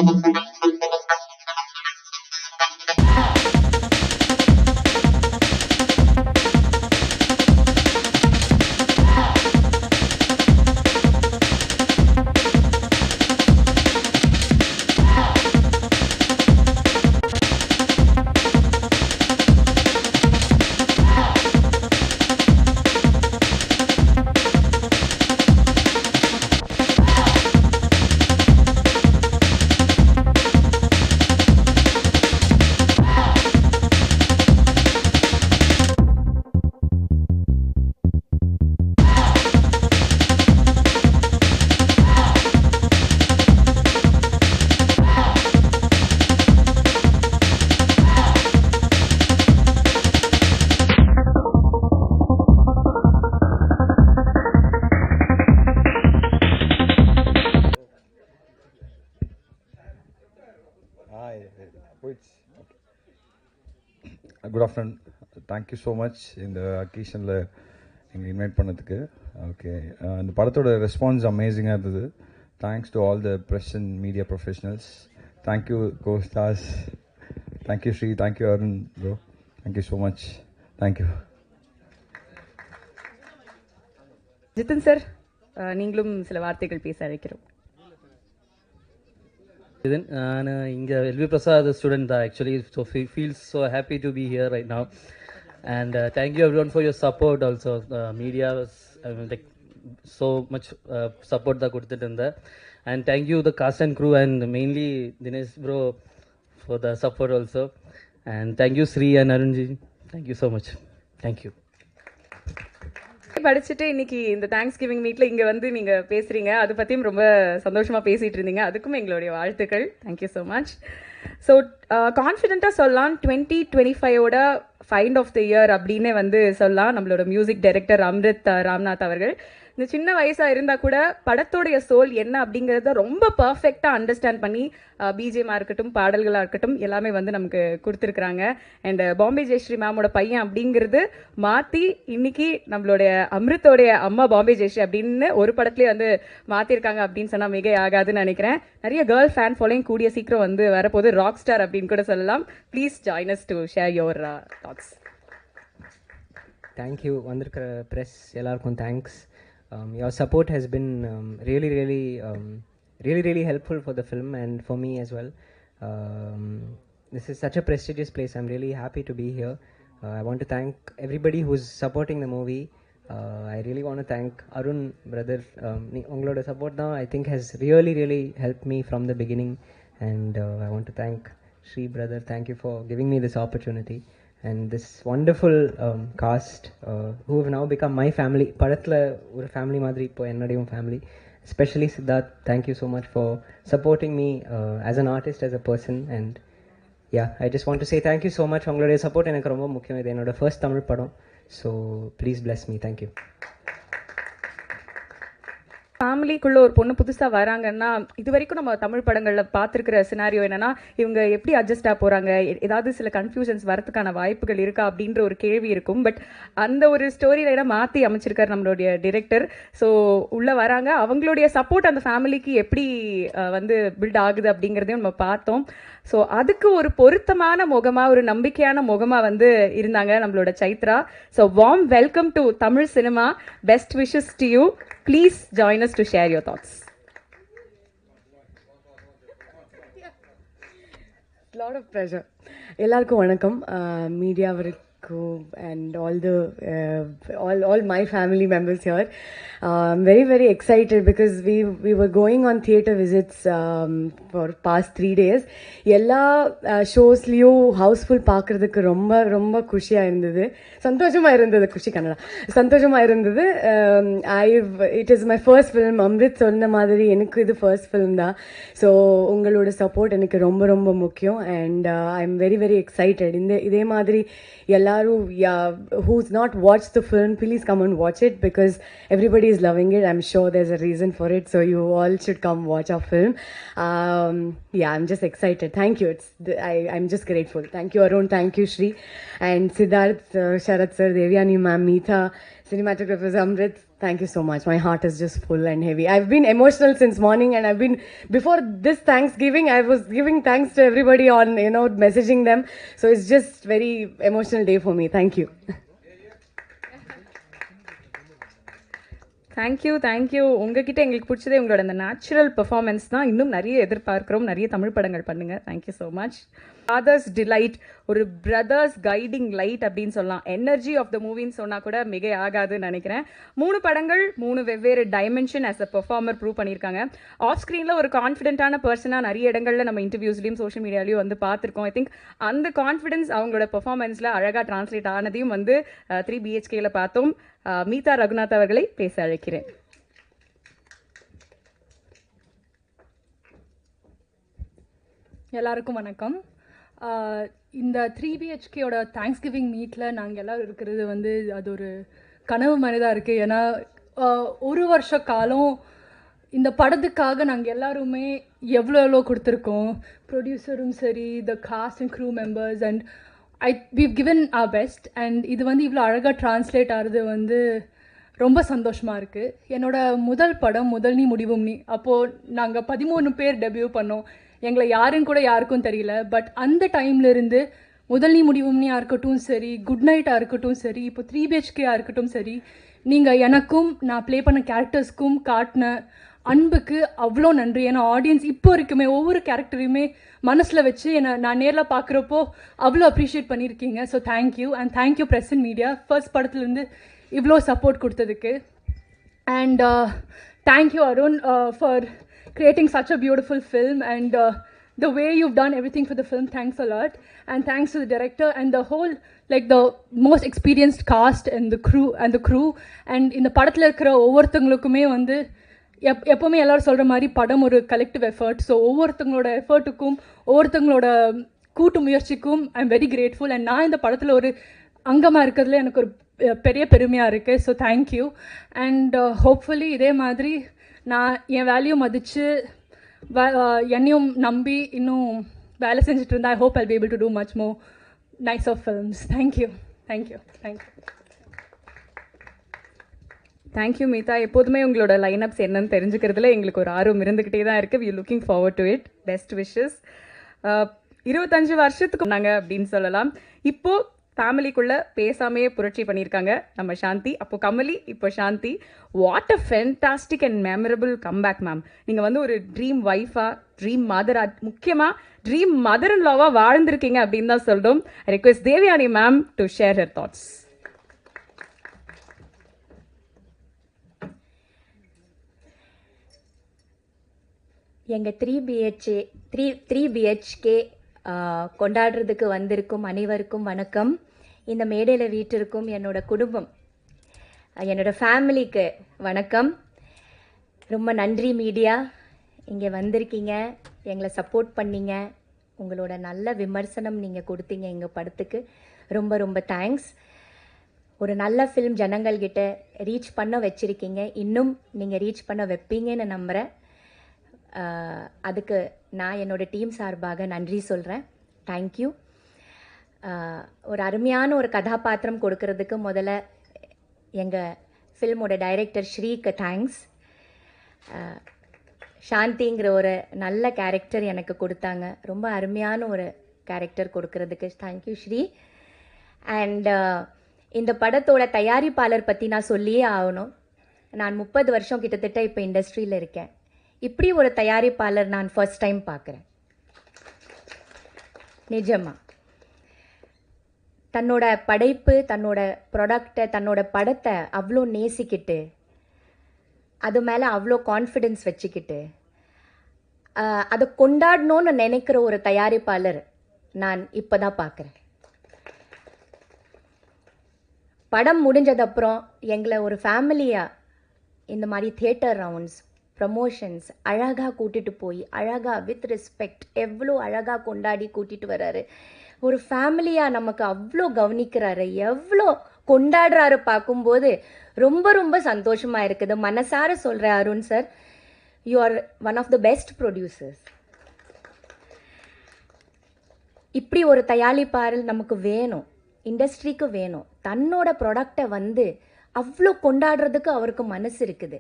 Good afternoon. Thank you so much இந்த அக்கேஷனில் எங்களை invite பண்ணதுக்கு. ஓகே, இந்த படத்தோட ரெஸ்பான்ஸ் அமேசிங்காக இருந்தது. Thanks to all the press and media professionals. Thank you co stars. Thank you Sri. Thank you Arun bro. Thank you so much. Thank you. Jithan sir, நீங்களும் சில வார்த்தைகள் பேச அழைக்கிறோம். நான் இங்கே எல்வி பிரசாத் ஸ்டூடெண்ட் தான் actually. So feels so happy to be here right now. And thank you every one for your support also. Media like so much support தான் கொடுத்துட்டு இருந்தேன். And thank you the cast and crew and mainly Dinesh bro for the support also. And thank you Sri and Arunji. Thank you so much. Thank you. படிச்சுட்டு இன்னைக்கு இந்த thanks giving மீட்ல இங்க வந்து நீங்க பேசுறீங்க, அதை பத்தியும் ரொம்ப சந்தோஷமா பேசிட்டு இருந்தீங்க. அதுக்கும் எங்களுடைய வாழ்த்துக்கள். Thank you so much. ஸோ கான்ஃபிடென்ட்டாக சொல்லலாம், 2025ஓட ஃபைண்ட் ஆஃப் த இயர் அப்படின்னே வந்து சொல்லலாம். நம்மளோட மியூசிக் டைரக்டர் அம்ரித் ராம்நாத் அவர்கள் இந்த சின்ன வயசாக இருந்தால் கூட படத்தோடைய சோல் என்ன அப்படிங்கிறத ரொம்ப பர்ஃபெக்டாக அண்டர்ஸ்டாண்ட் பண்ணி பிஜிஎம்மாக இருக்கட்டும், பாடல்களாக இருக்கட்டும், எல்லாமே வந்து நமக்கு கொடுத்துருக்குறாங்க. அண்ட் பாம்பே ஜெயஸ்ரீ மேமோட பையன் அப்படிங்கிறது மாற்றி இன்னைக்கு நம்மளுடைய அம்ரித்தோடைய அம்மா பாம்பே ஜெயஸ்ரீ அப்படின்னு ஒரு படத்துலேயே வந்து மாற்றிருக்காங்க அப்படின்னு சொன்னால் மிக ஆகாதுன்னு நினைக்கிறேன். நிறைய கேர்ள் ஃபேன் ஃபாலோயிங் கூடிய சீக்கிரம் வந்து வரப்போது. ராக் ஸ்டார் அப்படின்னு கூட சொல்லலாம். Please join us to share your thoughts. Thank you. வந்திருக்கிற ப்ரெஸ் எல்லாருக்கும் thanks. Your support has been really helpful for the film and for me as well. This is such a prestigious place. I'm really happy to be here. I want to thank everybody who's supporting the movie. I really want to thank Arun brother. Ungaloda support now I think has really helped me from the beginning, and I want to thank Shri brother. Thank you for giving me this opportunity. And this wonderful cast who have now become my family. Padathla ஒரு family மாதிரி இப்போ என்னோடையும் family. Especially Siddharth, thank you so much for supporting me as an artist, as a person. And yeah, I just want to say thank you so much. உங்களுடைய support எனக்கு ரொம்ப முக்கியம். இது என்னோட first Tamil படம். So please bless me. Thank you. ஃபேமிலிக்குள்ளே ஒரு பொண்ணு புதுசாக வராங்கன்னா, இது வரைக்கும் நம்ம தமிழ் படங்களில் பார்த்துருக்கிற சினாரியோ என்னென்னா, இவங்க எப்படி அட்ஜஸ்டாக போகிறாங்க, ஏதாவது சில கன்ஃபியூஷன்ஸ் வரதுக்கான வாய்ப்புகள் இருக்கா அப்படின்ற ஒரு கேள்வி இருக்கும். பட் அந்த ஒரு ஸ்டோரி லைனாக மாற்றி அமைச்சிருக்காரு நம்மளுடைய டிரெக்டர். ஸோ உள்ளே வராங்க, அவங்களுடைய சப்போர்ட் அந்த ஃபேமிலிக்கு எப்படி வந்து பில்ட் ஆகுது அப்படிங்கிறதையும் நம்ம பார்த்தோம். ஸோ அதுக்கு ஒரு பொருத்தமான முகமாக, ஒரு நம்பிக்கையான முகமாக வந்து இருந்தாங்க நம்மளோட Chaitra. So warm welcome to Tamil cinema. Best wishes to you. Please join us to share your thoughts. Lot of pleasure. எல்லாருக்கும் வணக்கம். மீடியாவிற்கு and all my family members here. I'm very excited because we were going on theatre visits for past 3 days. எல்லா ஷோஸ்லேயும் Housefull பார்க்குறதுக்கு ரொம்ப குஷியாக இருந்தது, சந்தோஷமாக இருந்தது. குஷி கன்னடா. சந்தோஷமாக இருந்தது. It is my first film. Amrit சொன்ன மாதிரி எனக்கு இது ஃபர்ஸ்ட் ஃபிலிம் தான். ஸோ உங்களோட சப்போர்ட் எனக்கு ரொம்ப முக்கியம். And I am very excited. இதே மாதிரி எல்லாரும் who's not watched the film, please come and watch it because everybody is loving it. I'm sure there's a reason for it, so you all should come watch our film. Yeah, I'm just excited. Thank you. I'm just grateful. Thank you Arun, thank you Shri, and Siddharth, Sharat sir, Devyani ma'am, Meetha, cinematographers Amrit. Thank you so much. My heart is just full and heavy. I've been emotional since morning, and I've been, before this Thanksgiving, I was giving thanks to everybody on, messaging them. So it's just very emotional day for me. Thank you. Thank you உங்ககிட்ட எங்களுக்கு பிடிச்சதே உங்களோட அந்த natural performance தான். இன்னும் நிறைய எதிர்பார்க்குறோம். நிறைய தமிழ் படங்கள் பண்ணுங்க. Thank you so much. Fathers delight, ஒரு பிரதர்ஸ் கைடிங் லைட் அப்படின்னு சொல்லலாம். எனர்ஜி ஆஃப் த மூவின்னு சொன்னால் கூட மிக ஆகாதுன்னு நினைக்கிறேன். 3 படங்கள் 3 வெவ்வேறு dimension as a performer prove பண்ணியிருக்காங்க. ஆஃப் ஸ்க்ரீனில் ஒரு கான்ஃபிடென்ட்டான பர்சனாக நிறைய இடங்களில் நம்ம இன்டர்வியூஸ்லையும் சோஷியல் மீடியாலையும் வந்து பார்த்துருக்கோம். ஐ திங்க் அந்த கான்ஃபிடென்ஸ் அவங்களோட பெர்ஃபார்மன்ஸில் அழகாக டிரான்ஸ்லேட் ஆனதையும் வந்து 3 BHKல பார்த்தோம். மீதா ரகுநாத் அவர்களை பேச அழைக்கிறேன். எல்லாருக்கும் வணக்கம். இந்த 3 BHKயோட தேங்க்ஸ்கிவிங் மீட்டில் நாங்கள் எல்லோரும் இருக்கிறது வந்து அது ஒரு கனவு மாதிரி தான் இருக்குது. ஏன்னா ஒரு வருஷ காலம் இந்த படத்துக்காக நாங்கள் எல்லாருமே எவ்வளோ கொடுத்துருக்கோம். ப்ரொடியூசரும் சரி, the cast and crew members, and we've given our best. And இது வந்து இவ்வளோ அழகாக ட்ரான்ஸ்லேட் ஆகிறது வந்து ரொம்ப சந்தோஷமாக இருக்குது. என்னோடய முதல் படம் முதல் நீ முடிவும் நீ, அப்போது நாங்கள் 13 பேர் டெபியூ பண்ணோம். எங்களை யாருன்னு கூட யாருக்கும் தெரியல. பட் அந்த டைம்லேருந்து முதல் நீ முடிவும் நீயாக இருக்கட்டும் சரி, குட் நைட்டாக இருக்கட்டும் சரி, இப்போ 3 BHKயாக இருக்கட்டும் சரி, நீங்கள் எனக்கும் நான் ப்ளே பண்ண கேரக்டர்ஸ்க்கும் காட்டின அன்புக்கு அவ்வளோ நன்றி. ஏன்னா ஆடியன்ஸ் இப்போ வரைக்குமே ஒவ்வொரு கேரக்டரையுமே மனசில் வச்சு நான் நேரில் பார்க்குறப்போ அவ்வளோ அப்ரிஷியேட் பண்ணியிருக்கீங்க. So thank you. And thank you press and media first படத்துலேருந்து இவ்வளோ சப்போர்ட் கொடுத்ததுக்கு. And thank you Arun for creating such a beautiful film, and the way you've done everything for the film, thanks a lot. And thanks to the director and the whole, like the most experienced cast and the crew. And இந்த படத்தில் இருக்கிற ஒவ்வொருத்தங்களுக்குமே வந்து எப்போவுமே எல்லோரும் சொல்கிற மாதிரி படம் ஒரு கலெக்டிவ் எஃபர்ட். ஸோ ஒவ்வொருத்தங்களோட எஃபர்ட்டுக்கும் ஒவ்வொருத்தங்களோட கூட்டு முயற்சிக்கும் I am very grateful. And நான் இந்த படத்தில் ஒரு அங்கமாக இருக்கிறதுல எனக்கு ஒரு பெரிய பெருமையாக இருக்குது. So thank you. அண்ட் ஹோப்ஃபுல்லி இதே மாதிரி நான் என் வேல்யூ மதித்து என்னையும் நம்பி இன்னும் வேலை செஞ்சுட்டு இருந்தா I hope I'll be able to do much more nice of films. Thank you. Thank you Meetha. எப்போதுமே உங்களோட லைனப்ஸ் என்னன்னு தெரிஞ்சுக்கிறதுல எங்களுக்கு ஒரு ஆர்வம் இருந்துக்கிட்டே தான் இருக்குது. We looking forward to it. Best wishes. 25 வருஷத்துக்கு நாங்கள் அப்படின்னு சொல்லலாம். இப்போது ஃபேமிலிக்குள்ளே பேசாமையே புரட்சி பண்ணியிருக்காங்க நம்ம சாந்தி. அப்போ கமலி, இப்போ Shanthi. What a fantastic and memorable comeback ma'am. நீங்கள் வந்து ஒரு ட்ரீம் ஒய்ஃபாக, ட்ரீம் மதராக, முக்கியமாக ட்ரீம் மதர் இன் லாவாக வாழ்ந்திருக்கீங்க அப்படின்னு தான் சொல்கிறோம். I request Devayani ma'am to share her thoughts. எங்கள் 3 BHK கொண்டாடுறதுக்கு வந்திருக்கும் அனைவருக்கும் வணக்கம். இந்த மேடையில் வீட்டிற்கும் என்னோட குடும்பம், என்னோட ஃபேமிலிக்கு வணக்கம். ரொம்ப நன்றி மீடியா, இங்கே வந்திருக்கீங்க, எங்களை சப்போர்ட் பண்ணீங்க, உங்களோட நல்ல விமர்சனம் நீங்கள் கொடுத்தீங்க எங்கள் படத்துக்கு. ரொம்ப ரொம்ப தேங்க்ஸ். ஒரு நல்ல ஃபிலிம் ஜனங்கள்கிட்ட ரீச் பண்ண வச்சுருக்கீங்க, இன்னும் நீங்கள் ரீச் பண்ண வைப்பீங்கன்னு நம்புகிறேன். அதுக்கு நான் என்னோடய டீம் சார்பாக நன்றி சொல்கிறேன். தேங்க்யூ. ஒரு அருமையான ஒரு கதாபாத்திரம் கொடுக்கறதுக்கு முதல்ல எங்கள் ஃபில்மோட டைரக்டர் ஸ்ரீக்கு தேங்க்ஸ். சாந்திங்கிற ஒரு நல்ல கேரக்டர் எனக்கு கொடுத்தாங்க. ரொம்ப அருமையான ஒரு கேரக்டர் கொடுக்கறதுக்கு தேங்க்யூ ஸ்ரீ. அண்ட் இந்த படத்தோட தயாரிப்பாளர் பற்றி நான் சொல்லியே ஆகணும். நான் 30 வருஷம் கிட்டத்தட்ட இப்போ இண்டஸ்ட்ரியில் இருக்கேன். இப்படி ஒரு தயாரிப்பாளர் நான் ஃபர்ஸ்ட் டைம் பார்க்குறேன். நிஜமா தன்னோட படைப்பு, தன்னோட ப்ராடக்டை, தன்னோட படத்தை அவ்வளோ நேசிக்கிட்டு, அது மேலே அவ்வளோ கான்ஃபிடென்ஸ் வச்சுக்கிட்டு அதை கொண்டாடணும்னு நினைக்கிற ஒரு தயாரிப்பாளர் நான் இப்போ தான் பார்க்குறேன். படம் முடிஞ்சதப்புறம் எங்களை ஒரு ஃபேமிலியாக இந்த மாதிரி தியேட்டர் ரவுண்ட்ஸ், ப்ரமோஷன்ஸ் அழகாக கூட்டிகிட்டு போய் அழகாக வித் ரெஸ்பெக்ட் எவ்வளோ அழகாக கொண்டாடி கூட்டிகிட்டு வர்றாரு. ஒரு ஃபேமிலியாக நமக்கு அவ்வளோ கவனிக்கிறாரு, எவ்வளோ கொண்டாடுறாரு. பார்க்கும்போது ரொம்ப ரொம்ப சந்தோஷமாக இருக்குது. மனசார சொல்கிறேன் Arun sir, you are one of the best producers. இப்படி ஒரு தயாரிப்பாளர் நமக்கு வேணும், இண்டஸ்ட்ரிக்கு வேணும். தன்னோட ப்ராடக்டை வந்து அவ்வளோ கொண்டாடுறதுக்கு அவருக்கு மனசு இருக்குது.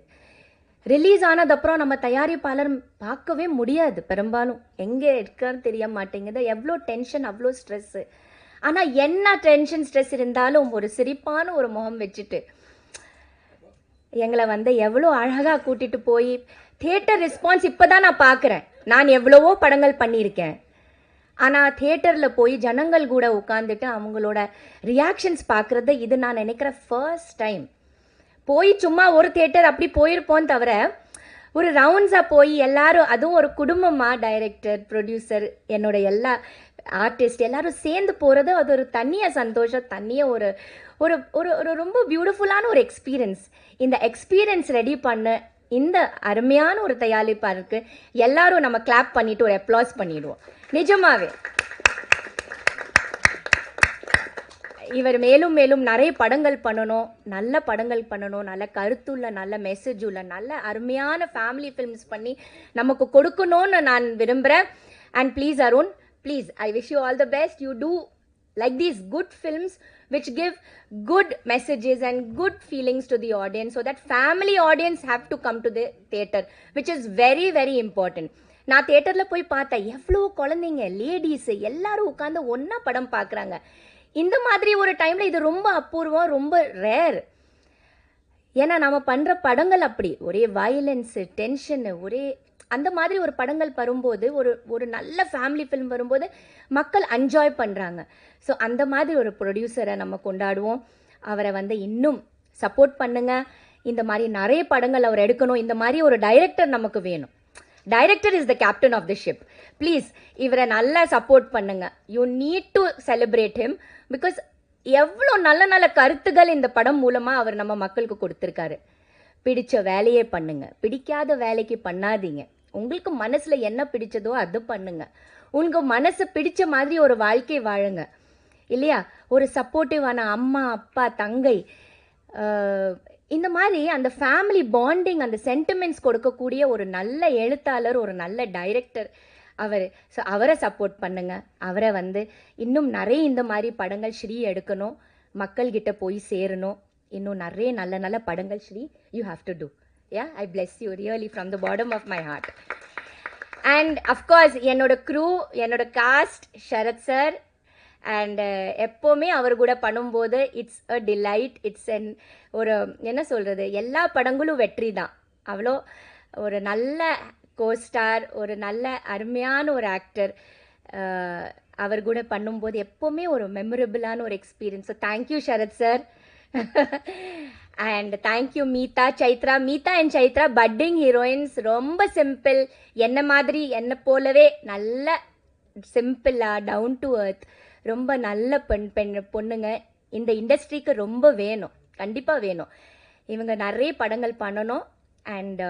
ரிலீஸ் ஆனதப்புறம் நம்ம தயாரிப்பாளர் பார்க்கவே முடியாது, பெரும்பாலும் எங்கே இருக்கான்னு தெரிய மாட்டேங்குது. எவ்வளோ டென்ஷன், அவ்வளோ ஸ்ட்ரெஸ்ஸு. ஆனால் என்ன டென்ஷன் ஸ்ட்ரெஸ் இருந்தாலும் ஒரு சிரிப்பான ஒரு முகம் வச்சுட்டு எங்களை வந்து எவ்வளோ அழகாக கூட்டிகிட்டு போய் தியேட்டர் ரெஸ்பான்ஸ் இப்போ தான் நான் பார்க்குறேன். நான் எவ்வளவோ படங்கள் பண்ணியிருக்கேன், ஆனால் தியேட்டரில் போய் ஜனங்கள் கூட உட்காந்துட்டு அவங்களோட ரியாக்ஷன்ஸ் பார்க்குறது இது நான் நினைக்கிற ஃபர்ஸ்ட் டைம். போய் சும்மா ஒரு தியேட்டர் அப்படி போயிருப்போம் தவிர ஒரு ரவுண்ட்ஸாக போய் எல்லாரும், அதுவும் ஒரு குடும்பமாக, டைரக்டர், ப்ரொடியூசர், என்னோட எல்லா ஆர்டிஸ்ட் எல்லாரும் சேர்ந்து போகிறது அது ஒரு தனிய சந்தோஷம், தனிய ஒரு ஒரு ஒரு ரொம்ப பியூட்டிஃபுல்லான ஒரு எக்ஸ்பீரியன்ஸ். இந்த எக்ஸ்பீரியன்ஸ் ரெடி பண்ண இந்த அருமையான ஒரு தயாரிப்பாருக்கு எல்லாரும் நம்ம கிளாப் பண்ணிட்டு ஒரு அப்ளாஸ் பண்ணிடுவோம். நிஜமாவே இவர் மேலும் மேலும் நிறைய படங்கள் பண்ணணும், நல்ல படங்கள் பண்ணணும், நல்ல கருத்துள்ள, நல்ல மெசேஜ் உள்ள, நல்ல அருமையான ஃபேமிலி ஃபிலிம்ஸ் பண்ணி நமக்கு கொடுக்கணும்னு நான் விரும்புகிறேன். And please Arun, please, I wish you all the best. You too like these good films which give good messages and good feelings to the audience, so that family audience have to come to the theater, which is very very important. நான் தியேட்டரில் போய் பார்த்தேன், எவ்வளோ குழந்தைங்க, ladies எல்லாரும் உட்காந்து ஒன்றா படம் பார்க்குறாங்க. இந்த மாதிரி ஒரு டைமில் இது ரொம்ப அபூர்வம், ரொம்ப ரேர். ஏன்னா நம்ம பண்ணுற படங்கள் அப்படி ஒரே வயலன்ஸு, டென்ஷனு, ஒரே அந்த மாதிரி ஒரு படங்கள் வரும்போது, ஒரு நல்ல ஃபேமிலி ஃபிலிம் வரும்போது மக்கள் என்ஜாய் பண்ணுறாங்க. ஸோ அந்த மாதிரி ஒரு ப்ரொடியூசரை நம்ம கொண்டாடுவோம். அவரை வந்து இன்னும் சப்போர்ட் பண்ணுங்க. இந்த மாதிரி நிறைய படங்கள் அவர் எடுக்கணும். இந்த மாதிரி ஒரு டைரக்டர் நமக்கு வேணும். Director is the captain of the ship. Please இவரை நல்லா சப்போர்ட் பண்ணுங்க. You need to celebrate him. Because எவ்வளோ நல்ல நல்ல கருத்துகள் இந்த படம் மூலமாக அவர் நம்ம மக்களுக்கு கொடுத்துருக்காரு. பிடிச்ச வேலையே பண்ணுங்க, பிடிக்காத வேலைக்கு பண்ணாதீங்க. உங்களுக்கு மனசில் என்ன பிடிச்சதோ அது பண்ணுங்க. உங்கள் மனசு பிடிச்ச மாதிரி ஒரு வாழ்க்கை வாழுங்க, இல்லையா? ஒரு சப்போர்ட்டிவான அம்மா, அப்பா, தங்கை, இந்த மாதிரி அந்த ஃபேமிலி பாண்டிங், அந்த சென்டிமெண்ட்ஸ் கொடுக்கக்கூடிய ஒரு நல்ல எழுத்தாளர், ஒரு நல்ல டைரக்டர் அவர். ஸோ அவரை சப்போர்ட் பண்ணுங்க. அவரை வந்து இன்னும் நிறைய இந்த மாதிரி படங்கள் ஸ்ரீ எடுக்கணும், மக்கள்கிட்ட போய் சேரணும். இன்னும் நிறைய நல்ல நல்ல படங்கள் Sri you have to do. Yeah, I bless you really from the bottom of my heart. And of course என்னோட crew, என்னோட cast, ஷரத் சார், அண்ட் எப்போவுமே அவர் கூட பண்ணும்போது இட்ஸ் அ டிலைட். இட்ஸ் ஒரு என்ன சொல்கிறது, எல்லா படங்களும் வெற்றி தான். அவ்வளோ ஒரு நல்ல கோஸ்டார், ஒரு நல்ல அருமையான ஒரு ஆக்டர். அவர் கூட பண்ணும்போது எப்போவுமே ஒரு மெமரபிளான ஒரு experience. So thank you Sharath sir. And thank you Meetha, Chaitra. Meetha and Chaitra budding heroines. ரொம்ப சிம்பிள், என்ன மாதிரி, என்ன போலவே நல்ல சிம்பிளாக டவுன் டு எர்த், ரொம்ப நல்ல பொண்ணுங்க இந்த இண்டஸ்ட்ரிக்கு ரொம்ப வேணும், கண்டிப்பாக வேணும். இவங்க நிறைய படங்கள் பண்ணணும். And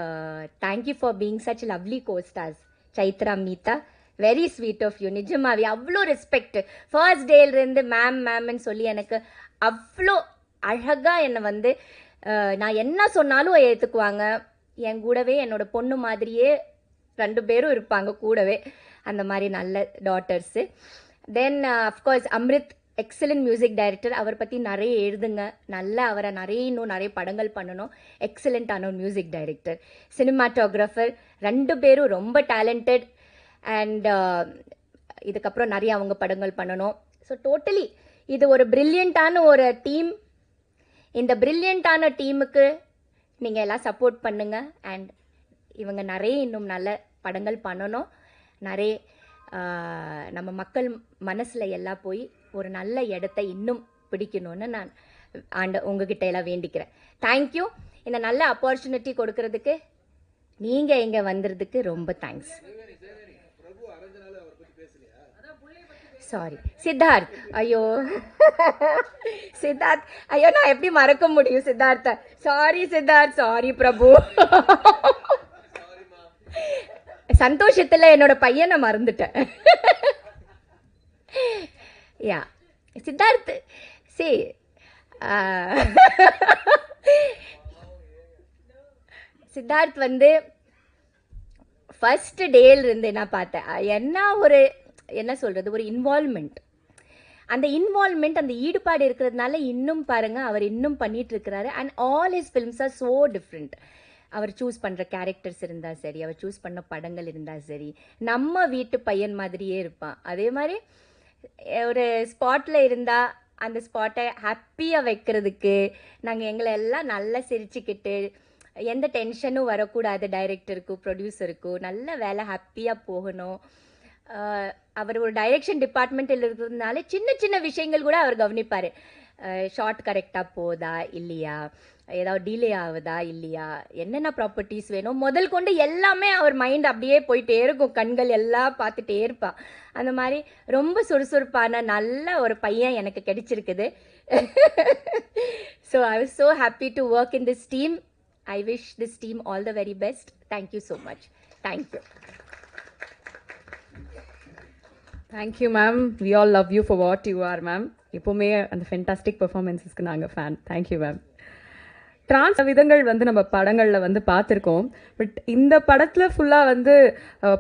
thank you for being such lovely costars. Chaitra, Meetha, very sweet of you. நிஜமாவே அவ்வளோ ரெஸ்பெக்ட். ஃபர்ஸ்ட் டேலேருந்து மேம்னு சொல்லி எனக்கு அவ்வளோ அழகாக என்னை வந்து நான் என்ன சொன்னாலும் ஏற்றுக்குவாங்க. என் கூடவே என்னோட பொண்ணு மாதிரியே 2 பேரும் இருப்பாங்க கூடவே. அந்த மாதிரி நல்ல daughters. Then of course Amrit, excellent music director. அவர் பற்றி நிறைய எழுதுங்க, நல்ல அவரை இன்னும் நிறைய படங்கள் பண்ணணும். எக்ஸலண்ட்டான ஒரு மியூசிக் டைரக்டர். சினிமாட்டோகிராஃபர் 2 பேரும் ரொம்ப டேலண்டட். அண்ட் இதுக்கப்புறம் நிறைய அவங்க படங்கள் பண்ணணும். ஸோ டோட்டலி இது ஒரு பிரில்லியண்ட்டான ஒரு டீம். இந்த பிரில்லியண்ட்டான டீமுக்கு நீங்கள் எல்லாம் சப்போர்ட் பண்ணுங்கள். அண்ட் இவங்க நிறைய இன்னும் நல்ல படங்கள் பண்ணணும். நிறைய நம்ம மக்கள் மனசில் எல்லாம் போய் ஒரு நல்ல இடத்த இன்னும் பிடிக்கணும்னு நான் உங்ககிட்ட எல்லாம் வேண்டிக்கிறேன். தேங்க்யூ. இந்த நல்ல ஆப்பர்ச்சுனிட்டி கொடுக்கறதுக்கு, நீங்கள் இங்கே வந்ததுக்கு ரொம்ப தேங்க்ஸ். சாரி சித்தார்த். ஐயோ சித்தார்த், ஐயோ நான் எப்படி மறக்க முடியும் சித்தார்த்த. சாரி சித்தார்த், சாரி பிரபு. சந்தோஷத்தில் என்னோட பையனை மறந்துட்டேன். யா சித்தார்த், சி சித்தார்த் வந்து ஃபர்ஸ்ட் டேல இருந்து நான் பார்த்தேன் என்ன ஒரு என்ன சொல்கிறது, ஒரு இன்வால்மெண்ட். அந்த இன்வால்மெண்ட், அந்த ஈடுபாடு இருக்கிறதுனால இன்னும் பாருங்கள் அவர் இன்னும் பண்ணிட்டு இருக்கிறாரு. And all his films are so different. அவர் சூஸ் பண்ணுற கேரக்டர்ஸ் இருந்தால் சரி, அவர் சூஸ் பண்ண படங்கள் இருந்தால் சரி, நம்ம வீட்டு பையன் மாதிரியே இருப்பான். அதே மாதிரி ஒரு ஸ்பாட்டில் இருந்தால் அந்த ஸ்பாட்டை ஹாப்பியாக வைக்கிறதுக்கு நாங்கள் எங்களை எல்லாம் நல்லா சிரிச்சுக்கிட்டு, எந்த டென்ஷனும் வரக்கூடாது, டைரக்டருக்கும் ப்ரொடியூசருக்கும் நல்ல வேலை ஹாப்பியாக போகணும். அவர் ஒரு டைரெக்ஷன் டிபார்ட்மெண்ட்டில் இருக்கிறதுனால சின்ன சின்ன விஷயங்கள் கூட அவர் கவனிப்பார். ஷார்ட் கரெக்டாக போதா இல்லையா, ஏதாவது டிலே ஆகுதா இல்லையா, என்னென்ன ப்ராப்பர்ட்டிஸ் வேணும் முதல் கொண்டு எல்லாமே அவர் மைண்ட் அப்படியே போயிட்டே இருக்கும், கண்கள் எல்லாம் பார்த்துட்டே இருப்பான். அந்த மாதிரி ரொம்ப சுறுசுறுப்பான நல்ல ஒரு பையன் எனக்கு கிடைச்சிருக்குது. So I was so happy to work in this team. I wish this team all the very best. Thank you so much. Thank you. Thank you, ma'am. We all love you for what you are, ma'am. எப்போவுமே அந்த fantastic பெர்ஃபார்மன்ஸஸ்க்கு நாங்கள் fan. Thank you ma'am. Trans விதங்கள் வந்து நம்ம படங்களில் வந்து பார்த்துருக்கோம். But இந்த படத்தில் ஃபுல்லாக வந்து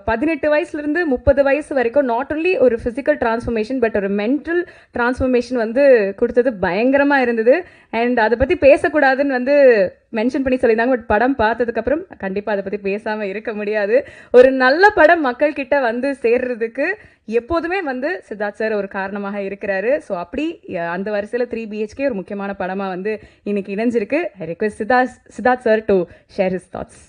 18 வயசுலேருந்து 30 வயசு வரைக்கும் நாட் ஒன்லி ஒரு ஃபிசிக்கல் டிரான்ஸ்ஃபர்மேஷன் பட் ஒரு மென்டல் டிரான்ஸ்ஃபர்மேஷன் வந்து கொடுத்தது பயங்கரமாக இருந்தது. அண்ட் அதை பற்றி பேசக்கூடாதுன்னு வந்து மென்ஷன் பண்ணி சொல்லியிருந்தாங்க. பட் படம் பார்த்ததுக்கப்புறம் கண்டிப்பாக அதை பற்றி பேசாமல் இருக்க முடியாது. ஒரு நல்ல படம் மக்கள்கிட்ட வந்து சேர்றதுக்கு எப்போதுமே வந்து சித்தார்த் சார் ஒரு காரணமாக இருக்கிறாரு. ஸோ அப்படி அந்த வரிசையில் 3 BHK ஒரு முக்கியமான படமாக வந்து இன்னைக்கு இணைஞ்சிருக்கு. I request Siddharth sir to share his thoughts.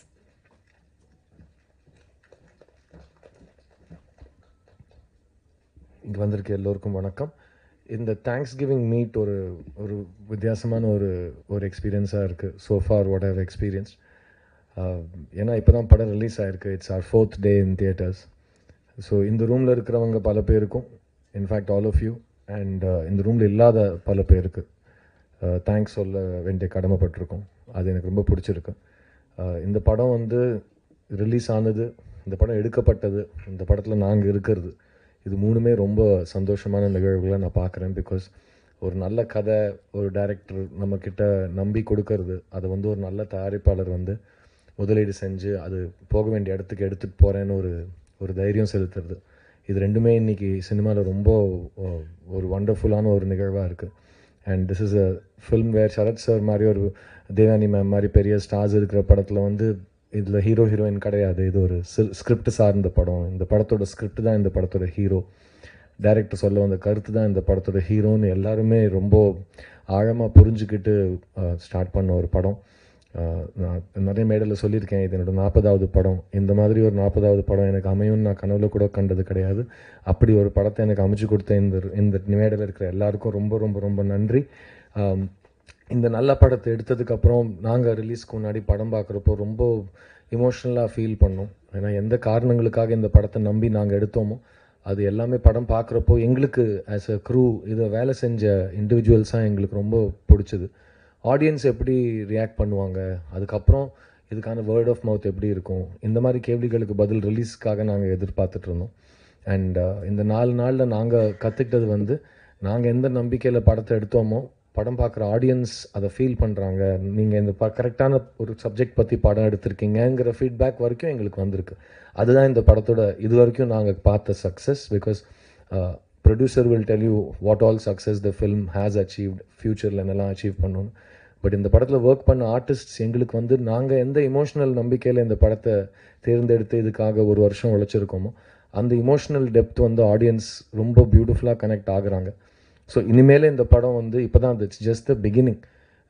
இங்கே வந்திருக்க எல்லோருக்கும் வணக்கம். இந்த தேங்க்ஸ் கிவிங் மீட் ஒரு ஒரு வித்தியாசமான ஒரு எக்ஸ்பீரியன்ஸாக இருக்குது. So for what how experience. ஏன்னா இப்போ தான் படம் ரிலீஸ் ஆகிருக்கு. It's our 4th day in theatres. So இந்த ரூமில் இருக்கிறவங்க பல பேருக்கும், in fact all of you, and இந்த ரூமில் இல்லாத பல பேருக்கு தேங்க்ஸ் சொல்ல வேண்டிய கடமைப்பட்டிருக்கோம். அது எனக்கு ரொம்ப பிடிச்சிருக்கு. இந்த படம் வந்து ரிலீஸ் ஆனது, இந்த படம் எடுக்கப்பட்டது, இந்த படத்தில் நாங்கள் இருக்கிறது, இது மூணுமே ரொம்ப சந்தோஷமான நிகழ்வுகளை நான் பார்க்குறேன். பிகாஸ் ஒரு நல்ல கதை ஒரு டைரக்டர் நம்மக்கிட்ட நம்பி கொடுக்கறது, அதை வந்து ஒரு நல்ல தயாரிப்பாளர் வந்து முதலீடு செஞ்சு அது போக வேண்டிய இடத்துக்கு எடுத்துகிட்டு போகிறேன்னு ஒரு தைரியம் செலுத்துறது, இது ரெண்டுமே இன்றைக்கி சினிமாவில் ரொம்ப ஒரு வண்டர்ஃபுல்லான ஒரு நிகழ்வாக இருக்குது. And this is a film where Sarath sir மாதிரி ஒரு தேவானி மேம் மாதிரி பெரிய ஸ்டார்ஸ் இருக்கிற படத்தில் வந்து இதில் ஹீரோ ஹீரோயின் கிடையாது. இது ஒரு ஸ்கிரிப்ட் சார்ந்த படம். இந்த படத்தோட ஸ்கிரிப்ட் தான் இந்த படத்தோட ஹீரோ. டைரக்டர் சொல்ல வந்த கருத்து தான் இந்த படத்தோட ஹீரோன்னு எல்லாருமே ரொம்ப ஆழமாக புரிஞ்சுக்கிட்டு ஸ்டார்ட் பண்ண ஒரு படம். நான் நிறைய மேடையில் சொல்லியிருக்கேன், இது என்னோட 40வது படம். இந்த மாதிரி ஒரு 40வது படம் எனக்கு அமையும்னு நான் கனவுல கூட கண்டது கிடையாது. அப்படி ஒரு படத்தை எனக்கு அமைச்சு கொடுத்த இந்த மேடையில் இருக்கிற எல்லாருக்கும் ரொம்ப ரொம்ப ரொம்ப நன்றி. இந்த நல்ல படத்தை எடுத்ததுக்கப்புறம் நாங்கள் ரிலீஸ்க்கு முன்னாடி படம் பார்க்குறப்போ ரொம்ப இமோஷ்னலாக ஃபீல் பண்ணோம். ஏன்னா எந்த காரணங்களுக்காக இந்த படத்தை நம்பி நாங்கள் எடுத்தோமோ அது எல்லாமே படம் பார்க்குறப்போ எங்களுக்கு ஆஸ் அ க்ரூ இதை வேலை செஞ்ச இண்டிவிஜுவல்ஸாக எங்களுக்கு ரொம்ப பிடிச்சது. ஆடியன்ஸ் எப்படி ரியாக்ட் பண்ணுவாங்க, அதுக்கப்புறம் இதுக்கான வேர்ட் ஆஃப் மவுத் எப்படி இருக்கும், இந்த மாதிரி கேள்விகளுக்கு பதில் ரிலீஸ்க்காக நாங்கள் எதிர்பார்த்துட்டு இருந்தோம். அண்ட் இந்த 4 நாளில் நாங்கள் கற்றுக்கிட்டது வந்து, நாங்கள் எந்த நம்பிக்கையில் படத்தை எடுத்தோமோ படம் பார்க்குற ஆடியன்ஸ் அதை ஃபீல் பண்ணுறாங்க. நீங்கள் இந்த கரெக்டான ஒரு சப்ஜெக்ட் பற்றி படம் எடுத்திருக்கீங்கிற ஃபீட்பேக் வரைக்கும் எங்களுக்கு வந்திருக்கு. அதுதான் இந்த படத்தோட இது வரைக்கும் நாங்கள் பார்த்த success. Because producer will tell you what all success the film has achieved, ஃப்யூச்சரில் என்னெல்லாம் அச்சீவ் பண்ணணும். பட் இந்த படத்தில் ஒர்க் பண்ண ஆர்டிஸ்ட்ஸ் எங்களுக்கு வந்து நாங்கள் எந்த இமோஷனல் நம்பிக்கையில் இந்த படத்தை தேர்ந்தெடுத்து இதுக்காக ஒரு வருஷம் உழைச்சிருக்கோமோ அந்த இமோஷனல் டெப்த் வந்து ஆடியன்ஸ் ரொம்ப பியூட்டிஃபுல்லாக கனெக்ட் ஆகுறாங்க. ஸோ இனிமேல் இந்த படம் வந்து இப்போ தான் it's just the beginning.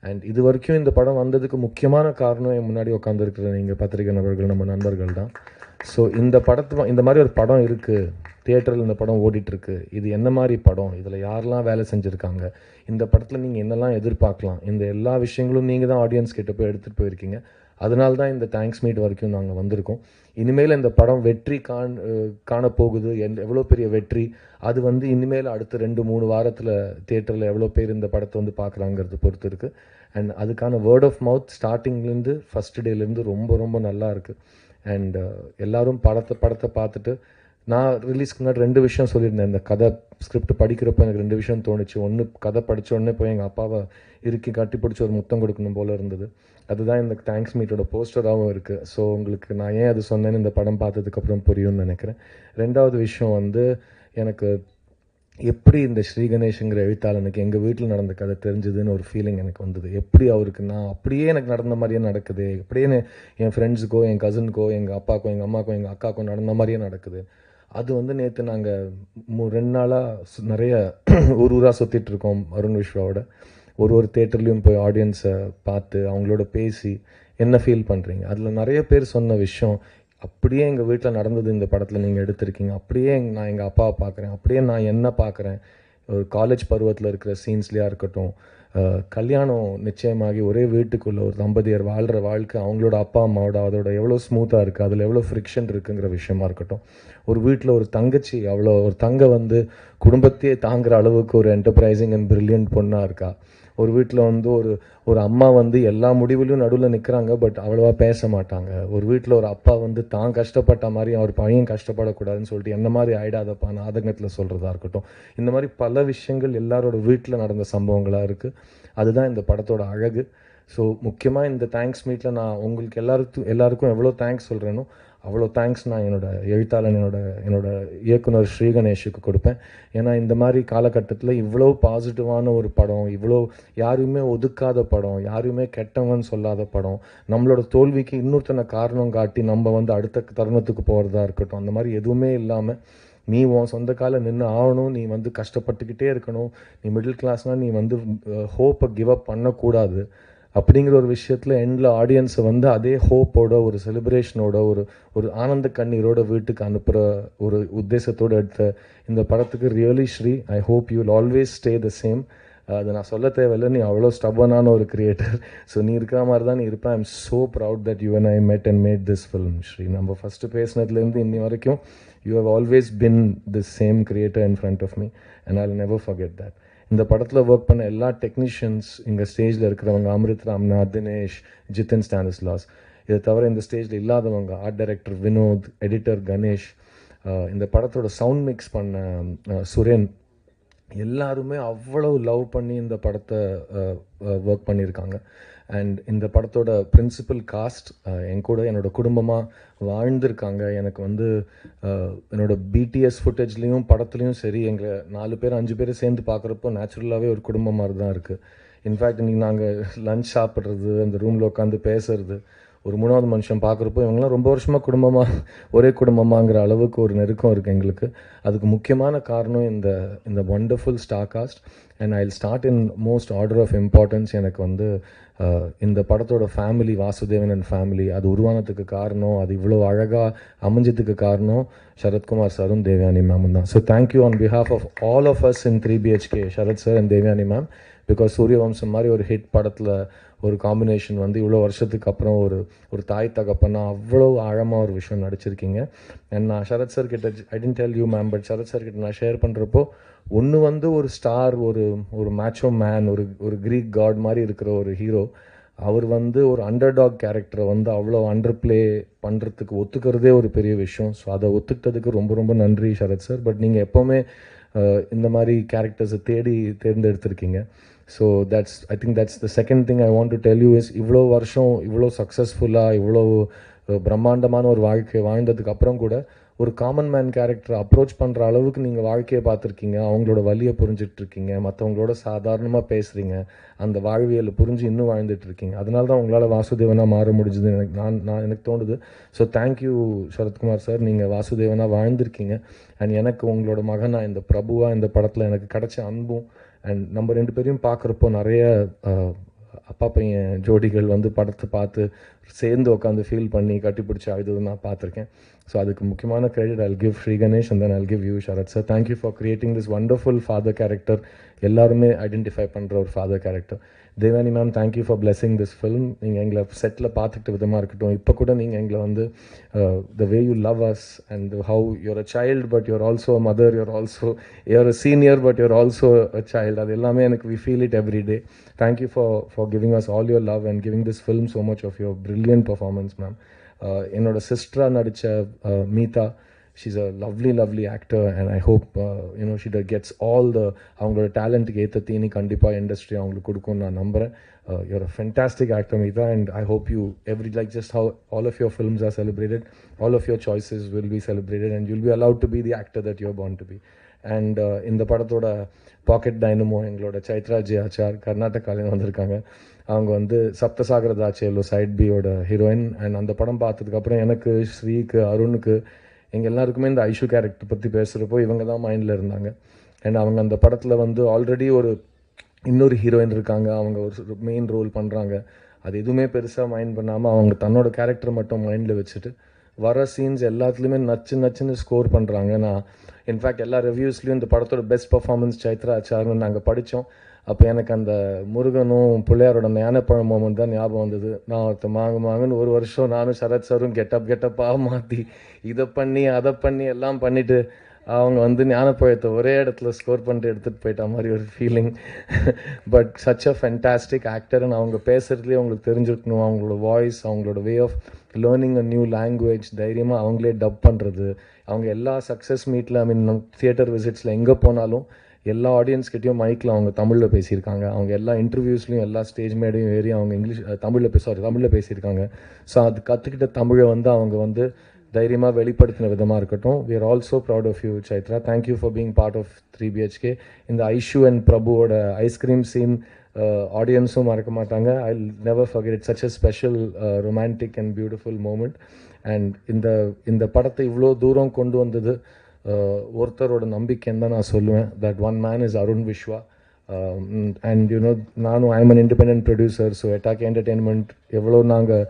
And இது வரைக்கும் இந்த படம் வந்ததுக்கு முக்கியமான காரணம் என் முன்னாடி உட்காந்துருக்குற நீங்கள் பத்திரிகை நபர்கள், நம்ம நண்பர்கள் தான். ஸோ இந்த மாதிரி ஒரு படம் இருக்குது, தியேட்டரில் இந்த படம் ஓடிட்டுருக்கு, இது என்ன மாதிரி படம், இதில் யாரெல்லாம் வேலை செஞ்சுருக்காங்க, இந்த படத்தில் நீங்கள் என்னெல்லாம் எதிர்பார்க்கலாம், இந்த எல்லா விஷயங்களும் நீங்கள் தான் ஆடியன்ஸ் கிட்ட போய் எடுத்துகிட்டு போயிருக்கீங்க. அதனால தான் இந்த தேங்க்ஸ் மீட் வரைக்கும் நாங்கள் வந்திருக்கோம். இனிமேல் இந்த படம் வெற்றி காணப்போகுது, எவ்வளோ பெரிய வெற்றி, அது வந்து இனிமேல் அடுத்த 2-3 வாரத்தில் தியேட்டரில் எவ்வளோ பேர் இந்த படத்தை வந்து பார்க்குறாங்கிறது பொறுத்து இருக்குது. அண்ட் அதுக்கான வேர்ட் ஆஃப் மவுத் ஸ்டார்டிங்லேருந்து ஃபஸ்ட் டேலேருந்து ரொம்ப ரொம்ப நல்லா இருக்குது. அண்ட் எல்லோரும் படத்தை பார்த்துட்டு, நான் ரிலீஸ்க்கு முன்னாடி 2 விஷயம் சொல்லியிருந்தேன். இந்த கதை ஸ்கிரிப்ட் படிக்கிறப்போ எனக்கு 2 விஷயம் தோணுச்சு. ஒன்று, கதை படித்த உடனே போய் எங்கள் அப்பாவை இறுக்கி கட்டி பிடிச்சி ஒரு முத்தம் கொடுக்கணும் போல் இருந்தது. அதுதான் இந்த தேங்க்ஸ் மீட்டோட போஸ்டராகவும் இருக்குது. ஸோ உங்களுக்கு நான் ஏன் அது சொன்னேன்னு இந்த படம் பார்த்ததுக்கப்புறம் புரியும்னு நினைக்கிறேன். 2வது விஷயம் வந்து, எனக்கு எப்படி இந்த ஸ்ரீ கணேஷ்ங்கிற எழுத்தாளனுக்கு எங்கள் வீட்டில் நடந்த கதை தெரிஞ்சதுன்னு ஒரு ஃபீலிங் எனக்கு வந்தது. எப்படி அவருக்கு நான் அப்படியே எனக்கு நடந்த மாதிரியே நடக்குது, எப்படியே என் ஃப்ரெண்ட்ஸுக்கோ என் கசினுக்கோ எங்கள் அப்பாக்கோ எங்கள் அம்மாக்கோ எங்கள் அக்காக்கோ நடந்த மாதிரியே நடக்குது. அது வந்து நேற்று நாங்கள் 2 நாளாக நிறைய ஊராக சுற்றிட்டு இருக்கோம் அருண் விஸ்வாவோட. ஒரு தேட்டர்லேயும் போய் ஆடியன்ஸை பார்த்து அவங்களோட பேசி என்ன ஃபீல் பண்ணுறீங்க. அதில் நிறைய பேர் சொன்ன விஷயம், அப்படியே எங்கள் வீட்டில் நடந்தது இந்த படத்தில் நீங்கள் எடுத்திருக்கீங்க, அப்படியே நான் எங்கள் அப்பாவை பார்க்குறேன், அப்படியே நான் என்ன பார்க்குறேன். ஒரு காலேஜ் பருவத்தில் இருக்கிற சீன்ஸ்லையாக இருக்கட்டும், கல்யாணம் நிச்சயமாகி ஒரே வீட்டுக்குள்ளே ஒரு தம்பதியர் வாழ்கிற வாழ்க்கை, அவங்களோட அப்பா அம்மாவோட அதோட எவ்வளோ ஸ்மூத்தாக இருக்குது, அதில் எவ்வளோ ஃப்ரிக்ஷன் இருக்குங்கிற விஷயமா இருக்கட்டும். ஒரு வீட்டில் ஒரு தங்கச்சி, அவ்வளோ ஒரு தங்க வந்து குடும்பத்தையே தாங்குகிற அளவுக்கு ஒரு என்டர்பிரைசிங் அண்ட் பிரில்லியன்ட் பொண்ணாக இருக்கா. ஒரு வீட்டில் வந்து ஒரு அம்மா வந்து எல்லா முடிவுலையும் நடுவில் நிற்கிறாங்க, பட் அவ்வளோவா பேச மாட்டாங்க. ஒரு வீட்டில் ஒரு அப்பா வந்து தான் கஷ்டப்பட்ட மாதிரி அவர் பையன் கஷ்டப்படக்கூடாதுன்னு சொல்லிட்டு என்ன மாதிரி ஆயிடாதப்பான்னு ஆதங்கத்தில் சொல்கிறதா இருக்கட்டும். இந்த மாதிரி பல விஷயங்கள் எல்லாரோட வீட்டில் நடந்த சம்பவங்களாக இருக்குது. அதுதான் இந்த படத்தோட அழகு. ஸோ முக்கியமாக இந்த தேங்க்ஸ் மீட்டில் நான் உங்களுக்கு எல்லாருக்கும் எவ்வளோ தேங்க்ஸ் சொல்கிறேனோ அவ்வளோ தேங்க்ஸ் நான் எழுத்தாளன் என்னோட இயக்குனர் ஸ்ரீ கணேஷுக்கு கொடுப்பேன். ஏன்னா இந்த மாதிரி காலகட்டத்தில் இவ்வளோ பாசிட்டிவான ஒரு படம், இவ்வளோ யாரையுமே ஒதுக்காத படம், யாரையுமே கெட்டவங்கன்னு சொல்லாத படம், நம்மளோட தோல்விக்கு இன்னொருத்தனை காரணம் காட்டி நம்ம வந்து அடுத்த தருணத்துக்கு போகிறதா இருக்கட்டும், அந்த மாதிரி எதுவுமே இல்லாமல் நீ உன் சொந்த காலம் நின்று ஆகணும், நீ வந்து கஷ்டப்பட்டுக்கிட்டே இருக்கணும், நீ மிடில் கிளாஸ்னால் நீ வந்து ஹோப்பை கிவ் அப் பண்ணக்கூடாது அப்படிங்கிற ஒரு விஷயத்தில் எண்டில் ஆடியன்ஸை வந்து அதே ஹோப்போட ஒரு செலிப்ரேஷனோட ஒரு ஆனந்த கண்ணீரோட வீட்டுக்கு அனுப்புகிற ஒரு உத்தேசத்தோடு எடுத்த இந்த படத்துக்கு really Sri, I hope you will always stay the same. அது நான் சொல்ல தேவையில்லை, நீ அவ்வளோ ஸ்டபனான ஒரு கிரியேட்டர். ஸோ நீ இருக்கிற மாதிரி தான் நீ இருப்பேன். I am so proud that you and I met and made this film Sri. நம்ம ஃபஸ்ட்டு பேசினதுலேருந்து இன்னி வரைக்கும் you have always been the same creator in front of me and I will never forget that. இந்த படத்தில் work பண்ண எல்லா technicians, இங்கே ஸ்டேஜில் இருக்கிறவங்க அமிர்த் ராம்நாத், தினேஷ், ஜித்தின் ஸ்டானிஸ்லாஸ், இதை தவிர இந்த ஸ்டேஜில் இல்லாதவங்க art director Vinod, editor Ganesh, இந்த படத்தோட சவுண்ட் மிக்ஸ் பண்ண சுரேன், எல்லாருமே அவ்வளோ லவ் பண்ணி இந்த படத்தை ஒர்க் பண்ணியிருக்காங்க. அண்ட் இந்த படத்தோட பிரின்சிபல் காஸ்ட் என் கூட என்னோடய குடும்பமாக வாழ்ந்திருக்காங்க. எனக்கு வந்து என்னோட பிடிஎஸ் ஃபுட்டேஜ்லேயும் படத்துலையும் சரி, எங்களை 4 பேர் 5 பேர் சேர்ந்து பார்க்குறப்போ நேச்சுரலாகவே ஒரு குடும்பம் மாதிரி தான் இருக்குது. இன்ஃபேக்ட் இன்றைக்கி நாங்கள் லஞ்ச் சாப்பிட்றது, அந்த ரூமில் உட்காந்து பேசுறது, ஒரு 3வது மனுஷன் பார்க்குறப்போ இவங்களாம் ரொம்ப வருஷமாக குடும்பமாக ஒரே குடும்பமாங்கிற அளவுக்கு ஒரு நெருக்கம் இருக்குது எங்களுக்கு. அதுக்கு முக்கியமான காரணம் இந்த wonderful star cast. And I will start in most order of importance. எனக்கு வந்து இந்த படத்தோட ஃபேமிலி, வாசுதேவன் அண்ட் ஃபேமிலி, அது உருவானதுக்கு காரணம், அது இவ்வளோ அழகாக அமைஞ்சதுக்கு காரணம் சரத்குமார் சாரும் தேவயானி மேமும் தான். So thank you on behalf of all of us in 3BHK, Sarath sir and Devayani ma'am. Because Suryavamsam மாதிரி ஒரு ஹிட் படத்தில் ஒரு காம்பினேஷன் வந்து இவ்வளோ வருஷத்துக்கு அப்புறம் ஒரு தாய் தகப்பனா அவ்வளோ ஆழமாக ஒரு விஷயம் நடிச்சிருக்கீங்க. அண்ட் நான் சரத் சார் கிட்ட, I tend tell you ma'am, but Sarath sir கிட்ட நான் ஷேர் பண்ணுறப்போ, ஒன்று வந்து ஒரு ஸ்டார், ஒரு மேட்சோ மேன், ஒரு க்ரீக் காட் மாதிரி இருக்கிற ஒரு ஹீரோ, அவர் வந்து ஒரு அண்டர்டாக் கேரக்டரை வந்து அவ்வளோ அண்டர் ப்ளே பண்ணுறதுக்கு ஒத்துக்கிறதே ஒரு பெரிய விஷயம். ஸோ அதை ஒத்துக்கிட்டதுக்கு ரொம்ப ரொம்ப நன்றி சரத் சார். பட் நீங்கள் எப்போவுமே இந்த மாதிரி கேரக்டர்ஸை தேர்ந்தெடுத்திருக்கீங்க. So I think that's the second thing I want to tell you is, இவ்வளோ வருஷம் இவ்வளோ சக்ஸஸ்ஃபுல்லாக இவ்வளோ பிரம்மாண்டமான ஒரு வாழ்க்கையை வாழ்ந்ததுக்கு அப்புறம் கூட ஒரு காமன் மேன் கேரக்டரை அப்ரோச் பண்ணுற அளவுக்கு நீங்கள் வாழ்க்கையை பார்த்துருக்கீங்க, அவங்களோட வலியை புரிஞ்சிட்ருக்கீங்க, மற்றவங்களோட சாதாரணமாக பேசுகிறீங்க, அந்த வாழ்வியலை புரிஞ்சு இன்னும் வாழ்ந்துட்டுருக்கீங்க. அதனால தான் உங்களால் வாசுதேவனாக மாற முடிஞ்சுது எனக்கு தோணுது. ஸோ தேங்க்யூ சரத்குமார் சார், நீங்கள் வாசுதேவனாக வாழ்ந்திருக்கீங்க. அண்ட் எனக்கு உங்களோட மகனாக இந்த பிரபுவாக இந்த படத்தில் எனக்கு கிடைச்ச அன்பும், அண்ட் நம்ம 2 பேரையும் பார்க்குறப்போ நிறைய அப்பா பையன் ஜோடிகள் வந்து படத்தை பார்த்து சேர்ந்து உட்காந்து ஃபீல் பண்ணி கட்டிப்பிடிச்சி அழுது நான் பார்த்துருக்கேன். ஸோ அதுக்கு முக்கியமான credit I'll give Sri Ganesh and then I'll give you Sharath sir. Thank you for creating this wonderful father character. எல்லாருமே ஐடென்டிஃபை பண்ணுற ஒரு father character. Devani ma'am, thank you for blessing this film. நீங்கள் எங்களை செட்டில் பார்த்துக்கிட்ட விதமாக இருக்கட்டும், இப்போ கூட நீங்கள் எங்களை வந்து the way you love us and how you're a child but you're also a mother, you're a senior but you're also a child, அது எல்லாமே எனக்கு we feel it every day. Thank you for giving us all your love and giving this film so much of your brilliant performance ma'am. என்னோட சிஸ்டராக நடித்த Meetha, she's a lovely actor and I hope she gets all the avangala talent ku etha theeni kandipa industry avangalukku kodukkum na nambren. You're a fantastic actor Meeta, and I hope you like just how all of your films are celebrated, all of your choices will be celebrated and you'll be allowed to be the actor that you're born to be. And இந்த படத்தோட packet dynamo எங்களோட Chaitra G ஆச்சார் கர்நாடகாலேருந்து வந்திருக்காங்க. அவங்க வந்து சப்தசாகர தாச்சேலோ side பியோட heroine. And அந்த படம் பார்த்ததுக்கப்புறம் எனக்கு, ஸ்ரீக்கு, அருணுக்கு, எங்கள் எல்லாருக்குமே இந்த ஐஷு கேரக்டர் பற்றி பேசுகிறப்போ இவங்க தான் மைண்டில் இருந்தாங்க. அண்ட் அவங்க அந்த படத்தில் வந்து ஆல்ரெடி இன்னொரு ஹீரோயின் இருக்காங்க, அவங்க ஒரு மெயின் ரோல் பண்ணுறாங்க. அது எதுவுமே பெருசாக மைண்ட் பண்ணாமல் அவங்க தன்னோட கேரக்டரை மட்டும் மைண்டில் வச்சுட்டு வர சீன்ஸ் எல்லாத்துலேயுமே நச்சுன்னு ஸ்கோர் பண்ணுறாங்க. நான் இன்ஃபேக்ட் எல்லா ரிவ்யூஸ்லேயும் இந்த படத்தோட பெஸ்ட் பர்ஃபார்மன்ஸ் சைத்ரா ஆச்சார்னு நாங்கள் படித்தோம். அப்போ எனக்கு அந்த முருகனும் பிள்ளையாரோட ஞானப்பழம் மோமெண்ட் தான் ஞாபகம் வந்தது. நான் ஒருத்த மாங்குன்னு ஒரு வருஷம் நானும் சரத் சாரும் கெட்டப்பாக மாற்றி இதை பண்ணி அதை பண்ணி எல்லாம் பண்ணிவிட்டு அவங்க வந்து ஞானப்பழத்தை ஒரே இடத்துல ஸ்கோர் பண்ணிட்டு எடுத்துகிட்டு போயிட்ட மாதிரி ஒரு feeling. But such a fantastic ஆக்டர்னு அவங்க பேசுகிறதுலேயே அவங்களுக்கு தெரிஞ்சிருக்கணும். அவங்களோட வாய்ஸ், அவங்களோட way of learning a new language, தைரியமாக அவங்களே டப் பண்ணுறது. அவங்க எல்லா சக்ஸஸ் மீட்டில், தியேட்டர் விசிட்ஸில் எங்கே போனாலும் எல்லா ஆடியன்ஸ்கிட்டையும் மைக்கில் அவங்க தமிழில் பேசியிருக்காங்க. அவங்க எல்லா இன்டர்வியூஸ்லையும் எல்லா ஸ்டேஜ் மேடையும் ஏறி அவங்க தமிழில் பேசியிருக்காங்க. ஸோ அது கற்றுக்கிட்ட தமிழை வந்து அவங்க வந்து தைரியமாக வெளிப்படுத்தின விதமாக இருக்கட்டும். we are also proud of you, Chaitra. Thank you for being part of 3BHK. இந்த ஐஷு அண்ட் பிரபுவோட ஐஸ்கிரீம் சீன் ஆடியன்ஸும் மறக்க மாட்டாங்க. I'll never forget it. Such a special romantic and beautiful moment. And இந்த படத்தை இவ்வளோ தூரம் கொண்டு வந்தது ஒருத்தரோட நம்பிக்கைன்னு தான் நான் சொல்லுவேன். That one man is Arun Vishwa. And நானும் I am an independent producer. So Etaak entertainment எவ்வளோ நாங்கள்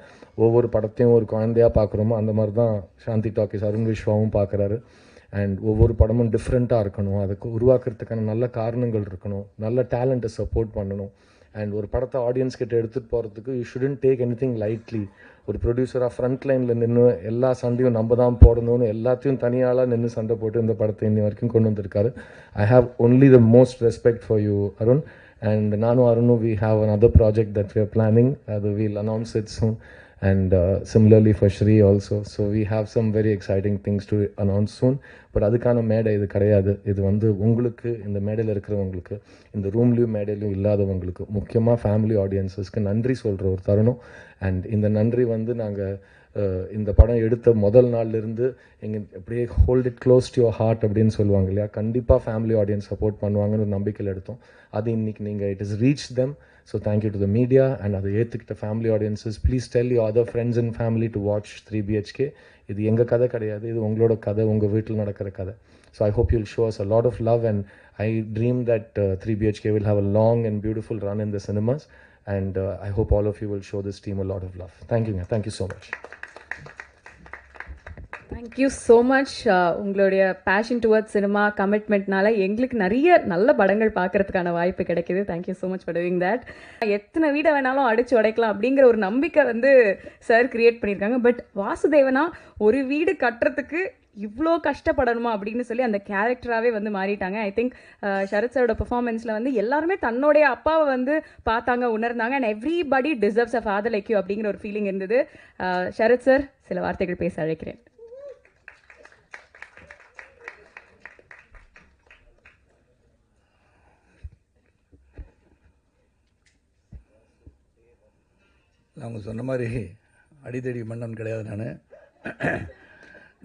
ஒவ்வொரு படத்தையும் ஒரு குழந்தையாக பார்க்குறோமோ அந்த மாதிரி தான் சாந்தி டாக்கிஸ் அருண் விஸ்வாவும் பார்க்குறாரு. அண்ட் ஒவ்வொரு படமும் டிஃப்ரெண்ட்டாக இருக்கணும், அதுக்கு உருவாக்குறதுக்கான நல்ல காரணங்கள் இருக்கணும், நல்ல டேலண்ட்டை சப்போர்ட் பண்ணணும். அண்ட் ஒரு படத்தை ஆடியன்ஸ் கிட்ட எடுத்துகிட்டு போகிறதுக்கு you shouldn't take any thing lightly. ஒரு ப்ரொடியூசராக ஃப்ரண்ட் லைனில் நின்று எல்லா சண்டையும் நம்ம தான் போடணும்னு எல்லாத்தையும் தனியாளாக நின்று சண்டை போட்டு இந்த படத்தை இன்னி வரைக்கும் கொண்டு வந்திருக்காரு. I have only the most respect for you, Arun. And நானும் அருணும் we have another project that we are planning. We'll announce it soon. And similarly for Shri also. So we have some very exciting things to announce soon. But அதுக்கான மேடை இது கிடையாது. இது வந்து உங்களுக்கு, இந்த மேடையில் இருக்கிறவங்களுக்கு, இந்த ரூம்லேயும் மேடையிலையும் இல்லாதவங்களுக்கு, முக்கியமாக ஃபேமிலி ஆடியன்ஸஸ்க்கு நன்றி சொல்கிற ஒரு தருணம். அண்ட் இந்த நன்றி வந்து நாங்கள் இந்த படம் எடுத்த முதல் நாள்லேருந்து எங்கள் அப்படியே hold it close to your heart அப்படின்னு சொல்லுவாங்க இல்லையா, கண்டிப்பாக ஃபேமிலி ஆடியன்ஸ் சப்போர்ட் பண்ணுவாங்கன்னு ஒரு நம்பிக்கையில் எடுத்தோம். அது இன்னைக்கு நீங்கள் it is reach them. So thank you to the media and அதை ஏற்றுக்கிட்ட family audiences. Please tell your other friends and family to watch 3BHK. இது எங்கள் கதை கிடையாது, இது உங்களோட கதை, உங்கள் வீட்டில் நடக்கிற கதை. So I hope you'll show us a lot of love, and I dream that 3BHK will have a long and beautiful run in the cinemas, and I hope all of you will show this team a lot of love. Thank you so much. Thank you so much. உங்களுடைய fashion towards cinema கமிட்மெண்ட்னால எங்களுக்கு நிறைய நல்ல படங்கள் பார்க்கறதுக்கான வாய்ப்பு கிடைக்கிது. Thank you so much for doing that. எத்தனை வீடை வேணாலும் அடிச்சு உடைக்கலாம் அப்படிங்கிற ஒரு நம்பிக்கை வந்து சார் கிரியேட் பண்ணியிருக்காங்க. பட் வாசுதேவனா ஒரு வீடு கட்டுறதுக்கு இவ்வளோ கஷ்டப்படணுமா அப்படின்னு சொல்லி அந்த கேரக்டராகவே வந்து மாறிட்டாங்க. ஐ திங்க் சரத் சாரோட பெர்ஃபார்மன்ஸில் வந்து எல்லாருமே தன்னுடைய அப்பாவை வந்து பார்த்தாங்க, உணர்ந்தாங்க. And everybody deserves a father like you அப்படிங்கிற ஒரு ஃபீலிங் இருந்தது. சரத் சார், சில வார்த்தைகள் பேச அழைக்கிறேன். அவங்க சொன்ன மாதிரி அடித்தடி மன்னன் கிடையாது. நான்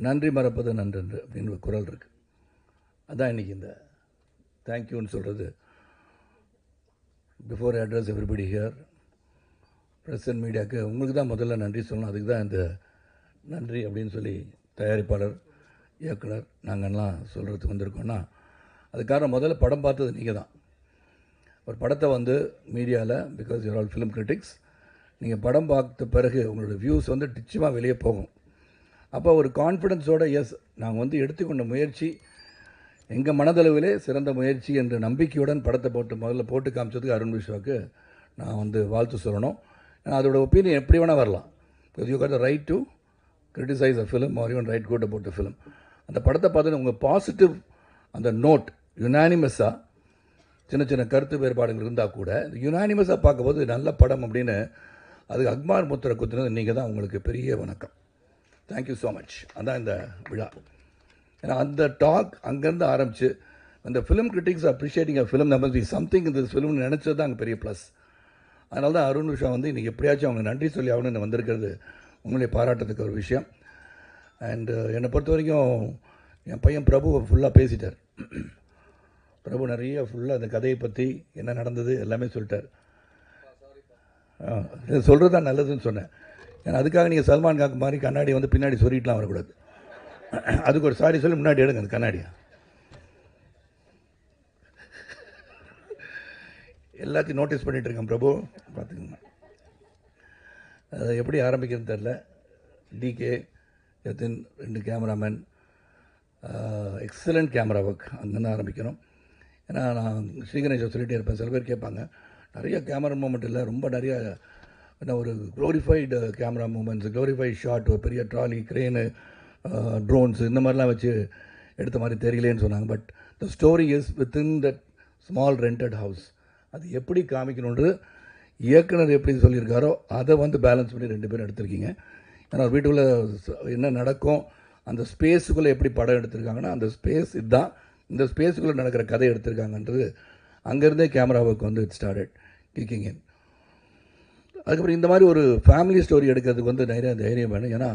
நன்றி மறப்பது நன்றன்று அப்படின்னு ஒரு குரல் இருக்குது. அதான் இன்றைக்கி இந்த தேங்க்யூன்னு சொல்கிறது. Before address everybody here, press and மீடியாவுக்கு உங்களுக்கு தான் முதல்ல நன்றி சொல்லணும். அதுக்கு தான் இந்த நன்றி அப்படின்னு சொல்லி தயாரிப்பாளர், இயக்குனர் நாங்கள்லாம் சொல்கிறதுக்கு வந்திருக்கோன்னா அதுக்காக முதல்ல படம் பார்த்தது நீங்கள் தான். ஒரு படத்தை வந்து மீடியாவில், because you're all film critics, நீங்கள் படம் பார்த்த பிறகு உங்களோட வியூஸ் வந்து நிச்சயமாக வெளியே போகும். அப்போ ஒரு கான்ஃபிடென்ஸோடு எஸ் நாங்கள் வந்து எடுத்துக்கொண்ட முயற்சி எங்கள் மனதளவிலே சிறந்த முயற்சி என்ற நம்பிக்கையுடன் படத்தை முதல்ல போட்டு காமிச்சதுக்கு அருண் விஸ்வாவுக்கு நான் வந்து வாழ்த்து சொல்லணும். அதோட ஒப்பீனியன் எப்படி வேணால் வரலாம். Because you got the right to criticise a film or even write good about the film. அந்த படத்தை பார்த்து உங்கள் பாசிட்டிவ் அந்த நோட் யுனானிமஸாக சின்ன சின்ன கருத்து வேறுபாடுகள் இருந்தால் கூட யுனானிமஸாக பார்க்கும்போது நல்ல படம் அப்படின்னு அதுக்கு அக்மார் முத்திரை குத்துனது நீங்கள் தான். உங்களுக்கு பெரிய வணக்கம். Thank you so much. அதான் இந்த விழா. ஏன்னா அந்த டாக் அங்கேருந்து ஆரம்பித்து அந்த film critics appreciating a film number the something இந்த ஃபிலிம்னு நினச்சது தான் அங்கே பெரிய ப்ளஸ். அதனால தான் அருண் விஷா வந்து இன்றைக்கி எப்படியாச்சும் அவங்க நன்றி சொல்லி ஆகணும்னு வந்திருக்கிறது உங்களே பாராட்டுறதுக்கு ஒரு விஷயம். அண்டு என்னை பொறுத்த வரைக்கும் என் பையன் பிரபு ஃபுல்லாக பேசிட்டார். பிரபு நிறைய ஃபுல்லாக அந்த கதையை பற்றி என்ன நடந்தது எல்லாமே சொல்லிட்டார். சொல்கிறது தான் நல்லதுன்னு சொன்னேன். ஏன்னா அதுக்காக நீங்கள் சல்மான் காக்கு மாதிரி கண்ணாடி வந்து பின்னாடி சொல்லிட்டுலாம் வரக்கூடாது. அதுக்கு ஒரு சாரி சொல்லி முன்னாடி எடுங்க அந்த கண்ணாடியை. எல்லாத்தையும் நோட்டீஸ் பண்ணிகிட்டு இருக்கேன் பிரபு, பார்த்துக்கோங்க. அதை எப்படி ஆரம்பிக்கிறதுன்னு தெரில. DK, Yathin, 2 cameraman, excellent camera work, அங்கேருந்து ஆரம்பிக்கணும். ஏன்னா நான் ஸ்ரீகணேஷை சொல்லிகிட்டே இருப்பேன். சில பேர் கேட்பாங்க, நிறைய கேமரா மூமெண்ட் இல்லை, ரொம்ப நிறைய என்ன ஒரு glorified camera moments, glorified shot, ஒரு பெரிய ட்ராலி, க்ரெயினு, ட்ரோன்ஸ் இந்த மாதிரிலாம் வச்சு எடுத்த மாதிரி தெரியலேன்னு சொன்னாங்க. But the story is within that small rented house. அது எப்படி காமிக்கணுன்றது இயக்குனர் எப்படி சொல்லியிருக்காரோ அதை வந்து பேலன்ஸ் பண்ணி 2 பேரும் எடுத்திருக்கீங்க. ஏன்னா வீட்டுக்குள்ளே என்ன நடக்கும், அந்த ஸ்பேஸுக்குள்ளே எப்படி படம் எடுத்திருக்காங்கன்னா அந்த ஸ்பேஸ் இதுதான், இந்த ஸ்பேஸுக்குள்ளே நடக்கிற கதை எடுத்திருக்காங்கன்றது அங்கேருந்தே கேமராவுக்கு வந்து இட் ஸ்டார்டட் கிக்கிங் இன். அதுக்கப்புறம் இந்த மாதிரி ஒரு ஃபேமிலி ஸ்டோரி எடுக்கிறதுக்கு வந்து நிறைய தைரியம் வேணும். ஏன்னா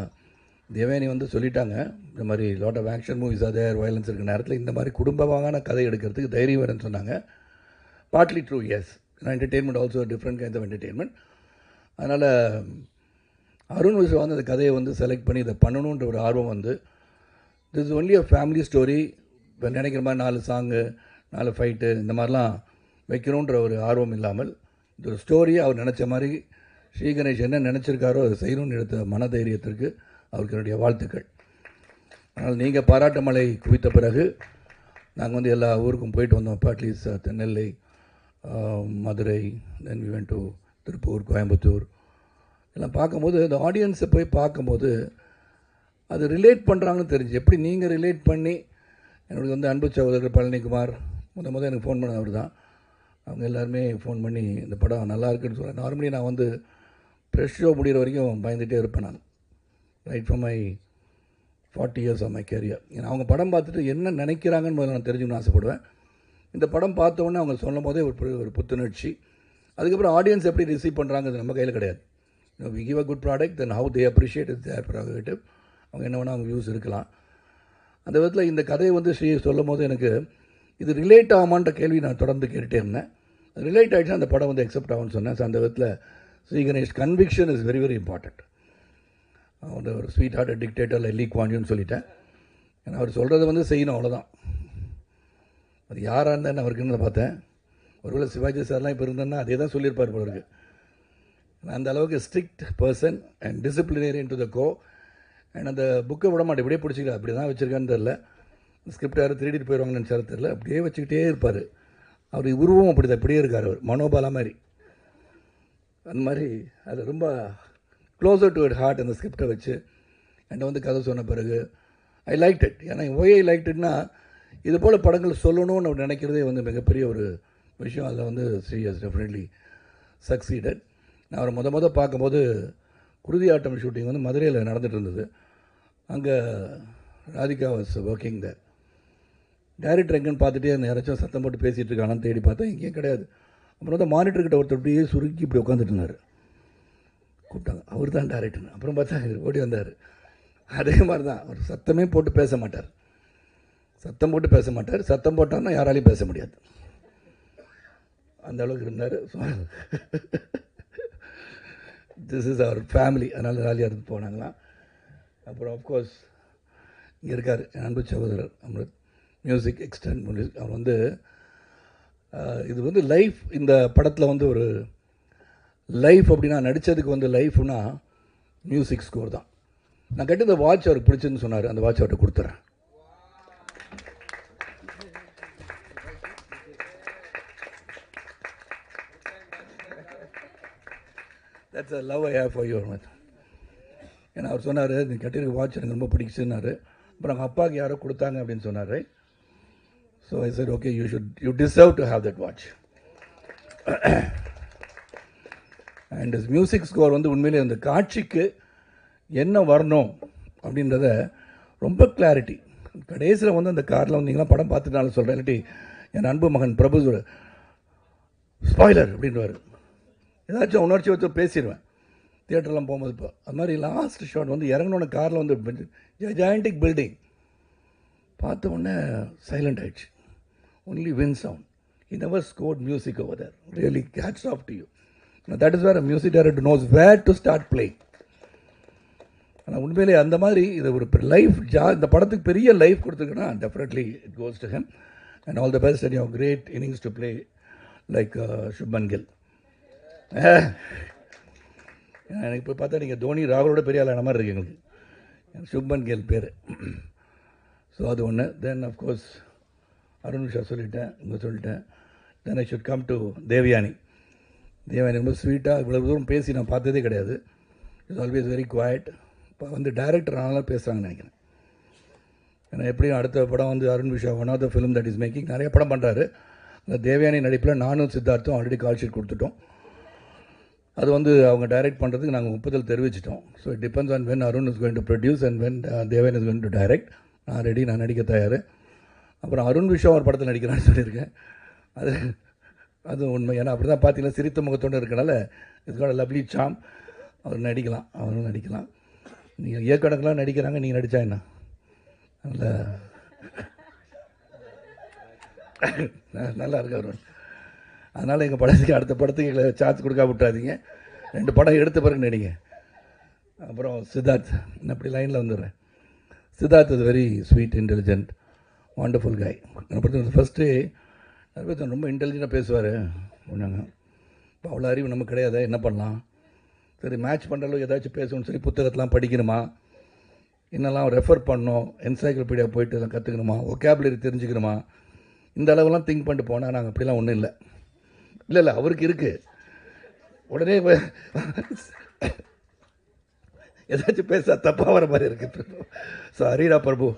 தேவயானி வந்து சொல்லிட்டாங்க, இந்த மாதிரி லாட் ஆஃப் ஆக்ஷன் மூவிஸ் அதே வயலன்ஸ் இருக்கிற நேரத்தில் இந்த மாதிரி குடும்பமான கதை எடுக்கிறதுக்கு தைரியம் வேணும்னு சொன்னாங்க. Partly true, yes. Entertainment also different kinds of entertainment. அதனால் அருண் விஷயம் வந்து அந்த கதையை வந்து செலக்ட் பண்ணி இதை பண்ணணுன்ற ஒரு ஆர்வம் வந்து this is only a family story. இப்போ நினைக்கிற மாதிரி 4 சாங்கு 4 ஃபைட்டு இந்த மாதிரிலாம் வைக்கணுன்ற ஒரு ஆர்வம் இல்லாமல் இந்த ஒரு ஸ்டோரியை அவர் நினச்ச மாதிரி ஸ்ரீ கணேஷ் என்ன நினச்சிருக்காரோ அதை செய்யணும்னு எடுத்த மனதைரியத்திற்கு அவருக்கு என்னுடைய வாழ்த்துக்கள். அதனால் நீங்கள் பாராட்டு மழை குவித்த பிறகு நாங்கள் வந்து எல்லா ஊருக்கும் போயிட்டு வந்தோம். At least Nellai, Madurai, then we went to Tiruppur, Coimbatore எல்லாம் பார்க்கும்போது இந்த ஆடியன்ஸை போய் பார்க்கும்போது அது ரிலேட் பண்ணுறாங்கன்னு தெரிஞ்சு. எப்படி நீங்கள் ரிலேட் பண்ணி என்னுடைய வந்து அன்பு சகோதரர் பழனிக்குமார் முதல் எனக்கு ஃபோன் பண்ண அவர் தான். அவங்க எல்லாருமே ஃபோன் பண்ணி இந்த படம் நல்லா இருக்குன்னு சொல்கிறேன். நார்மலி நான் வந்து ப்ரெஷ் ஷோ முடிகிற வரைக்கும் பயந்துகிட்டே இருப்பேன் நான், right from my 40 years of my career. ஏன்னா அவங்க படம் பார்த்துட்டு என்ன நினைக்கிறாங்கன்னு முதல்ல நான் தெரிஞ்சுக்கணும்னு ஆசைப்படுவேன். இந்த படம் பார்த்தோன்னே அவங்க சொல்லும் போதே ஒரு புத்துணர்ச்சி. அதுக்கப்புறம் ஆடியன்ஸ் எப்படி ரிசீவ் பண்ணுறாங்க நம்ம கையில் கிடையாது. We give a good product, then how they appreciate is their prerogative. அவங்க என்ன வேணால் அவங்க வியூஸ் இருக்கலாம். அந்த விதத்தில் இந்த கதையை வந்து ஸ்ரீ சொல்லும் போது எனக்கு இது ரிலேட் ஆகுமான்ற கேள்வி நான் தொடர்ந்து கேட்டுகிட்டே இருந்தேன். ரிலேட் ஆகிடுச்சுன்னா அந்த படம் வந்து அக்செப்ட் ஆகும்னு சொன்னேன். ஸோ அந்த விதத்தில் Sri Ganesh conviction is very very important. அவர் ஒரு sweetheart dictator Lee Kuan யூன்னு சொல்லிட்டேன். ஏன்னா அவர் சொல்கிறத வந்து செய்யணும், அவ்வளோதான். அது யாராக இருந்தால் அவருக்கு என்ன பார்த்தேன். ஒருவேளை சிவாஜி சார்லாம் இப்போ இருந்தேன்னா அதே தான் சொல்லியிருப்பார் போல இருக்கு. அந்த அளவுக்கு strict person and disciplinarian to the core. And அந்த புக்கை விட மாட்டேன், இப்படியே பிடிச்சிக்கல, அப்படி தான் வச்சுருக்கான்னு தெரில. ஸ்கிரிப்ட் யாரும் திருடிட்டு போயிடுவாங்கன்னு நினச்சாலும் தெரில, அப்படியே வச்சுக்கிட்டே இருப்பார். அவர் உருவம் அப்படி தான், இப்படியே இருக்கார் அவர், மனோபாலா மாதிரி. அந்த மாதிரி அது ரொம்ப க்ளோசர் டு இட் ஹார்ட் அந்த ஸ்கிரிப்டை வச்சு என்கிட்ட வந்து கதை சொன்ன பிறகு ஐ லைக் இட். ஏன்னா ஒய் ஐ லைக் இட்னா இது போல் படங்கள் சொல்லணும்னு நினைக்கிறதே வந்து மிகப்பெரிய ஒரு விஷயம். அதில் வந்து ஸ்ரீ ஹஸ் டெஃபினெட்லி சக்சீடட். நான் அவரை முத பார்க்கும்போது குருதி ஆட்டம் ஷூட்டிங் வந்து மதுரையில் நடந்துகிட்டு இருந்தது. அங்கே Radhika was working there. Director எங்கேன்னு பார்த்துட்டே அந்த யாராச்சும் சத்தம் போட்டு பேசிகிட்டு இருக்கானான்னு தேடி பார்த்தா எங்கேயும் கிடையாது. அப்புறம் வந்து மானிட்டர்கிட்ட ஒருத்தர் அப்படியே சுருக்கி இப்படி உட்காந்துட்டு இருந்தார். கூப்பிட்டாங்க, அவர் தான் டைரக்டர். அப்புறம் பார்த்தா ஓடி வந்தார். அதே மாதிரி தான், அவர் சத்தமே போட்டு பேச மாட்டார். சத்தம் போட்டு பேச மாட்டார். சத்தம் போட்டார்னா யாராலையும் பேச முடியாது, அந்த அளவுக்கு இருந்தார். This is our family. அதனால் ஜாலியாக இருந்து போனாங்களாம். அப்புறம் ஆஃப்கோர்ஸ் இங்கே இருக்கார் என் அன்பு சகோதரர் அமிர்த், மியூசிக் எக்ஸ்டெண்ட் பண்ணி. அவர் வந்து இது வந்து லைஃப், இந்த படத்தில் வந்து ஒரு லைஃப் அப்படின்னா நடித்ததுக்கு வந்து லைஃப்னா மியூசிக் ஸ்கோர் தான். நான் கேட்டு இந்த வாட்ச் அவருக்கு பிடிச்சுன்னு சொன்னார். அந்த வாட்ச் அவர்கிட்ட கொடுத்துறேன். That's a love I have for you. ஏன்னா அவர் சொன்னார், நீ கட்டிருக்க வாட்ச் எனக்கு ரொம்ப பிடிச்சுன்னாரு. அப்புறம் அவங்க அப்பாவுக்கு யாரோ கொடுத்தாங்க அப்படின்னு சொன்னார். So I said okay, you deserve to have that watch. And music score வந்து உண்மையிலே அந்த காட்சிக்கு என்ன வரணும் அப்படின்றத ரொம்ப கிளாரிட்டி. கடைசியில் வந்து அந்த காரில் வந்து நீங்களாம் படம் பார்த்துட்டாலும் சொல்கிறேன், இல்லாட்டி என் அன்பு மகன் பிரபு ஸ்பாய்லர் அப்படின்றவார். ஏதாச்சும் உணர்ச்சி வச்சு பேசிடுவேன் தியேட்டர்லாம் போகும்போது. இப்போ அது மாதிரி லாஸ்ட் ஷாட் வந்து இறங்கினோட காரில் வந்து ஜெயண்டிக் பில்டிங் பார்த்த உடனே சைலண்ட் ஆகிடுச்சு. only wind sound. He never scored music over there. Really, hats off to you. Now, that is where a music director knows where to start playing. ஆனால் உண்மையிலே அந்த மாதிரி இது ஒரு லைஃப் இந்த படத்துக்கு பெரிய லைஃப் கொடுத்துருக்குன்னா definitely it goes to him and all the best and your great innings to play like Shubman Gill. எனக்கு இப்போ பார்த்தா நீங்கள் தோனி ராகுலோட பெரிய ஆளான மாதிரி இருக்கு எங்களுக்கு. சுப்மன் கில் பேர். ஸோ அது ஒன்று. தென் அஃப்கோர்ஸ் அருண் விஷா சொல்லிட்டேன், இங்கே சொல்லிட்டேன். Then I should come to Devayani. Devayani ரொம்ப ஸ்வீட்டாக இவ்வளோ தூரம் பேசி நான் பார்த்ததே கிடையாது. It's always very quiet. இப்போ வந்து டைரக்டர் ஆனாலும் பேசுகிறாங்கன்னு நினைக்கிறேன். ஏன்னா எப்படியும் அடுத்த படம் வந்து Arun Visha one of the film that is making நிறைய படம் பண்ணுறாரு. அந்த தேவயானி நடிப்பில் நானும் சித்தார்த்தும் ஆல்ரெடி கால் ஷீட் கொடுத்துட்டோம். அது வந்து அவங்க டைரக்ட் பண்ணுறதுக்கு நாங்கள் ஒப்புதல் தெரிவிச்சிட்டோம். So it depends on when Arun is going to produce and when Devayani is going to direct. நான் ரெடி, நான் நடிக்க தயார். அப்புறம் அருண் விஷா ஒரு படத்தில் நடிக்கிறான்னு சொல்லியிருக்கேன். அது உண்மை. ஏன்னா அப்படி தான் பார்த்தீங்கன்னா சிரித்த முகத்தோடு இருக்கனால இட்ஸ் காட் அ லவ்லி சாம். அவர் நடிக்கலாம், அவரும் நடிக்கலாம். நீங்கள் இயக்கணக்கெலாம் நடிக்கிறாங்க, நீங்கள் நடித்தா என்ன நல்லா இருக்கு அவர். அதனால் எங்கள் படத்துக்கு அடுத்த படத்துக்கு எங்களை சார்ஜ் கொடுக்க விட்டுறாதீங்க. 2 படம் எடுத்த பிறகு நடிங்க. அப்புறம் சித்தார்த், நான் அப்படி லைனில் வந்துடுறேன். Siddharth is very sweet, intelligent, wonderful காய். என்னை பொறுத்த ஃபஸ்ட்டு நிறைய பேர் ரொம்ப இன்டெலிஜென்ட்டாக பேசுவார். ஒன்றாங்க இப்போ அவ்வளோ அறிவு நமக்கு கிடையாது. என்ன பண்ணலாம், சரி மேட்ச் பண்ணுற அளவுக்கு ஏதாச்சும் பேசணும்னு சொல்லி புத்தகத்தெலாம் படிக்கணுமா, என்னெல்லாம் ரெஃபர் பண்ணணும், என்சைக்ளோபீடியா போய்ட்டு எல்லாம் கற்றுக்கணுமா, ஒகேபுலரி தெரிஞ்சுக்கணுமா, இந்த அளவுலாம் திங்க் பண்ணிட்டு போனால் நாங்கள் அப்படிலாம் ஒன்றும் இல்லை. இல்லை அவருக்கு இருக்குது. உடனே ஏதாச்சும் பேச தப்பாக வர மாதிரி இருக்குது. சாரிடா பிரபு,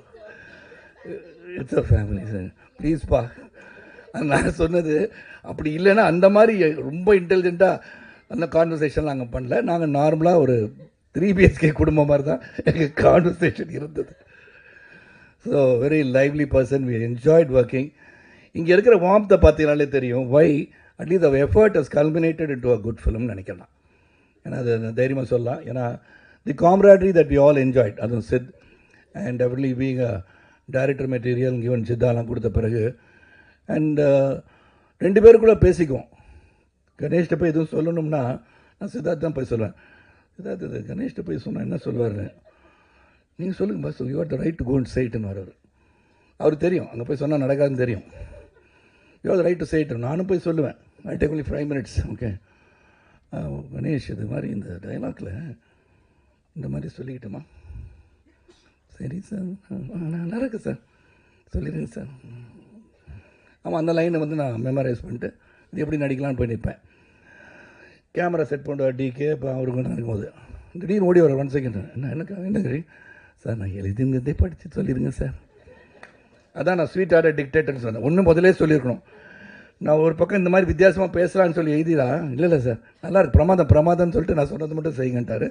இட்ஸ் அ ஃபேமிலி சார், ப்ளீஸ்ப்பா. நான் சொன்னது அப்படி இல்லைன்னா அந்த மாதிரி ரொம்ப இன்டெலிஜென்ட்டாக அந்த கான்வர்சேஷன் நாங்கள் பண்ணல. நாங்கள் நார்மலாக ஒரு 3 BHK குடும்பம் மாதிரி தான் எங்கள் கான்வர்சேஷன் இருந்தது. So very lively person, we enjoyed working. இங்கே இருக்கிற வார்ம்த்தை பார்த்தீங்கனாலே தெரியும் வை அட்லீஸ்ட் அவர் effort has culminated into a good ஃபிலிம்னு நினைக்கலாம். ஏன்னா அது தைரியமாக சொல்லலாம். ஏன்னா the camaraderie that we all enjoyed, அதுவும் Sid and definitely being a director material given சித்தாலாம் கொடுத்த பிறகு அண்ட் 2 பேருக்குள்ளே பேசிக்குவோம். கணேஷ்கிட்ட போய் எதுவும் சொல்லணும்னா நான் சித்தார்த் தான் போய் சொல்லுவேன். சித்தார்த் இது கணேஷ்கிட்ட போய் சொன்னால் என்ன சொல்லுவார், நீங்கள் சொல்லுங்கள் boss, you are the right to go and சேட்டுன்னு வர்றாரு. அவருக்கு தெரியும் அங்கே போய் சொன்னால் நடக்காதுன்னு தெரியும். You are the right to சேட்டு. நானும் போய் சொல்லுவேன், I take only 5 minutes. Okay Ganesh, இது மாதிரி இந்த டைலாக்ல இந்த மாதிரி சொல்லிக்கிட்டோமா, சரி சார் நல்லா இருக்கு சார், சொல்லிடுங்க சார். ஆமாம், அந்த லைனை வந்து நான் மெமரைஸ் பண்ணிட்டு இது எப்படி நடிக்கலான்னு போய் நிற்பேன். கேமரா செட் பண்ணுற டிகே இப்போ அவருக்கு நடக்கும்போது திடீர்னு ஓடி வர 1 செகண்ட், என்ன சார் நான் எழுதிங்கிறதே படித்து சொல்லிடுங்க சார். அதான் நான் ஸ்வீட்டாக டிக்டேட்டர்னு சொன்னேன். ஒன்றும் முதலே சொல்லியிருக்கணும். நான் ஒரு பக்கம் இந்த மாதிரி வித்தியாசமாக பேசலான்னு சொல்லி எழுதிடா, இல்லை சார் நல்லா இருக்கு, பிரமாதம்னு சொல்லிட்டு நான் சொன்னது மட்டும் செய்யுங்கன்ட்டார்.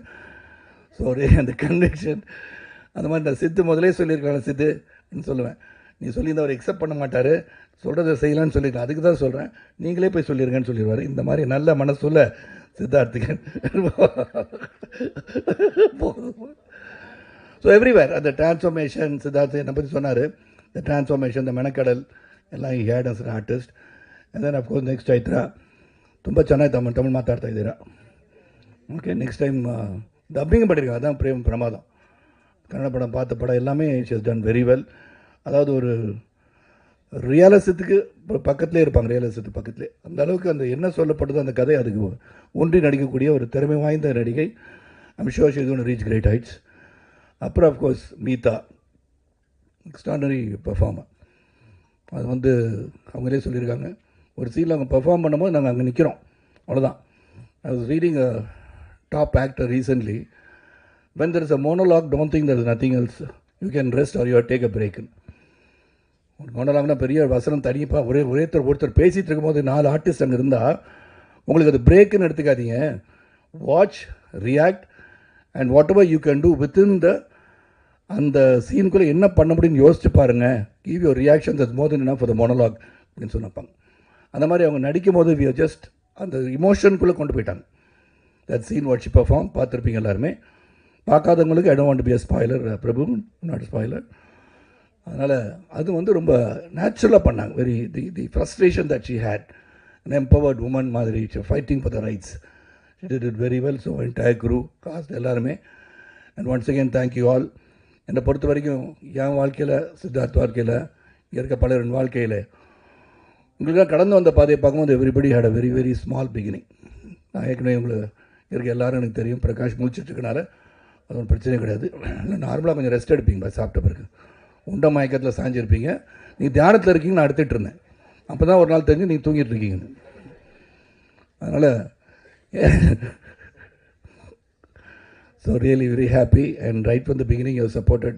ஸோ அந்த கன்விக்ஷன் அந்த மாதிரி நான் சித்து முதலே சொல்லியிருக்கேன் சித்துன்னு சொல்லுவேன். நீ சொல்லியிருந்த அவர் எக்ஸப்ட் பண்ண மாட்டார், சொல்கிறத செய்யலான்னு சொல்லியிருக்கேன், அதுக்கு தான் சொல்கிறேன், நீங்களே போய் சொல்லிடுங்கன்னு சொல்லிடுவார். இந்த மாதிரி நல்ல மனசுல சித்தார்த்துக்கு ஸோ எவ்ரிவேர் அந்த டிரான்ஸ்ஃபர்மேஷன் சித்தார்த் என்னை பற்றி சொன்னார். த டிரான்ஸ்ஃபர்மேஷன், த மெனக்கடல் எல்லாம் ಈ had as artist. And then of course next Chaitra ತುಂಬ ಚೆನ್ನಾಗಿ ತಮಿಳು ಮಾತಾಡ್ತಾ ಇದ್ದೀರಾ. ஓகே, நெக்ஸ்ட் டைம் டப்பிங் பண்ணியிருக்கேன், அதான் பிரமாதம். கன்னட படம் பார்த்த படம் எல்லாமே she has done very well. அதாவது ஒரு ரியலிசத்துக்கு பக்கத்துலேயே இருப்பாங்க, ரியலிசத்துக்கு பக்கத்துலேயே அந்த அளவுக்கு அந்த என்ன சொல்லப்படுதோ அந்த கதை அதுக்கு ஒன்றி நடிக்கக்கூடிய ஒரு திறமை வாய்ந்த நடிகை. I'm sure she is going to reach great heights. அப்புறம் அஃப்கோர்ஸ் மீதா, எக்ஸ்ட்ராடனரி பெர்ஃபார்மர். அது வந்து அவங்களே சொல்லியிருக்காங்க, ஒரு சீனில் அவங்க பெர்ஃபார்ம் பண்ணும்போது நாங்கள் அங்கே நிற்கிறோம், அவ்வளோதான். I was reading a top actor recently, when there is a monologue, don't think there is nothing else, you can rest or you take a break. ஒரு மோனலாக்னா பெரிய வசனம் தனிப்பாக ஒருத்தர் பேசிகிட்டு இருக்கும்போது 4 ஆர்டிஸ்ட் அங்கே இருந்தால் உங்களுக்கு அது பிரேக்குன்னு எடுத்துக்காதீங்க. Watch, react and what ever you can do within the அந்த சீனுக்குள்ளே என்ன பண்ண முடியும்னு யோசிச்சு பாருங்கள். Give your reaction that's more then enough for the monologue அப்படின்னு சொன்னப்பாங்க. அந்த மாதிரி அவங்க நடிக்கும் போது வி ஆர் ஜஸ்ட் அந்த இமோஷனுக்குள்ளே கொண்டு போயிட்டாங்க. That scene what she perform பார்த்துருப்பீங்க எல்லாருமே. பார்க்காதவங்களுக்கு I don't want to be a spoiler, Prabhu not spoiler. அதனால் அது வந்து ரொம்ப நேச்சுரலாக பண்ணாங்க. Very the frustration that she had an empowered woman மாதிரி fighting for the rights. she did it very well. So entire crew cast எல்லாருமே. and once again thank you all. என்னை பொறுத்த வரைக்கும் என் வாழ்க்கையில், சித்தார்த் வாழ்க்கையில், இங்கே இருக்க பலரின் வாழ்க்கையில் உங்களுக்காக கடந்து வந்த பாதையை பார்க்கும்போது everybody had a very very small beginning. நான் ஏற்கனவே உங்களுக்கு இருக்க எல்லாரும் எனக்கு தெரியும். பிரகாஷ் முடிச்சிட்ருக்கனால அது ஒன்றும் பிரச்சனையே கிடையாது. இல்லை நார்மலாக கொஞ்சம் ரெஸ்ட் எடுப்பீங்க சாப்பிட்ட பிறகு. உண்ட மயக்கத்தில் சாஞ்சிருப்பீங்க. நீ தியானத்தில் இருக்கீங்கன்னு நான் எடுத்துகிட்டு இருந்தேன். அப்போ தான் ஒரு நாள் தெரிஞ்சு நீங்கள் தூங்கிட்டு இருக்கீங்கன்னு. அதனால் so really very happy. And right from the beginning you supported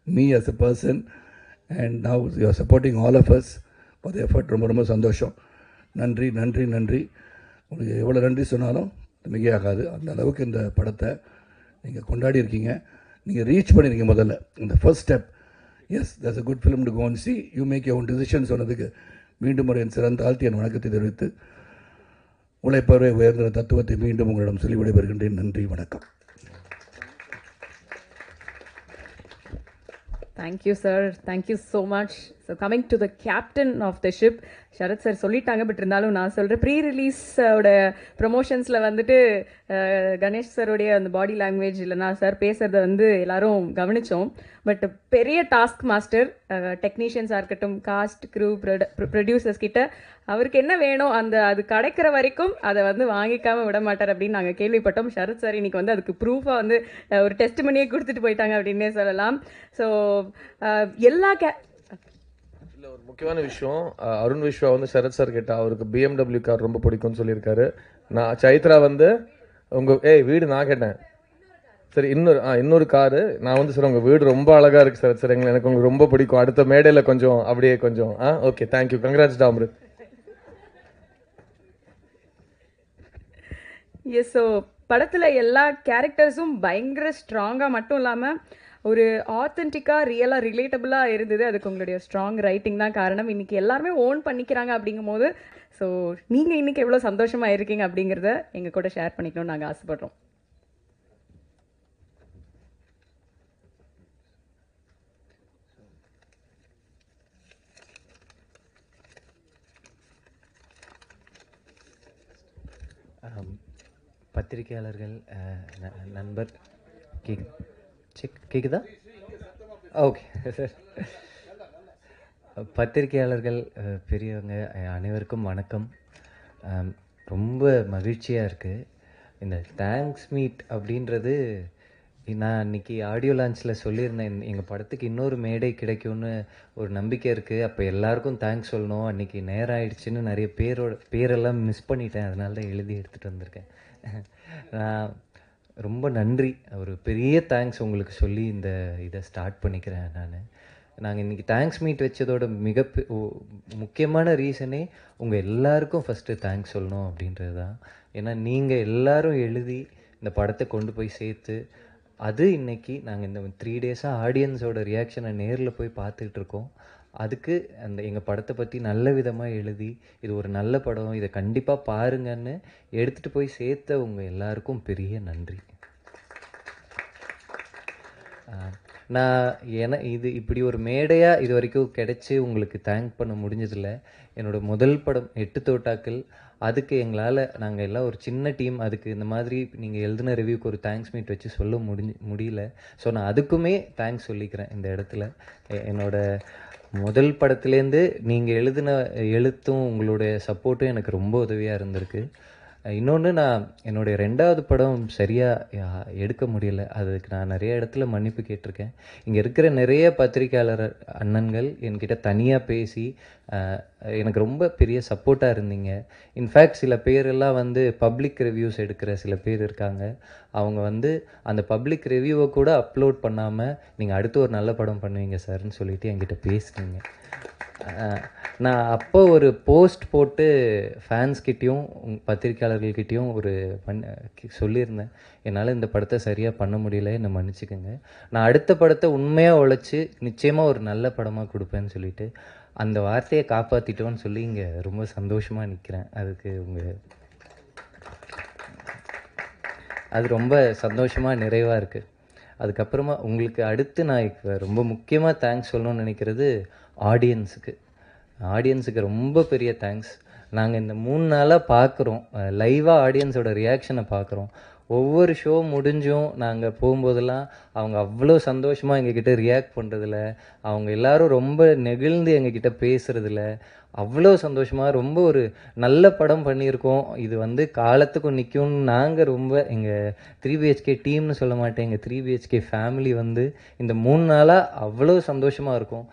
me as a person and now you are supporting all of us for the effort. ரொம்ப ரொம்ப சந்தோஷம். நன்றி நன்றி நன்றி. உங்களுக்கு எவ்வளோ நன்றி சொன்னாலும் மிகையாகாது. அந்த அளவுக்கு இந்த படத்தை நீங்கள் கொண்டாடி இருக்கீங்க. நீங்கள் ரீச் பண்ணியிருக்கீங்க. முதல்ல இந்த first step, yes that's a good film to go and see, you make your own decision சொன்னதுக்கு மீண்டும் ஒரு என் சிறந்த தாழ்த்தி என் வணக்கத்தை தெரிவித்து உழைப்பவரை உயர்ந்த தத்துவத்தை மீண்டும் உங்களிடம் சொல்லி விடைபெறுகின்றேன். நன்றி, வணக்கம். Thank you, sir. Thank you so much. So coming to the captain of the ship, Sharath sir சொல்லிட்டாங்க, பட் இருந்தாலும் நான் சொல்கிறேன். ப்ரீ ரிலீஸோட ப்ரொமோஷன்ஸில் வந்துட்டு கணேஷ் சாரோடைய அந்த பாடி லாங்குவேஜ் இல்லைனா சார் பேசுகிறத வந்து எல்லாரும் கவனித்தோம். பட் பெரிய டாஸ்க் மாஸ்டர், டெக்னீஷியன்ஸாக இருக்கட்டும், காஸ்ட், க்ரூ, ப்ரொடியூசர்ஸ் கிட்ட அவருக்கு என்ன வேணும் அது கிடைக்கிற வரைக்கும் அதை வந்து வாங்கிக்காமல் விட மாட்டார் அப்படின்னு நாங்கள் கேள்விப்பட்டோம். ஷரத் சார் இன்னைக்கு வந்து அதுக்கு ப்ரூஃபாக வந்து ஒரு டெஸ்ட் மணியே கொடுத்துட்டு போயிட்டாங்க அப்படின்னே சொல்லலாம். ஸோ எல்லா இல்லை, ஒரு முக்கியமான விஷயம், அருண் விஸ்வா வந்து சரத் சார் கேட்டால் அவருக்கு BMW கார் ரொம்ப பிடிக்கும்னு சொல்லியிருக்காரு. நான் சைத்ரா வந்து வீடு நான் கேட்டேன். சரி, இன்னொரு காரு நான் வந்து சார் உங்கள் வீடு ரொம்ப அழகாக இருக்குது சரத் சார், எனக்கு உங்களுக்கு ரொம்ப பிடிக்கும், அடுத்த மேடையில் கொஞ்சம் அப்படியே கொஞ்சம் ஓகே தேங்க்யூ, கங்க்ராட்ஸ் டா அம்ருத். எஸ். ஸோ படத்தில் எல்லா கேரக்டர்ஸும் பயங்கர ஸ்ட்ராங்காக மட்டும் இல்லாமல் ஒரு ஆத்தென்டிக்காக, ரியலாக, ரிலேட்டபுளாக இருந்தது. அதுக்கு உங்களுடைய ஸ்ட்ராங் ரைட்டிங் தான் காரணம். இன்றைக்கி எல்லாருமே ஓன் பண்ணிக்கிறாங்க அப்படிங்கும் போது, ஸோ நீங்கள் இன்றைக்கி எவ்வளோ சந்தோஷமாக இருக்கீங்க அப்படிங்கிறத எங்கள் கூட ஷேர் பண்ணிக்கணும்னு நாங்கள் ஆசைப்படுறோம். பத்திரிகையாளர்கள், நண்பர், கேக்குதா? Okay sir. பத்திரிகையாளர்கள், பெரியவங்க அனைவருக்கும் வணக்கம். ரொம்ப மகிழ்ச்சியாக இருக்குது. இந்த தேங்க்ஸ் மீட் அப்படின்றது நான் அன்றைக்கி ஆடியோ லான்ச்சில் சொல்லியிருந்தேன், எங்கள் படத்துக்கு இன்னொரு மேடை கிடைக்கும்னு ஒரு நம்பிக்கை இருக்குது. அப்போ எல்லாருக்கும் தேங்க்ஸ் சொல்லணும். அன்றைக்கி நேரம் ஆயிடுச்சுன்னு நிறைய பேரெல்லாம் மிஸ் பண்ணிட்டேன், அதனால தான் எழுதி எடுத்துகிட்டு வந்திருக்கேன். நான் ரொம்ப நன்றி, ஒரு பெரிய தேங்க்ஸ் உங்களுக்கு சொல்லி இதை ஸ்டார்ட் பண்ணிக்கிறேன். நாங்கள் இன்றைக்கி தேங்க்ஸ் மீட் வச்சதோட முக்கியமான ரீசனே உங்கள் எல்லாருக்கும் ஃபஸ்ட்டு தேங்க்ஸ் சொல்லணும் அப்படின்றது தான். ஏன்னா நீங்கள் எல்லோரும் எழுதி இந்த படத்தை கொண்டு போய் சேர்த்து, அது இன்றைக்கி நாங்கள் இந்த 3 டேஸாக ஆடியன்ஸோட ரியாக்ஷனை நேரில் போய் பார்த்துக்கிட்டு இருக்கோம். அதுக்கு எங்கள் படத்தை பற்றி நல்ல விதமாக எழுதி, இது ஒரு நல்ல படம், இதை கண்டிப்பாக பாருங்கன்னு எடுத்துகிட்டு போய் சேர்த்த உங்கள் எல்லாருக்கும் பெரிய நன்றி. நான் இது இப்படி ஒரு மேடையாக இது வரைக்கும் கிடச்சி உங்களுக்கு தேங்க் பண்ண முடிஞ்சதில்லை. என்னோடய முதல் படம் 8 தோட்டாக்கள், அதுக்கு எங்களால் நாங்கள் எல்லாம் ஒரு சின்ன டீம், அதுக்கு இந்த மாதிரி நீங்கள் எழுதின ரிவ்யூக்கு ஒரு தேங்க்ஸ் மீட் வச்சு சொல்ல முடியல. ஸோ நான் அதுக்குமே தேங்க்ஸ் சொல்லிக்கிறேன் இந்த இடத்துல. என்னோடய முதல் படத்துலேருந்து நீங்கள் எழுதின எழுத்தும் உங்களுடைய சப்போர்ட்டும் எனக்கு ரொம்ப உதவியாக இருந்திருக்கு. இன்னொன்று, நான் என்னுடைய 2வது படம் சரியாக எடுக்க முடியல, அதுக்கு நான் நிறைய இடத்துல மன்னிப்பு கேட்டிருக்கேன். இங்கே இருக்கிற நிறைய பத்திரிக்கையாளர் அண்ணன்கள் என்கிட்ட தனியாக பேசி எனக்கு ரொம்ப பெரிய சப்போர்ட்டாக இருந்தீங்க. இன்ஃபேக்ட் சில பேரெல்லாம் வந்து பப்ளிக் ரிவ்யூஸ் எடுக்கிற சில பேர் இருக்காங்க, அவங்க வந்து அந்த பப்ளிக் ரிவ்யூவை கூட அப்லோட் பண்ணாமல் நீங்கள் அடுத்து ஒரு நல்ல படம் பண்ணுவீங்க சார்ன்னு சொல்லிவிட்டு என்கிட்ட பேசுனீங்க. நான் அப்போ ஒரு போஸ்ட் போட்டு ஃபேன்ஸ்கிட்டையும் பத்திரிக்கையாளர்கள்கிட்டையும் சொல்லியிருந்தேன், என்னால் இந்த படத்தை சரியாக பண்ண முடியல, என்னை மன்னிச்சுக்கோங்க, நான் அடுத்த படத்தை உண்மையாக உழைச்சி நிச்சயமாக ஒரு நல்ல படமாக கொடுப்பேன்னு சொல்லிவிட்டு அந்த வார்த்தையை காப்பாற்றிட்டோன்னு சொல்லி இங்கே ரொம்ப சந்தோஷமாக நிற்கிறேன். அது ரொம்ப சந்தோஷமாக நிறைவாக இருக்குது. அதுக்கப்புறமா உங்களுக்கு அடுத்து நான் இப்போ ரொம்ப முக்கியமாக தேங்க்ஸ் சொல்லணும்னு நினைக்கிறது ஆடியன்ஸுக்கு ரொம்ப பெரிய தேங்க்ஸ். நாங்கள் இந்த 3 நாளாக பார்க்குறோம், லைவாக ஆடியன்ஸோட ரியாக்ஷனை பார்க்குறோம். ஒவ்வொரு ஷோ முடிஞ்சும் நாங்கள் போகும்போதெல்லாம் அவங்க அவ்வளோ சந்தோஷமாக எங்ககிட்ட ரியாக்ட் பண்ணுறதில்ல, அவங்க எல்லாரும் ரொம்ப நெகிழ்ந்து எங்ககிட்ட பேசுகிறதில்ல, அவ்வளோ சந்தோஷமாக ரொம்ப ஒரு நல்ல படம் பண்ணியிருக்கோம், இது வந்து காலத்துக்கும் நிற்கும்னு நாங்கள் ரொம்ப எங்கள் 3BHK டீம்னு சொல்ல மாட்டேன், எங்கள் 3BHK ஃபேமிலி வந்து இந்த 3 நாளாக அவ்வளோ சந்தோஷமாக இருக்கும்.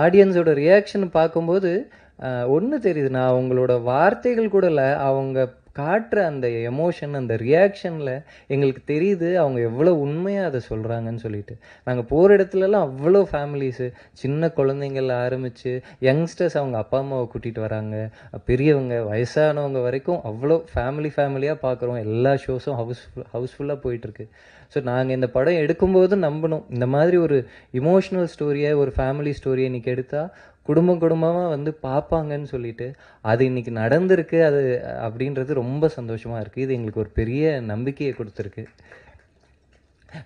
ஆடியன்ஸோட ரியாக்ஷன் பார்க்கும்போது ஒன்று தெரியுது, நான் அவங்களோட வார்த்தைகள் கூட இல்லை, அவங்க காட்டுற அந்த எமோஷன், அந்த ரியாக்ஷனில் எங்களுக்கு தெரியுது அவங்க எவ்வளோ உண்மையாக அதை சொல்கிறாங்கன்னு சொல்லிட்டு. நாங்கள் போகிற இடத்துலலாம் அவ்வளோ ஃபேமிலிஸு, சின்ன குழந்தைங்கள ஆரம்பித்து யங்ஸ்டர்ஸ் அவங்க அப்பா அம்மாவை கூட்டிகிட்டு வராங்க, பெரியவங்க வயசானவங்க வரைக்கும் அவ்வளோ ஃபேமிலியாக பார்க்குறோம். எல்லா ஷோஸும் ஹவுஸ்ஃபுல்லாக போயிட்டுருக்கு. ஸோ நாங்கள் இந்த படம் எடுக்கும்போது நம்பணும், இந்த மாதிரி ஒரு இமோஷ்னல் ஸ்டோரியை, ஒரு ஃபேமிலி ஸ்டோரியை இன்றைக்கி எடுத்தால் குடும்பமாக வந்து பார்ப்பாங்கன்னு சொல்லிட்டு அது இன்றைக்கி நடந்திருக்கு. அது அப்படின்றது ரொம்ப சந்தோஷமாக இருக்குது. இது எங்களுக்கு ஒரு பெரிய நம்பிக்கையை கொடுத்துருக்கு.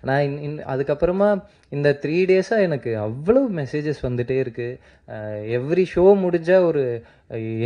நான் அதுக்கப்புறமா இந்த 3 டேஸாக எனக்கு அவ்வளோ மெசேஜஸ் வந்துகிட்டே இருக்குது. எவ்ரி ஷோ முடிஞ்சால் ஒரு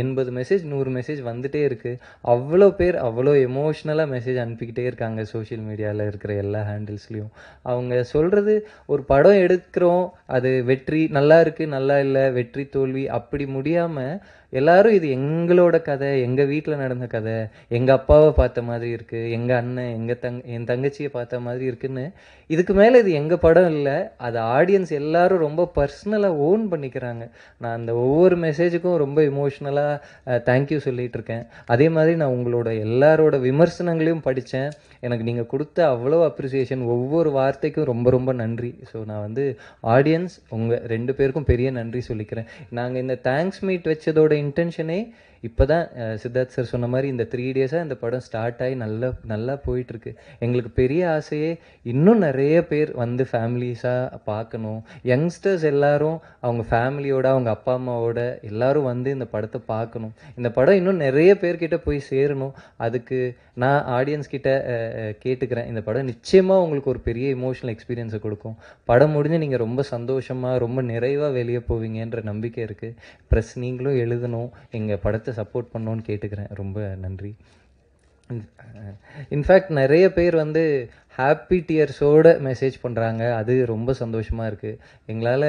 80 மெசேஜ் 100 மெசேஜ் வந்துகிட்டே இருக்குது. அவ்வளோ பேர் அவ்வளோ எமோஷ்னலாக மெசேஜ் அனுப்பிக்கிட்டே இருக்காங்க சோஷியல் மீடியாவில் இருக்கிற எல்லா ஹேண்டில்ஸ்லேயும். அவங்க சொல்கிறது, ஒரு படம் எடுக்கிறோம், அது வெற்றி நல்லா இருக்குது நல்லா இல்லை, வெற்றி தோல்வி அப்படி முடியாமல் எல்லாரும் இது எங்களோட கதை, எங்கள் வீட்டில் நடந்த கதை, எங்கள் அப்பாவை பார்த்த மாதிரி இருக்குது, எங்கள் அண்ணன் என் தங்கச்சியை பார்த்த மாதிரி இருக்குன்னு, இதுக்கு மேலே இது எங்கள் படம் இல்லை, அது ஆடியன்ஸ் எல்லாரும் ரொம்ப பர்சனலாக ஓன் பண்ணிக்கிறாங்க. நான் அந்த ஒவ்வொரு மெசேஜுக்கும் ரொம்ப எமோஷ்னலாக தேங்க்யூ சொல்லிகிட்டு இருக்கேன். அதே மாதிரி நான் உங்களோட எல்லாரோட விமர்சனங்களையும் படித்தேன். எனக்கு நீங்கள் கொடுத்த அவ்வளோ அப்ரிசியேஷன், ஒவ்வொரு வார்த்தைக்கும் ரொம்ப ரொம்ப நன்றி. ஸோ நான் வந்து ஆடியன்ஸ் உங்கள் 2 பேருக்கும் பெரிய நன்றி சொல்லிக்கிறேன். நாங்கள் இந்த தேங்க்ஸ் மீட் வச்சதோட இன்டென்ஷனே இப்போ தான் சித்தார்த் சார் சொன்ன மாதிரி இந்த 3 டேஸாக இந்த படம் ஸ்டார்ட் ஆகி நல்லா போயிட்டுருக்கு. எங்களுக்கு பெரிய ஆசையே இன்னும் நிறைய பேர் வந்து ஃபேமிலிஸாக பார்க்கணும், யங்ஸ்டர்ஸ் எல்லாரும் அவங்க ஃபேமிலியோட அவங்க அப்பா அம்மாவோட எல்லாரும் வந்து இந்த படத்தை பார்க்கணும். இந்த படம் இன்னும் நிறைய பேர்கிட்ட போய் சேரணும். அதுக்கு நான் ஆடியன்ஸ் கிட்ட கேட்டுக்கிறேன், இந்த படம் நிச்சயமாக உங்களுக்கு ஒரு பெரிய இமோஷனல் எக்ஸ்பீரியன்ஸை கொடுக்கும். படம் முடிஞ்சு நீங்கள் ரொம்ப சந்தோஷமாக ரொம்ப நிறைவாக வெளியே போவீங்கன்ற நம்பிக்கை இருக்குது. ப்ரெஸ் நீங்களும் எழுதணும், எங்கள் படத்தை சப்போர்ட் பண்ணோன்னு கேட்டுக்கிறேன். ரொம்ப நன்றி. இன்ஃபேக்ட் நிறைய பேர் வந்து ஹாப்பி டியர்ஸோடு மெசேஜ் பண்ணுறாங்க, அது ரொம்ப சந்தோஷமாக இருக்குது. எங்களால்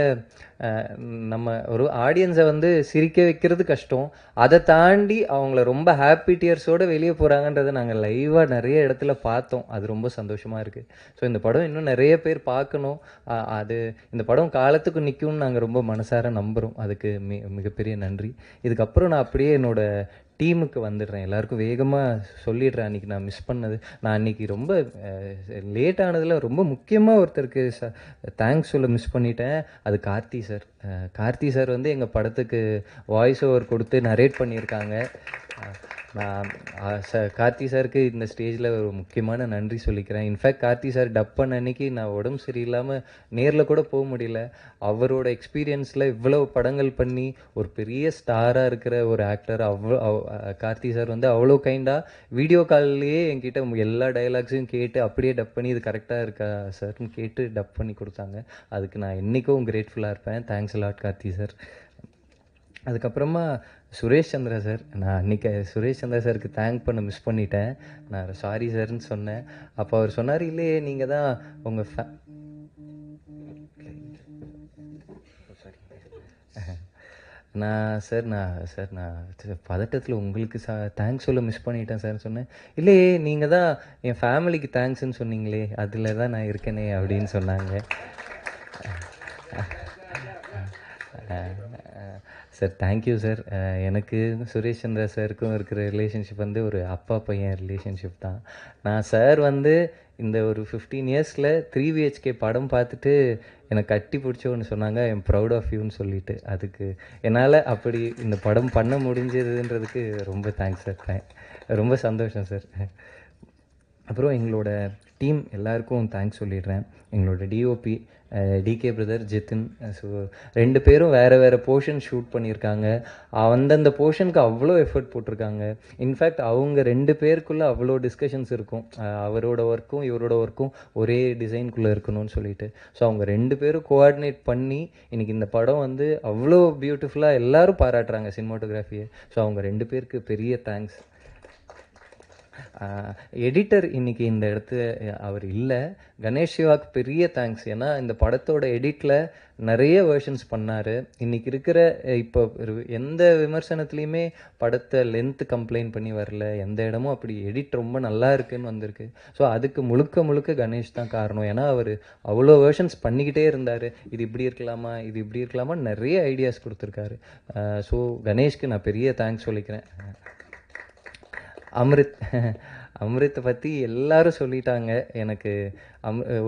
நம்ம ஒரு ஆடியன்ஸை வந்து சிரிக்க வைக்கிறது கஷ்டம், அதை தாண்டி அவங்கள ரொம்ப ஹாப்பி டியர்ஸோடு வெளியே போகிறாங்கன்றதை நாங்கள் லைவாக நிறைய இடத்துல பார்த்தோம். அது ரொம்ப சந்தோஷமாக இருக்குது. ஸோ இந்த படம் இன்னும் நிறைய பேர் பார்க்கணும். அது இந்த படம் காலத்துக்கு நிற்கும்னு நாங்கள் ரொம்ப மனசார நம்புகிறோம். அதுக்கு மிகப்பெரிய நன்றி. இதுக்கப்புறம் நான் அப்படியே என்னோடய டீமுக்கு வந்துடுறேன். எல்லாருக்கும் வேகமாக சொல்லிடுறேன். அன்றைக்கி நான் மிஸ் பண்ணது, நான் அன்றைக்கி ரொம்ப லேட் ஆனதில் ரொம்ப முக்கியமாக ஒருத்தருக்கு தேங்க்ஸ் சொல்ல மிஸ் பண்ணிட்டேன். அது கார்த்தி சார் வந்து எங்கள் படத்துக்கு வாய்ஸ் ஓவர் கொடுத்து நரேட் பண்ணியிருக்காங்க. நான் கார்த்தி சாருக்கு இந்த ஸ்டேஜில் ஒரு முக்கியமான நன்றி சொல்லிக்கிறேன். இன்ஃபேக்ட் கார்த்தி சார் டப் பண்ண அன்னைக்கு நான் உடம்பு சரியில்லாமல் நேரில் கூட போக முடியல. அவரோட எக்ஸ்பீரியன்ஸில் இவ்வளோ படங்கள் பண்ணி ஒரு பெரிய ஸ்டாராக இருக்கிற ஒரு ஆக்டர் கார்த்தி சார் வந்து அவ்வளோ கைண்டாக வீடியோ கால்லையே என்கிட்ட எல்லா டைலாக்ஸையும் கேட்டு அப்படியே டப் பண்ணி இது கரெக்டாக இருக்கா சார்னு கேட்டு டப் பண்ணி கொடுத்தாங்க. அதுக்கு நான் என்றைக்கும் கிரேட்ஃபுல்லாக இருப்பேன். Thanks lot Karthi sir. அதுக்கப்புறமா சுரேஷ் சந்திரா சார், நான் அன்றைக்கி சுரேஷ் சந்திரா சாருக்கு தேங்க் பண்ண மிஸ் பண்ணிட்டேன். நான் சாரி சார்னு சொன்னேன். அப்போ அவர் சொன்னார், இல்லையே நீங்கள் தான் உங்கள் நான் பதட்டத்தில் உங்களுக்கு தேங்க்ஸ் சொல்ல மிஸ் பண்ணிட்டேன் சார் சொன்னேன். இல்லையே நீங்கள் தான் என் ஃபேமிலிக்கு தேங்க்ஸ்ன்னு சொன்னீங்களே, அதில் தான் நான் இருக்கேனே அப்படின்னு சொன்னாங்க. Sir thank you sir. எனக்கு சுரேஷ் சந்திரா சாருக்கும் இருக்கிற ரிலேஷன்ஷிப் வந்து ஒரு அப்பா பையன் ரிலேஷன்ஷிப் தான். நான் சார் வந்து இந்த ஒரு 15 இயர்ஸில் 3BHK படம் பார்த்துட்டு எனக்கு கட்டி பிடிச்ச ஒன்று சொன்னாங்க, ஐ எம் ப்ரௌட் ஆஃப் யூன்னு சொல்லிட்டு. அதுக்கு என்னால் அப்படி இந்த படம் பண்ண முடிஞ்சதுன்றதுக்கு ரொம்ப தேங்க்ஸ் சார். ரொம்ப சந்தோஷம் சார். அப்புறம் எங்களோட டீம் எல்லாருக்கும் தேங்க்ஸ் சொல்லிடுறேன். எங்களோட DOP DK brother, Jithin. So 2 பேரும் வேறு வேறு போர்ஷன் ஷூட் பண்ணியிருக்காங்க. அந்தந்த போர்ஷனுக்கு அவ்வளோ எஃபர்ட் போட்டிருக்காங்க. இன்ஃபேக்ட் அவங்க 2 பேருக்குள்ளே அவ்வளோ டிஸ்கஷன்ஸ் இருக்கும். அவரோட ஒர்க்கும் இவரோட ஒர்க்கும் ஒரே டிசைனுக்குள்ளே இருக்கணும்னு சொல்லிட்டு. ஸோ அவங்க 2 பேரும் கோஆர்டினேட் பண்ணி இன்றைக்கி இந்த படம் வந்து அவ்வளோ பியூட்டிஃபுல்லாக எல்லோரும் பாராட்டுறாங்க சினிமாட்டோகிராஃபியை. ஸோ அவங்க 2 பேருக்கு பெரிய தேங்க்ஸ். எடிட்டர் இன்றைக்கி இந்த இடத்துல அவர் இல்லை. கணேஷ் சிவாக்கு பெரிய தேங்க்ஸ். ஏன்னா இந்த படத்தோட எடிட்டில் நிறைய வேர்ஷன்ஸ் பண்ணார். இன்றைக்கி இருக்கிற இப்போ எந்த விமர்சனத்துலேயுமே படத்தை லென்த்து கம்ப்ளைண்ட் பண்ணி வரல. எந்த இடமும் அப்படி எடிட் ரொம்ப நல்லா இருக்குன்னு வந்திருக்கு. ஸோ அதுக்கு முழுக்க முழுக்க கணேஷ் தான் காரணம். ஏன்னா அவர் அவ்வளோ வேர்ஷன்ஸ் பண்ணிக்கிட்டே இருந்தார். இது இப்படி இருக்கலாமா, இது இப்படி இருக்கலாமா, நிறைய ஐடியாஸ் கொடுத்துருக்காரு. ஸோ கணேஷ்க்கு நான் பெரிய தேங்க்ஸ் சொல்லிக்கிறேன். அம்ரித்தை பற்றி எல்லாரும் சொல்லிட்டாங்க. எனக்கு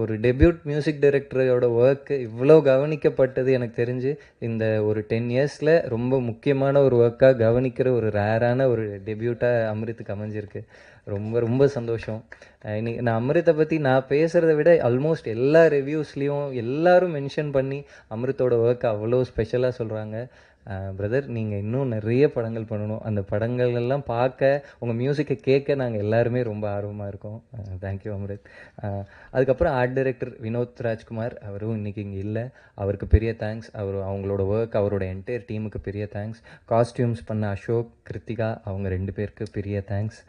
ஒரு டெபியூட் மியூசிக் டைரக்டரோட ஒர்க்கு இவ்வளோ கவனிக்கப்பட்டது எனக்கு தெரிஞ்சு இந்த ஒரு 10 இயர்ஸில் ரொம்ப முக்கியமான ஒரு ஒர்க்காக கவனிக்கிற ஒரு ரேரான ஒரு டெபியூட்டாக அம்ரித்துக்கு அமைஞ்சிருக்கு. ரொம்ப ரொம்ப சந்தோஷம். இன்னைக்கு நான் அம்ரித்தை பற்றி நான் பேசுகிறத விட ஆல்மோஸ்ட் எல்லா ரிவ்யூஸ்லேயும் எல்லாரும் மென்ஷன் பண்ணி அம்ரித்தோட ஒர்க்கை அவ்வளோ ஸ்பெஷலாக சொல்கிறாங்க. பிரதர், நீங்கள் இன்னும் நிறைய படங்கள் பண்ணணும். அந்த படங்கள் எல்லாம் பார்க்க, உங்கள் மியூசிக்கை கேட்க நாங்கள் எல்லாருமே ரொம்ப ஆர்வமாக இருக்கோம். தேங்க்யூ அம்ரித். அதுக்கப்புறம் ஆர்ட் டைரக்டர் வினோத் ராஜ்குமார், அவரும் இன்றைக்கி இங்கே இல்லை. அவருக்கு பெரிய தேங்க்ஸ். அவங்களோட ஒர்க், அவரோட என்டையர் டீமுக்கு பெரிய தேங்க்ஸ். காஸ்டியூம்ஸ் பண்ண அசோக், கிருத்திகா, அவங்க 2 பேருக்கு பெரிய தேங்க்ஸ்.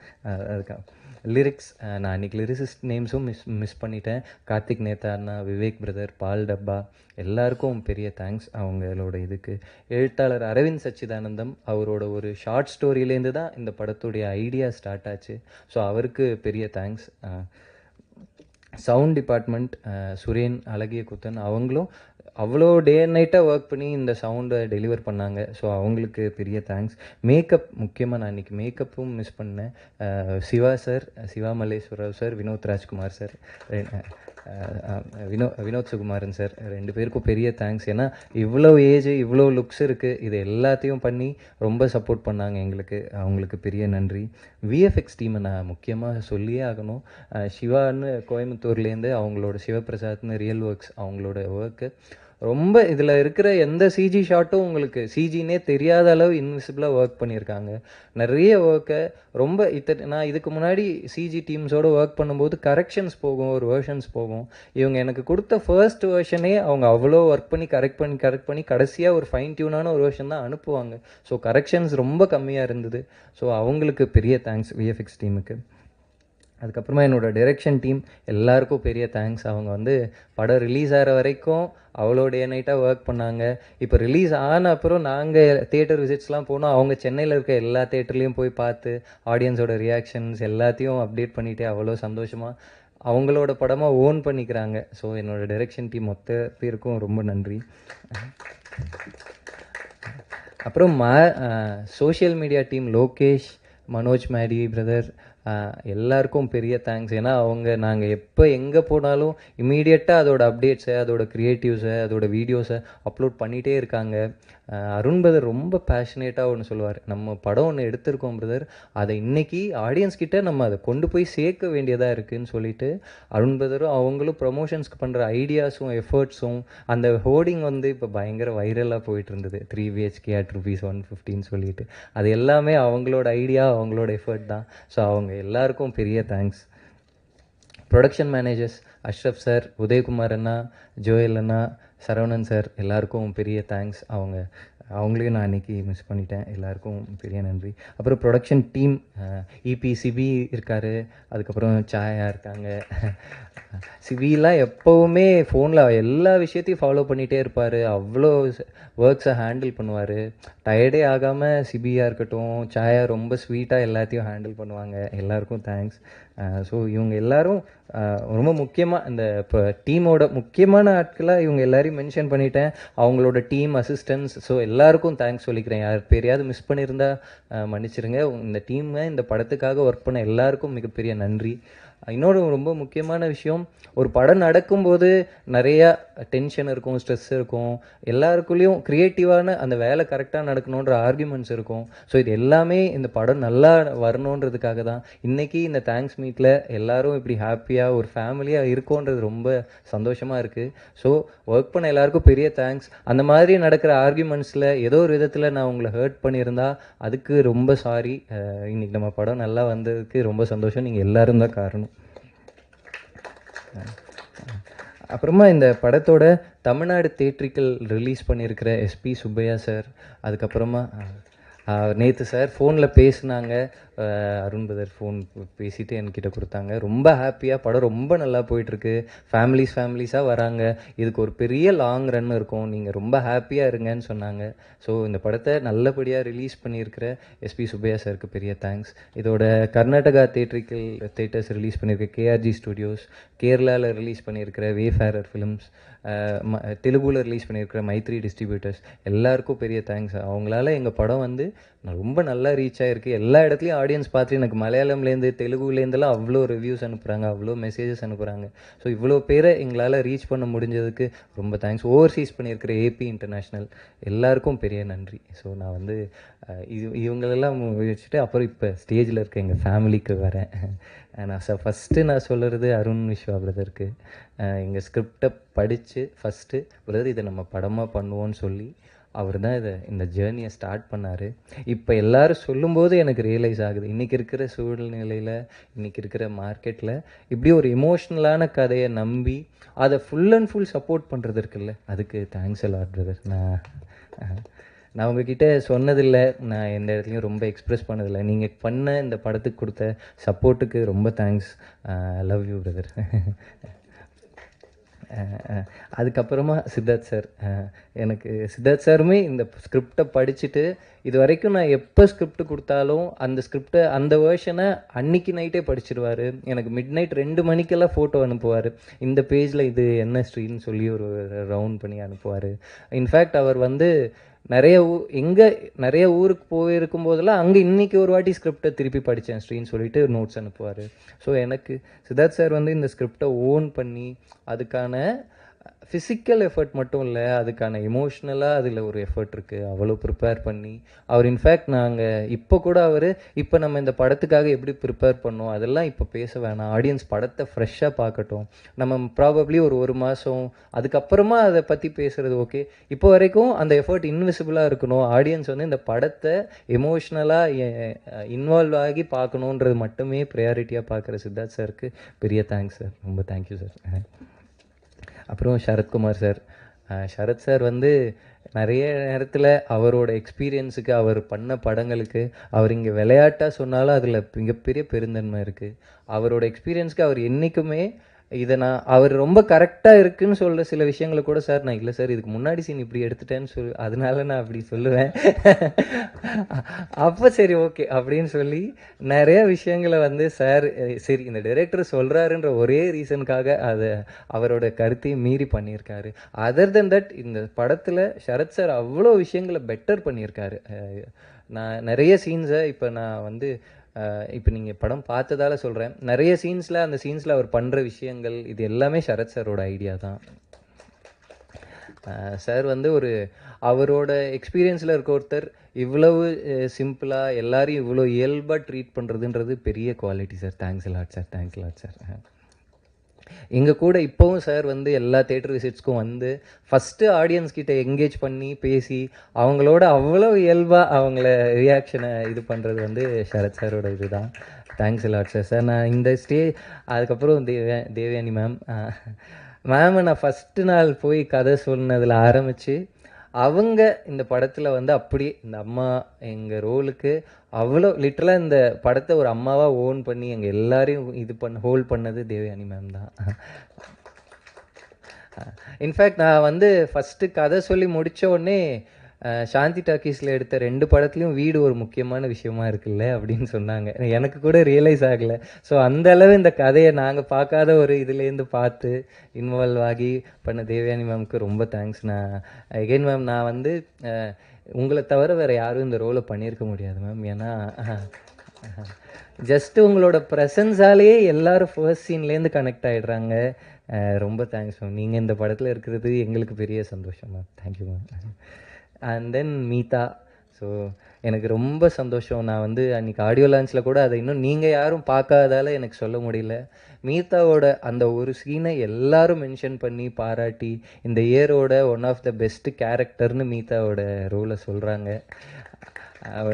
அதுக்கு லிரிக்ஸ், நான் இன்றைக்கி லிரிசிஸ்ட் நேம்ஸும் மிஸ் பண்ணிட்டேன். கார்த்திக் நேதா அண்ணா, விவேக் பிரதர், பால் டப்பா, எல்லாருக்கும் பெரிய தேங்க்ஸ் அவங்களோட இதுக்கு. எழுத்தாளர் அரவிந்த் சச்சிதானந்தம், அவரோட ஒரு ஷார்ட் ஸ்டோரியிலேருந்து தான் இந்த படத்துடைய ஐடியா ஸ்டார்ட் ஆச்சு. ஸோ அவருக்கு பெரிய தேங்க்ஸ். சவுண்ட் டிபார்ட்மெண்ட் சுரேன், அழகிய குத்தன், அவங்களும் அவ்வளோ டே அண்ட் நைட்டாக ஒர்க் பண்ணி இந்த சவுண்டை டெலிவர் பண்ணாங்க. ஸோ அவங்களுக்கு பெரிய தேங்க்ஸ். மேக்கப், முக்கியமாக நான் இன்றைக்கி மேக்கப்பும் மிஸ் பண்ணேன். Siva sir, Siva Malleswararao sir, Vinod Rajkumar sir, Vinod Sukumaran sir, 2 பேருக்கும் பெரிய தேங்க்ஸ். ஏன்னா இவ்வளோ ஏஜ், இவ்வளோ லுக்ஸ் இருக்குது, இது எல்லாத்தையும் பண்ணி ரொம்ப சப்போர்ட் பண்ணாங்க எங்களுக்கு. அவங்களுக்கு பெரிய நன்றி. விஎஃப்எக்ஸ் டீமை நான் முக்கியமாக சொல்லியே ஆகணும். சிவான்னு கோயம்புத்தூர்லேருந்து, அவங்களோட சிவபிரசாத்னு ரியல் ஒர்க்ஸ், அவங்களோட ஒர்க்கு ரொம்ப இதில் இருக்கிற எந்த சிஜி ஷாட்டும் உங்களுக்கு சிஜினே தெரியாத அளவு இன்விசிபிளாக ஒர்க் பண்ணியிருக்காங்க. நிறைய ஒர்க்கை ரொம்ப நான் இதுக்கு முன்னாடி சிஜி டீம்ஸோடு ஒர்க் பண்ணும்போது கரெக்ஷன்ஸ் போகும், ஒரு வேர்ஷன்ஸ் போகும். இவங்க எனக்கு கொடுத்த ஃபர்ஸ்ட் வேர்ஷனே அவங்க அவ்வளோ ஒர்க் பண்ணி கரெக்ட் பண்ணி கடைசியாக ஒரு ஃபைன் டியூனான ஒரு வேர்ஷன் தான் அனுப்புவாங்க. ஸோ கரெக்ஷன்ஸ் ரொம்ப கம்மியாக இருந்தது. ஸோ அவங்களுக்கு பெரிய தேங்க்ஸ் விஎஃப்எக்ஸ் டீமுக்கு. அதுக்கப்புறமா என்னோடய டைரெக்ஷன் டீம் எல்லாருக்கும் பெரிய தேங்க்ஸ். அவங்க வந்து படம் ரிலீஸ் ஆகிற வரைக்கும் அவ்வளோ டே நைட்டாக ஒர்க் பண்ணாங்க. இப்போ ரிலீஸ் ஆன அப்புறம் நாங்கள் தியேட்டர் விசிட்ஸ்லாம் போனோம். அவங்க சென்னையில் இருக்க எல்லா தியேட்டர்லேயும் போய் பார்த்து ஆடியன்ஸோட ரியாக்ஷன்ஸ் எல்லாத்தையும் அப்டேட் பண்ணிவிட்டு அவ்வளோ சந்தோஷமாக அவங்களோட படமாக ஓன் பண்ணிக்கிறாங்க. ஸோ என்னோடய டைரெக்ஷன் டீம் மொத்த பேருக்கும் ரொம்ப நன்றி. அப்புறம் social media team Lokesh, Manoj Maddy brother, எல்லாருக்கும் பெரிய தேங்க்ஸ். ஏன்னா நாங்கள் எப்போ எங்கே போனாலும் இம்மீடியட்டாக அதோட அப்டேட்ஸை, அதோட க்ரியேட்டிவ்ஸை, அதோட வீடியோஸை அப்லோட் பண்ணிகிட்டே இருக்காங்க. அருண் பிரதர் ரொம்ப பேஷனேட்டாக ஒன்று சொல்லுவார், நம்ம படம் ஒன்று எடுத்திருக்கோம் பிரதர், அதை இன்றைக்கி ஆடியன்ஸ்கிட்ட நம்ம அதை கொண்டு போய் சேர்க்க வேண்டியதாக இருக்குதுன்னு சொல்லிட்டு அருண் பிரதரும் அவங்களும் ப்ரொமோஷன்ஸ்க்கு பண்ணுற ஐடியாஸும் எஃபர்ட்ஸும், அந்த ஹோர்டிங் வந்து இப்போ பயங்கர வைரலாக போயிட்டு இருந்தது, 3 BHK at ₹150 சொல்லிட்டு. அது எல்லாமே அவங்களோட ஐடியா, அவங்களோட எஃபர்ட் தான். ஸோ அவங்க எல்லாருக்கும் பெரிய thanks. Production managers Ashraf sir, Udhayakumar அண்ணா, ஜோயல் அண்ணா, சரவணன் சார், எல்லாருக்கும் பெரிய தேங்க்ஸ். அவங்களையும் நான் இன்றைக்கி மிஸ் பண்ணிட்டேன். எல்லாருக்கும் பெரிய நன்றி. அப்புறம் ப்ரொடக்ஷன் டீம் இபி சிபி இருக்கார், அதுக்கப்புறம் சாயா இருக்காங்க. சிபிலாம் எப்போவுமே ஃபோனில் எல்லா விஷயத்தையும் ஃபாலோ பண்ணிகிட்டே இருப்பார், அவ்வளோ ஒர்க்ஸை ஹேண்டில் பண்ணுவார். டயர்டே ஆகாமல் சிபியாக இருக்கட்டும், சாயா ரொம்ப ஸ்வீட்டாக எல்லாத்தையும் ஹேண்டில் பண்ணுவாங்க. எல்லாருக்கும் தேங்க்ஸ். ஸோ இவங்க எல்லோரும் ரொம்ப முக்கியமாக இந்த இப்போ டீமோட முக்கியமான ஆட்களாக இவங்க எல்லாரையும் மென்ஷன் பண்ணிட்டேன். அவங்களோட டீம் அசிஸ்டன்ஸ், ஸோ எல்லாருக்கும் தேங்க்ஸ் சொல்லிக்கிறேன். யார் பேரையாவது மிஸ் பண்ணியிருந்தால் மன்னிச்சிருங்க. இந்த டீமை இந்த படத்துக்காக ஒர்க் பண்ண எல்லாருக்கும் மிகப்பெரிய நன்றி. இன்னொரு ரொம்ப முக்கியமான விஷயம், ஒரு படம் நடக்கும்போது நிறையா டென்ஷன் இருக்கும், ஸ்ட்ரெஸ் இருக்கும், எல்லாருக்குள்ளேயும் க்ரியேட்டிவான அந்த வேலை கரெக்டாக நடக்கணுன்ற ஆர்குமெண்ட்ஸ் இருக்கும். ஸோ இது எல்லாமே இந்த படம் நல்லா வரணுன்றதுக்காக தான் இன்றைக்கி இந்த தேங்க்ஸ் மீட்டில் எல்லாரும் இப்படி ஹாப்பியாக ஒரு ஃபேமிலியாக இருக்கோன்றது ரொம்ப சந்தோஷமாக இருக்குது. ஸோ ஒர்க் பண்ண எல்லாருக்கும் பெரிய தேங்க்ஸ். அந்த மாதிரி நடக்கிற ஆர்குமெண்ட்ஸில் ஏதோ ஒரு விதத்தில் நான் உங்களை ஹர்ட் பண்ணியிருந்தா அதுக்கு ரொம்ப சாரி. இன்றைக்கி நம்ம படம் நல்லா வந்ததுக்கு ரொம்ப சந்தோஷம். நீங்கள் எல்லாரும் தான் காரணம். அப்புறமா இந்த படத்தோட தமிழ்நாடு தேட்ரிக்கல் ரிலீஸ் பண்ணியிருக்கிற எஸ்பி சுப்பையா சார், அதுக்கப்புறமா நேற்று சார் ஃபோனில் பேசினாங்க, அருண் பிரதர் ஃபோன் பேசிவிட்டு என்கிட்ட கொடுத்தாங்க. ரொம்ப ஹாப்பியாக படம் ரொம்ப நல்லா போயிட்டுருக்கு, ஃபேமிலிஸாக வராங்க, இதுக்கு ஒரு பெரிய லாங் ரன் இருக்கும், நீங்கள் ரொம்ப ஹாப்பியாக இருங்கன்னு சொன்னாங்க. ஸோ இந்த படத்தை நல்லபடியாக ரிலீஸ் பண்ணியிருக்கிற எஸ்பி சுப்பையா சாருக்கு பெரிய தேங்க்ஸ். இதோட கர்நாடகா தேட்டர்ஸ் ரிலீஸ் பண்ணியிருக்க கேஆர்ஜி ஸ்டுடியோஸ், கேரளாவில் ரிலீஸ் பண்ணியிருக்கிற வேஃபேரர் ஃபிலிம்ஸ், தெலுங்குல ரிலீஸ் பண்ணியிருக்கிற மைத்ரி டிஸ்ட்ரிபியூட்டர்ஸ் எல்லாருக்கும் பெரிய தேங்க்ஸ். அவங்களால எங்கள் படம் வந்து ரொம்ப நல்லா ரீச் ஆகிருக்கு. எல்லா இடத்துலையும் ஆடியன்ஸ் பார்த்து எனக்கு மலையாளம்லேருந்து தெலுங்குலேருந்துலாம் அவ்வளோ ரிவ்யூஸ் அனுப்புகிறாங்க, அவ்வளோ மெசேஜஸ் அனுப்புகிறாங்க. ஸோ இவ்வளோ பேரை எங்களால் ரீச் பண்ண முடிஞ்சதுக்கு ரொம்ப தேங்க்ஸ். ஓவர்சீஸ் பண்ணியிருக்கிற ஏபி இன்டர்நேஷ்னல் எல்லாருக்கும் பெரிய நன்றி. ஸோ நான் வந்து இவங்களெல்லாம் வச்சுட்டு அப்புறம் இப்போ ஸ்டேஜில் இருக்க எங்கள் ஃபேமிலிக்கு வரேன். நான் ஃபஸ்ட்டு நான் சொல்கிறது அருண் விஸ்வா பிரதருக்கு, எங்கள் ஸ்கிரிப்டை படித்து ஃபஸ்ட்டு பிரதர் இதை நம்ம படமாக பண்ணுவோன்னு சொல்லி அவர் தான் இந்த ஜேர்னியை ஸ்டார்ட் பண்ணார். இப்போ எல்லோரும் சொல்லும்போது எனக்கு ரியலைஸ் ஆகுது, இன்றைக்கி இருக்கிற சூழ்நிலையில், இன்றைக்கி இருக்கிற மார்க்கெட்டில் இப்படி ஒரு எமோஷ்னலான கதையை நம்பி அதை ஃபுல் அண்ட் ஃபுல் சப்போர்ட் பண்ணுறது இருக்குல்ல, அதுக்கு தேங்க்ஸ் எல்லாம் பிரதர். நான் உங்ககிட்ட சொன்னதில்லை, நான் எந்த இடத்துலையும் ரொம்ப எக்ஸ்ப்ரெஸ் பண்ணதில்லை. நீங்கள் பண்ண இந்த படத்துக்கு கொடுத்த சப்போர்ட்டுக்கு ரொம்ப தேங்க்ஸ். Love you brother. அதுக்கப்புறமா சித்தார்த் சார், எனக்கு சித்தார்த் சாருமே இந்த ஸ்கிரிப்டை படிச்சுட்டு இது வரைக்கும் நான் எப்போ ஸ்கிரிப்ட் கொடுத்தாலும் அந்த ஸ்கிரிப்டை அந்த வேர்ஷனை அன்றைக்கி நைட்டே படிச்சிடுவார். எனக்கு மிட் நைட் 2 மணிக்கெல்லாம் ஃபோட்டோ அனுப்புவார், இந்த பேஜில் இது என்ன ஸ்ட்ரீன்னு சொல்லி ஒரு ரவுண்ட் பண்ணி அனுப்புவார். இன்ஃபேக்ட் அவர் வந்து நிறைய ஊருக்கு போயிருக்கும் போதெல்லாம் அங்கே இன்றைக்கி ஒரு வாட்டி ஸ்கிரிப்டை திருப்பி படித்தேன் ஸ்ட்ரீன்னு சொல்லிட்டு நோட்ஸ் அனுப்புவார். ஸோ எனக்கு சித்தார்த் சார் வந்து இந்த ஸ்கிரிப்டை ஓன் பண்ணி அதுக்கான ஃபிசிக்கல் எஃபர்ட் மட்டும் இல்லை, அதுக்கான எமோஷ்னலாக அதில் ஒரு எஃபர்ட் இருக்குது, அவ்வளோ ப்ரிப்பேர் பண்ணி அவர் இன்ஃபேக்ட் நாங்கள் இப்போ கூட இப்போ நம்ம இந்த படத்துக்காக எப்படி ப்ரிப்பேர் பண்ணோம் அதெல்லாம் இப்போ பேச வேணாம், ஆடியன்ஸ் படத்தை ஃப்ரெஷ்ஷாக பார்க்கட்டும், நம்ம ப்ராபப்ளி ஒரு மாதம் அதுக்கப்புறமா அதை பற்றி பேசுகிறது ஓகே, இப்போ வரைக்கும் அந்த எஃபர்ட் இன்விசிபிளாக இருக்கணும், ஆடியன்ஸ் வந்து இந்த படத்தை எமோஷ்னலாக இன்வால்வ் ஆகி பார்க்கணுன்றது மட்டுமே ப்ரையாரிட்டியாக பார்க்குற சித்தார்த் சாருக்கு பெரிய தேங்க்ஸ் சார், ரொம்ப தேங்க்யூ சார். அப்புறம் சரத்குமார் சார், சரத் சார் வந்து நிறைய நேரத்தில் அவரோட எக்ஸ்பீரியன்ஸுக்கு, அவர் பண்ண படங்களுக்கு, அவர் இங்கே விளையாட்டாக சொன்னாலும் அதில் மிகப்பெரிய பெருந்தன்மை இருக்குது. அவரோட எக்ஸ்பீரியன்ஸ்க்கு அவர் என்றைக்குமே அவர் ரொம்ப கரெக்டாக இருக்குதுன்னு சொல்கிற சில விஷயங்களை கூட சார் நான் இல்லை சார் இதுக்கு முன்னாடி சீன் இப்படி எடுத்துட்டேன்னு அதனால நான் அப்படி சொல்லுவேன். அப்போ சரி ஓகே அப்படின்னு சொல்லி நிறைய விஷயங்களை வந்து சார் சரி இந்த டைரக்டர் சொல்கிறாருன்ற ஒரே ரீசனுக்காக அவரோட கருத்தையும் மீறி பண்ணியிருக்காரு. அதர் தென் தட் இந்த படத்தில் சரத் சார் அவ்வளோ விஷயங்களை பெட்டர் பண்ணியிருக்காரு. நான் நிறைய சீன்ஸை இப்போ நான் வந்து இப்போ நீங்கள் படம் பார்த்ததால சொல்கிறேன், நிறைய அந்த சீன்ஸில் அவர் பண்ணுற விஷயங்கள் இது எல்லாமே சரத் சாரோட ஐடியா தான். சார் வந்து அவரோட எக்ஸ்பீரியன்ஸில் இருக்க ஒருத்தர் இவ்வளவு சிம்பிளாக எல்லாரையும் இவ்வளோ இயல்பாக ட்ரீட் பண்ணுறதுன்றது பெரிய quality sir. Thanks lot sir, thanks lot sir. எங்கள் கூட இப்போவும் சார் வந்து எல்லா தேட்டர் விசிட்ஸ்க்கும் வந்து ஃபஸ்ட்டு ஆடியன்ஸ் கிட்ட என்கேஜ் பண்ணி பேசி அவங்களோட அவ்வளோ இயல்பாக அவங்கள ரியாக்ஷனை இது பண்ணுறது வந்து சரத் சாரோட இது தான். Thanks lot sir. சார் நான் இந்த அதுக்கப்புறம் தேவயானி மேமை நான் ஃபஸ்ட்டு நாள் போய் கதை சொன்னதில் ஆரம்பித்து அவங்க இந்த படத்தில் வந்து அப்படியே இந்த அம்மா எங்கள் ரோலுக்கு அவ்வளோ லிட்டரலாக இந்த படத்தை ஒரு அம்மாவாக ஓன் பண்ணி எங்கள் எல்லாரையும் ஹோல்ட் பண்ணது தேவயானி மேம் தான். இன்ஃபேக்ட் நான் வந்து ஃபஸ்ட்டு கதை சொல்லி முடித்த உடனே சாந்தி டாக்கீஸில் எடுத்த 2 படத்துலையும் வீடு ஒரு முக்கியமான விஷயமா இருக்குல்ல அப்படின்னு சொன்னாங்க. எனக்கு கூட ரியலைஸ் ஆகலை. ஸோ அந்தளவு இந்த கதையை நாங்கள் பார்க்காத ஒரு இதுலேருந்து பார்த்து இன்வால்வ் ஆகி பண்ண தேவயானி மேம்க்கு ரொம்ப தேங்க்ஸ். நான் எகைன் மேம் நான் வந்து உங்களை தவிர வேறு யாரும் இந்த ரோலை பண்ணியிருக்க முடியாது மேம். ஏன்னா ஜஸ்ட் உங்களோட ப்ரெசன்ஸாலேயே எல்லாரும் ஃபர்ஸ்ட் சீன்லேருந்து கனெக்ட் ஆகிடுறாங்க. ரொம்ப தேங்க்ஸ் மேம். நீங்கள் இந்த படத்தில் இருக்கிறது எங்களுக்கு பெரிய சந்தோஷம் ma'am. Thank you ma'am. And then Meetha. So எனக்கு ரொம்ப சந்தோஷம். நான் வந்து அன்றைக்கி ஆடியோ லான்ச்சில் கூட அதை இன்னும் நீங்கள் யாரும் பார்க்காதால எனக்கு சொல்ல முடியல. மீதாவோட அந்த ஒரு சீனை எல்லாரும் மென்ஷன் பண்ணி பாராட்டி இந்த இயரோட ஒன் ஆஃப் த பெஸ்ட் கேரக்டர்னு மீதாவோட ரோலை சொல்கிறாங்க.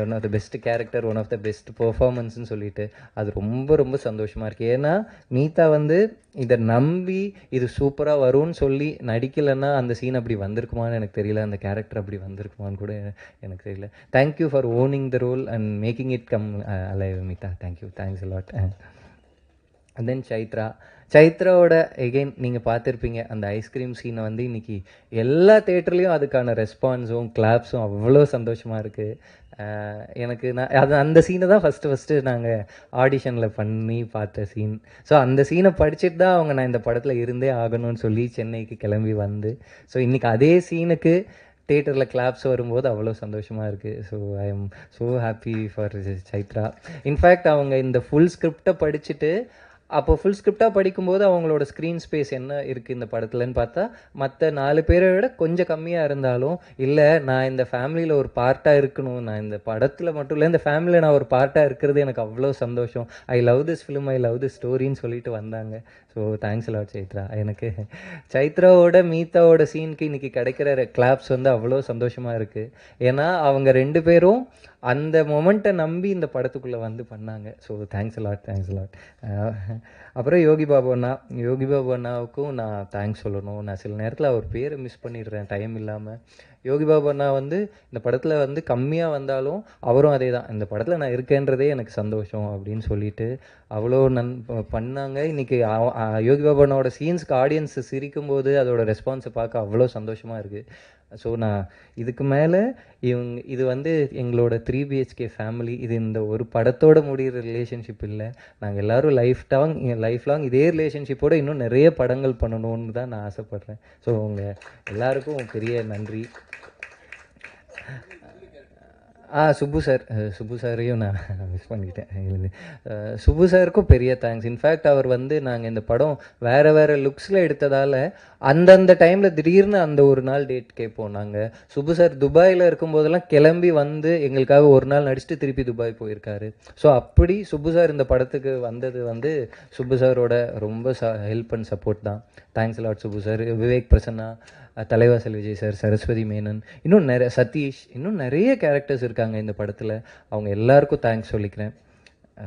One of the best character, one of the best பெர்ஃபார்மன்ஸ்னு சொல்லிட்டு அது ரொம்ப ரொம்ப சந்தோஷமாக இருக்குது. ஏன்னா மீதா வந்து இதை நம்பி இது சூப்பராக வரும்னு சொல்லி நடிக்கலைன்னா அந்த சீன் அப்படி வந்திருக்குமான்னு எனக்கு தெரியல, அந்த கேரக்டர் அப்படி வந்திருக்குமான்னு கூட எனக்கு தெரியல. Thank you for owning the role and making it come alive Meetha. Thank you, thanks a lot. And then சைத்ராவோட எகெயின் நீங்கள் பார்த்துருப்பீங்க அந்த ஐஸ்கிரீம் சீனை வந்து இன்றைக்கி எல்லா தேட்டர்லேயும் அதுக்கான ரெஸ்பான்ஸும் கிளாப்ஸும் அவ்வளோ சந்தோஷமாக இருக்குது. எனக்கு அந்த சீனை தான் ஃபஸ்ட்டு நாங்கள் ஆடிஷனில் பண்ணி பார்த்த சீன். ஸோ அந்த சீனை படிச்சுட்டு தான் அவங்க நான் இந்த படத்தில் இருந்தே ஆகணும்னு சொல்லி சென்னைக்கு கிளம்பி வந்து, ஸோ இன்றைக்கி அதே சீனுக்கு தேட்டரில் கிளாப்ஸ் வரும்போது அவ்வளோ சந்தோஷமாக இருக்குது. So I am so happy for Chaitra. In fact அவங்க இந்த ஃபுல் ஸ்கிரிப்டை படிச்சுட்டு அப்போ ஃபுல் ஸ்கிரிப்டாக படிக்கும்போது அவங்களோட ஸ்க்ரீன் ஸ்பேஸ் என்ன இருக்குது இந்த படத்துலன்னு பார்த்தா மற்ற 4 பேரை விட கொஞ்சம் கம்மியாக இருந்தாலும், இல்லை நான் இந்த ஃபேமிலியில் ஒரு பார்ட்டாக இருக்கணும், நான் இந்த படத்தில் மட்டும் இல்லை இந்த ஃபேமிலியில் நான் ஒரு பார்ட்டாக இருக்கிறது எனக்கு அவ்வளோ சந்தோஷம், I love this film, I love this ஸ்டோரின்னு சொல்லிட்டு வந்தாங்க. So thanks lot Chaitra. எனக்கு சைத்ராவோட மீதாவோட சீனுக்கு இன்றைக்கி கிடைக்கிற கிளாப்ஸ் வந்து அவ்வளோ சந்தோஷமாக இருக்குது. ஏன்னா அவங்க 2 பேரும் அந்த மொமெண்ட்டை நம்பி இந்த படத்துக்குள்ளே வந்து பண்ணாங்க. So thanks lot, thanks lot. அப்புறம் யோகி பாபு அண்ணாவுக்கும் நான் தேங்க்ஸ் சொல்லணும். நான் சில நேரத்தில் அவர் பேரை மிஸ் பண்ணிடுறேன் டைம் இல்லாமல். யோகி பாபு அண்ணா வந்து இந்த படத்தில் வந்து கம்மியாக வந்தாலும் அவரும் அதே தான், இந்த படத்தில் நான் இருக்கேன்றதே எனக்கு சந்தோஷம் அப்படின்னு சொல்லிட்டு அவ்வளோ பண்ணாங்க. இன்றைக்கி யோகி பாபு அண்ணாவோட சீன்ஸ்க்கு ஆடியன்ஸ் சிரிக்கும்போது அதோட ரெஸ்பான்ஸை பார்க்க அவ்வளோ சந்தோஷமாக இருக்குது. ஸோ நான் இதுக்கு மேலே இது வந்து எங்களோட 3 BHK ஃபேமிலி, இது இந்த ஒரு படத்தோடு முடிகிற ரிலேஷன்ஷிப் இல்லை. நாங்கள் எல்லோரும் லைஃப் லாங் இதே ரிலேஷன்ஷிப்போடு இன்னும் நிறைய படங்கள் பண்ணணும்னு தான் நான் ஆசைப்பட்றேன். ஸோ உங்கள் எல்லாருக்கும் பெரிய நன்றி. சுப்பு சாரையும் நான் மிஸ் பண்ணிக்கிட்டேன். சுப்பு சாருக்கும் பெரிய தேங்க்ஸ். இன்ஃபேக்ட் அவர் வந்து நாங்கள் இந்த படம் வேறு லுக்ஸில் எடுத்ததால் அந்தந்த டைமில் திடீர்னு அந்த ஒரு நாள் டேட் கேட்போம். நாங்கள் சுப்பு சார் துபாயில் இருக்கும்போதெல்லாம் கிளம்பி வந்து எங்களுக்காக ஒரு நாள் நடிச்சுட்டு திருப்பி துபாய் போயிருக்காரு. ஸோ அப்படி சுப்பு சார் இந்த படத்துக்கு வந்தது வந்து சுப்பு சாரோட ரொம்ப ஹெல்ப் அண்ட் சப்போர்ட் தான். Thanks lot Subbu sir. Vivek Prasanna, Thalaivasal Vijay sir, Saraswathi Menon, இன்னும் சதீஷ், இன்னும் நிறைய கேரக்டர்ஸ் இருக்காங்க இந்த படத்தில். அவங்க எல்லாருக்கும் தேங்க்ஸ் சொல்லிக்கிறேன்.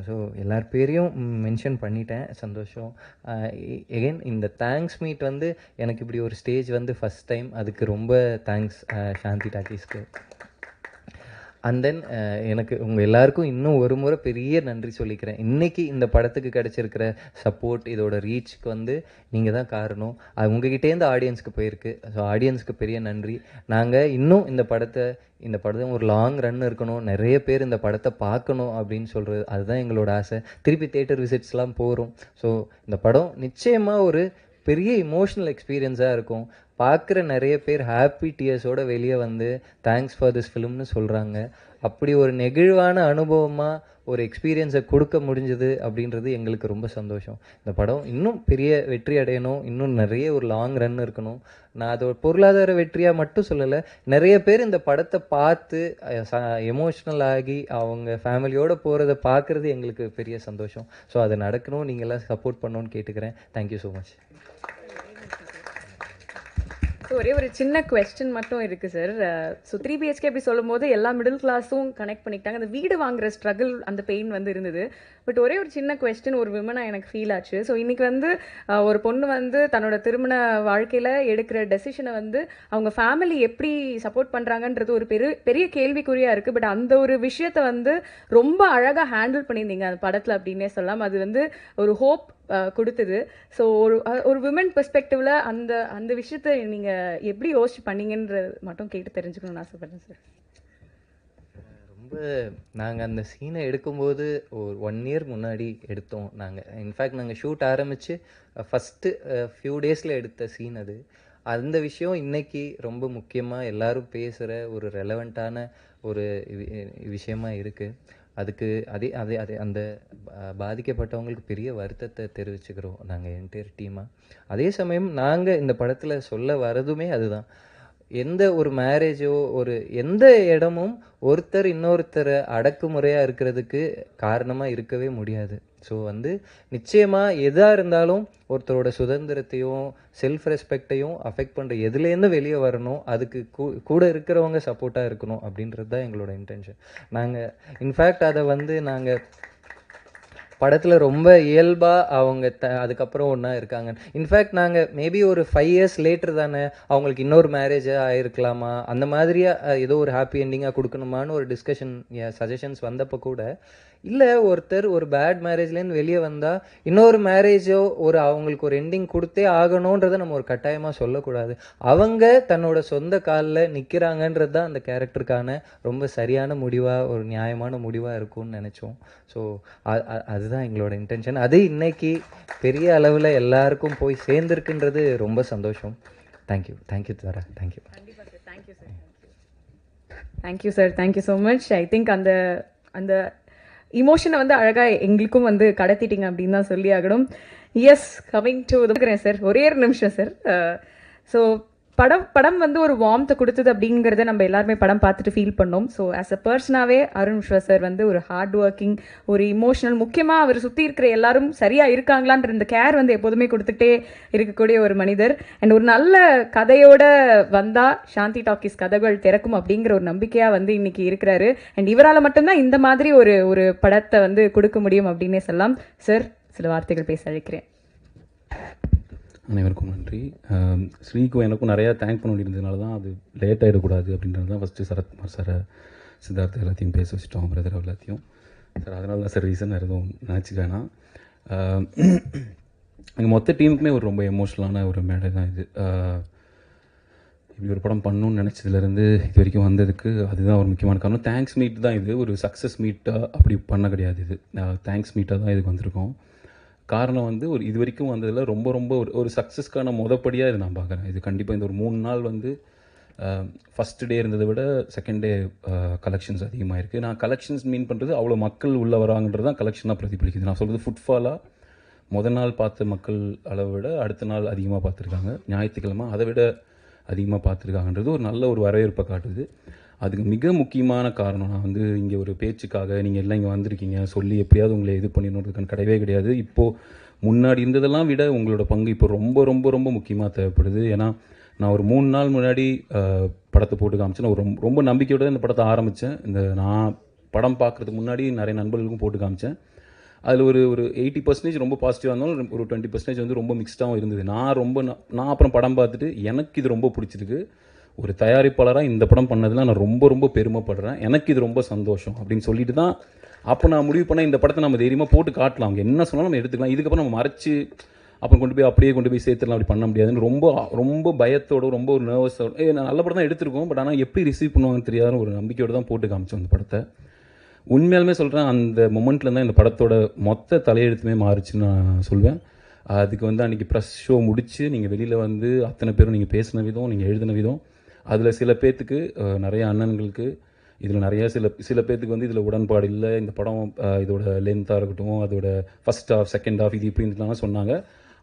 ஸோ எல்லார் பேரையும் மென்ஷன் பண்ணிட்டேன், சந்தோஷம். எகெயின் இந்த தேங்க்ஸ் மீட் வந்து எனக்கு இப்படி ஒரு ஸ்டேஜ் வந்து ஃபஸ்ட் டைம், அதுக்கு ரொம்ப தேங்க்ஸ் சாந்தி டாக்கீஸ்க்கு. அண்ட் தென் எனக்கு உங்கள் எல்லாருக்கும் இன்னும் ஒரு முறை பெரிய நன்றி சொல்லிக்கிறேன். இன்றைக்கி இந்த படத்துக்கு கிடச்சிருக்கிற சப்போர்ட், இதோட ரீச்சுக்கு வந்து நீங்கள் தான் காரணம். அது உங்ககிட்டேருந்து ஆடியன்ஸுக்கு போயிருக்கு. ஸோ ஆடியன்ஸுக்கு பெரிய நன்றி. நாங்கள் இன்னும் இந்த படத்தை ஒரு லாங் ரன் இருக்கணும், நிறைய பேர் இந்த படத்தை பார்க்கணும் அப்படின்னு சொல்கிறது, அதுதான் எங்களோட ஆசை. திருப்பி தேட்டர் விசிட்ஸ்லாம் போகிறோம். ஸோ இந்த படம் நிச்சயமாக ஒரு பெரிய இமோஷ்னல் எக்ஸ்பீரியன்ஸாக இருக்கும். பார்க்குற நிறைய பேர் ஹாப்பி டியர்ஸோடு வெளியே வந்து தேங்க்ஸ் ஃபார் திஸ் ஃபிலிம்னு சொல்கிறாங்க. அப்படி ஒரு நெகிழ்வான அனுபவமாக ஒரு எக்ஸ்பீரியன்ஸை கொடுக்க முடிஞ்சது அப்படின்றது எங்களுக்கு ரொம்ப சந்தோஷம். இந்த படம் இன்னும் பெரிய வெற்றி அடையணும், இன்னும் நிறைய ஒரு லாங் ரன் இருக்கணும். நான் அது ஒரு பொருளாதார வெற்றியாக மட்டும் சொல்லலை, நிறைய பேர் இந்த படத்தை பார்த்து எமோஷ்னல் ஆகி அவங்க ஃபேமிலியோடு போகிறத பார்க்குறது எங்களுக்கு பெரிய சந்தோஷம். ஸோ அது நடக்கணும், நீங்கள் எல்லாம் சப்போர்ட் பண்ணணும்னு கேட்டுக்கிறேன். Thank you so much. ஒரே ஒரு சின்ன கொஸ்டின் மட்டும் இருக்குது சார். ஸோ 3 BHK அப்படி சொல்லும் போது எல்லா மிடில் கிளாஸும் கனெக்ட் பண்ணிக்கிட்டாங்க. அந்த வீடு வாங்குற ஸ்ட்ரகிள், அந்த பெயின் வந்து இருந்தது. பட் ஒரே ஒரு சின்ன கொஸ்டின், ஒரு விமனாக எனக்கு ஃபீல் ஆச்சு. ஸோ இன்றைக்கி வந்து ஒரு பொண்ணு வந்து தன்னோட திருமண வாழ்க்கையில் எடுக்கிற டெசிஷனை வந்து அவங்க ஃபேமிலி எப்படி சப்போர்ட் பண்ணுறாங்கன்றது ஒரு பெரிய கேள்விக்குறியாக இருக்குது. பட் அந்த ஒரு விஷயத்தை வந்து ரொம்ப அழகாக ஹேண்டில் பண்ணியிருந்தீங்க அந்த படத்தில் அப்படின்னே சொல்லலாம். அது வந்து ஒரு ஹோப் கொடுத்தது. ஸோ ஒரு விமன் பெர்ஸ்பெக்டிவில் அந்த விஷயத்தை நீங்கள் எப்படி யோசிச்சு பண்ணீங்கன்றது மட்டும் கேட்டு தெரிஞ்சுக்கணும்னு ஆசைப்பட்றேன் சார். ரொம்ப நாங்கள் அந்த சீனை எடுக்கும்போது ஒரு 1 year முன்னாடி எடுத்தோம். இன்ஃபேக்ட் நாங்கள் ஷூட் ஆரம்பித்து ஃபஸ்ட்டு ஃபியூ டேஸில் எடுத்த சீன் அது. அந்த விஷயம் இன்றைக்கி ரொம்ப முக்கியமாக எல்லோரும் பேசுகிற ஒரு ரெலவெண்ட்டான ஒரு விஷயமா இருக்குது. அதுக்கு அந்த பாதிக்கப்பட்டவங்களுக்கு பெரிய வருத்தத்தை தெரிவிச்சுக்கிறோம் நாங்கள் என்டையர் டீமாக. அதே சமயம் நாங்கள் இந்த படத்தில் சொல்ல வரதுமே அதுதான், எந்த ஒரு மேரேஜோ ஒரு எந்த இடமும் ஒருத்தர் இன்னொருத்தரை அடக்குமுறையாக இருக்கிறதுக்கு காரணமாக இருக்கவே முடியாது. ஸோ நிச்சயமாக எதாக இருந்தாலும் ஒருத்தரோட சுதந்திரத்தையும் செல்ஃப் ரெஸ்பெக்டையும் அஃபெக்ட் பண்ணுற எதுலேருந்து வெளியே வரணும், அதுக்கு கூட இருக்கிறவங்க சப்போர்ட்டாக இருக்கணும் அப்படின்றது தான் எங்களோட இன்டென்ஷன். நாங்கள் இன்ஃபேக்ட் அதை நாங்கள் படத்தில் ரொம்ப இயல்பாக அவங்க அதுக்கப்புறம் ஒன்றா இருக்காங்க. இன்ஃபேக்ட் நாங்கள் மேபி ஒரு 5 years லேட்டர் தானே அவங்களுக்கு இன்னொரு மேரேஜாக ஆயிருக்கலாமா, அந்த மாதிரியாக ஏதோ ஒரு ஹாப்பி என்டிங்காக கொடுக்கணுமான்னு ஒரு டிஸ்கஷன் சஜஷன்ஸ் வந்தப்போ கூட இல்லை, ஒருத்தர் ஒரு பேட் மேரேஜ்லேருந்து வெளியே வந்தால் இன்னொரு மேரேஜோ அவங்களுக்கு ஒரு எண்டிங் கொடுத்தே ஆகணுன்றதை நம்ம ஒரு கட்டாயமாக சொல்லக்கூடாது. அவங்க தன்னோட சொந்த காலில் நிற்கிறாங்கன்றது தான் அந்த கேரக்டருக்கான ரொம்ப சரியான முடிவாக ஒரு நியாயமான முடிவாக இருக்கும்னு நினச்சோம். ஸோ அதுதான் எங்களோட இன்டென்ஷன். அது இன்னைக்கு பெரிய அளவில் எல்லாருக்கும் போய் சேர்ந்துருக்குன்றது ரொம்ப சந்தோஷம். Thank you Thara. Thank you. Thank you sir. Thank you so much. I think அந்த இமோஷனை அழகாக எங்களுக்கும் கடத்திட்டீங்க அப்படின்னு தான் சொல்லி ஆகணும். எஸ், கமிங் டு சார், ஒரே ஒரு நிமிஷம் சார். ஸோ படம் ஒரு வார்ம்த்தை கொடுத்தது அப்படிங்கிறத நம்ம எல்லாருமே படம் பார்த்துட்டு ஃபீல் பண்ணோம். ஸோ ஆஸ் அ பர்சனாகவே அருண் விஸ்வா சார் ஒரு ஹார்ட் ஒர்க்கிங், ஒரு இமோஷனல், முக்கியமாக அவர் சுற்றி இருக்கிற எல்லாரும் சரியாக இருக்காங்களான்ற இந்த கேர் எப்போதுமே கொடுத்துக்கிட்டே இருக்கக்கூடிய ஒரு மனிதர். அண்ட் ஒரு நல்ல கதையோட வந்தால் சாந்தி டாக்கீஸ் கதைகள் திறக்கும் அப்படிங்கிற ஒரு நம்பிக்கையாக இன்னைக்கு இருக்கிறாரு. அண்ட் இவரால் மட்டும்தான் இந்த மாதிரி ஒரு படத்தை கொடுக்க முடியும் அப்படின்னே சொல்லலாம். சார், சில வார்த்தைகள் பேச அழைக்கிறேன். அனைவருக்கும் நன்றி. ஸ்ரீக்கும் எனக்கும் நிறையா தேங்க் பண்ண வேண்டியிருந்ததுனால தான் அது லேட் ஆகிடக்கூடாது அப்படின்றது தான் ஃபஸ்ட்டு சரத்குமார் சாரை, சித்தார்த்த எல்லாத்தையும் பேச வச்சுட்டோம், பிரதர் எல்லாத்தையும் சார். அதனால தான் சார் ரீசன், வேறு எதுவும் நினச்சிக்கவேணாம். எங்கள் மொத்த டீமுக்குமே ரொம்ப எமோஷ்னலான ஒரு மேடை தான் இது. இப்படி ஒரு படம் பண்ணணும்னு நினச்சதுலேருந்து இது வரைக்கும் வந்ததுக்கு அதுதான் ஒரு முக்கியமான காரணம். தேங்க்ஸ் மீட் தான் இது, ஒரு சக்ஸஸ் மீட்டாக அப்படி பண்ண கிடையாது. இது தேங்க்ஸ் மீட்டாக தான் இதுக்கு வந்திருக்கோம். காரணம் ஒரு இது வரைக்கும் வந்ததில் ரொம்ப ஒரு சக்ஸஸ்க்கான மொதப்படியாக இது நான் பார்க்குறேன். இது கண்டிப்பாக இந்த ஒரு 3 நாள் ஃபஸ்ட் டே இருந்ததை விட செகண்ட் டே கலெக்ஷன்ஸ் அதிகமாக இருக்குது. நான் கலெக்ஷன்ஸ் மீன் பண்ணுறது அவ்வளோ மக்கள் உள்ளே வராங்கன்றது தான் கலெக்ஷனாக பிரதிபலிக்குது. நான் சொல்கிறது ஃபுட்ஃபாலாக முதல் நாள் பார்த்த மக்கள் அளவை விட அடுத்த நாள் அதிகமாக பார்த்துருக்காங்க, ஞாயிற்றுக்கிழமை அதை விட அதிகமாக பார்த்துருக்காங்கன்றது ஒரு நல்ல ஒரு வரவேற்பை காட்டுது. அதுக்கு மிக முக்கியமான காரணம், நான் இங்கே ஒரு பேச்சுக்காக நீங்கள் எல்லாம் இங்கே வந்திருக்கீங்க சொல்லி எப்படியாவது உங்களை இது பண்ணிடணுன்றதுக்கான கிடையவே கிடையாது. இப்போது முன்னாடி இருந்ததெல்லாம் விட உங்களோட பங்கு இப்போ ரொம்ப முக்கியமாக தேவைப்படுது. ஏன்னா நான் ஒரு 3 நாள் முன்னாடி படத்தை போட்டு காமிச்சேன். நான் ரொம்ப நம்பிக்கையோட இந்த படத்தை ஆரம்பித்தேன். நான் படம் பார்க்குறதுக்கு முன்னாடி நிறைய நண்பர்களுக்கும் போட்டு காமிச்சேன். அதில் ஒரு 80% ரொம்ப பாசிட்டிவாக இருந்தாலும் ஒரு 20% ரொம்ப மிக்ஸ்டாகவும் இருந்தது. நான் அப்புறம் படம் பார்த்துட்டு எனக்கு இது ரொம்ப பிடிச்சிருக்கு, ஒரு தயாரிப்பாளராக இந்த படம் பண்ணதில் நான் ரொம்ப பெருமைப்படுறேன், எனக்கு இது ரொம்ப சந்தோஷம் அப்படின்னு சொல்லிட்டு தான் அப்போ நான் முடிவு பண்ணேன், இந்த படத்தை நம்ம தைரியமாக போட்டு காட்டலாம், அவங்க என்ன சொன்னாலும் நம்ம எடுத்துக்கலாம், இதுக்கப்புறம் நம்ம மறைச்சு அப்புறம் அப்படியே கொண்டு போய் சேர்த்துலாம், அப்படி பண்ண முடியாதுன்னு ரொம்ப பயத்தோடு ரொம்ப ஒரு நர்வஸோடு நான் நல்ல படம் தான் எடுத்திருக்கோம், பட் ஆனால் எப்படி ரிசீவ் பண்ணுவாங்கன்னு தெரியாத ஒரு நம்பிக்கையோடு தான் போட்டு காமிச்சோம் அந்த படத்தை. உண்மையாலுமே சொல்கிறேன், அந்த மொமெண்ட்டில் தான் இந்த படத்தோட மொத்த தலையெழுத்துமே மாறுச்சுன்னு நான் சொல்வேன். அதுக்கு அன்றைக்கி ப்ரெஸ் ஷோ முடித்து நீங்கள் வெளியில் அத்தனை பேரும் நீங்கள் பேசின விதம், நீங்கள் எழுதின விதம், அதில் சில பேர்த்துக்கு நிறைய அண்ணன்களுக்கு இதில் நிறைய சில பேர்த்துக்கு இதில் உடன்பாடு இல்லை, இந்த படம் இதோட லென்த்தாக இருக்கட்டும், அதோட ஃபஸ்ட் ஹாஃப் செகண்ட் ஹாஃப் இது இப்படின்லாம் சொன்னாங்க.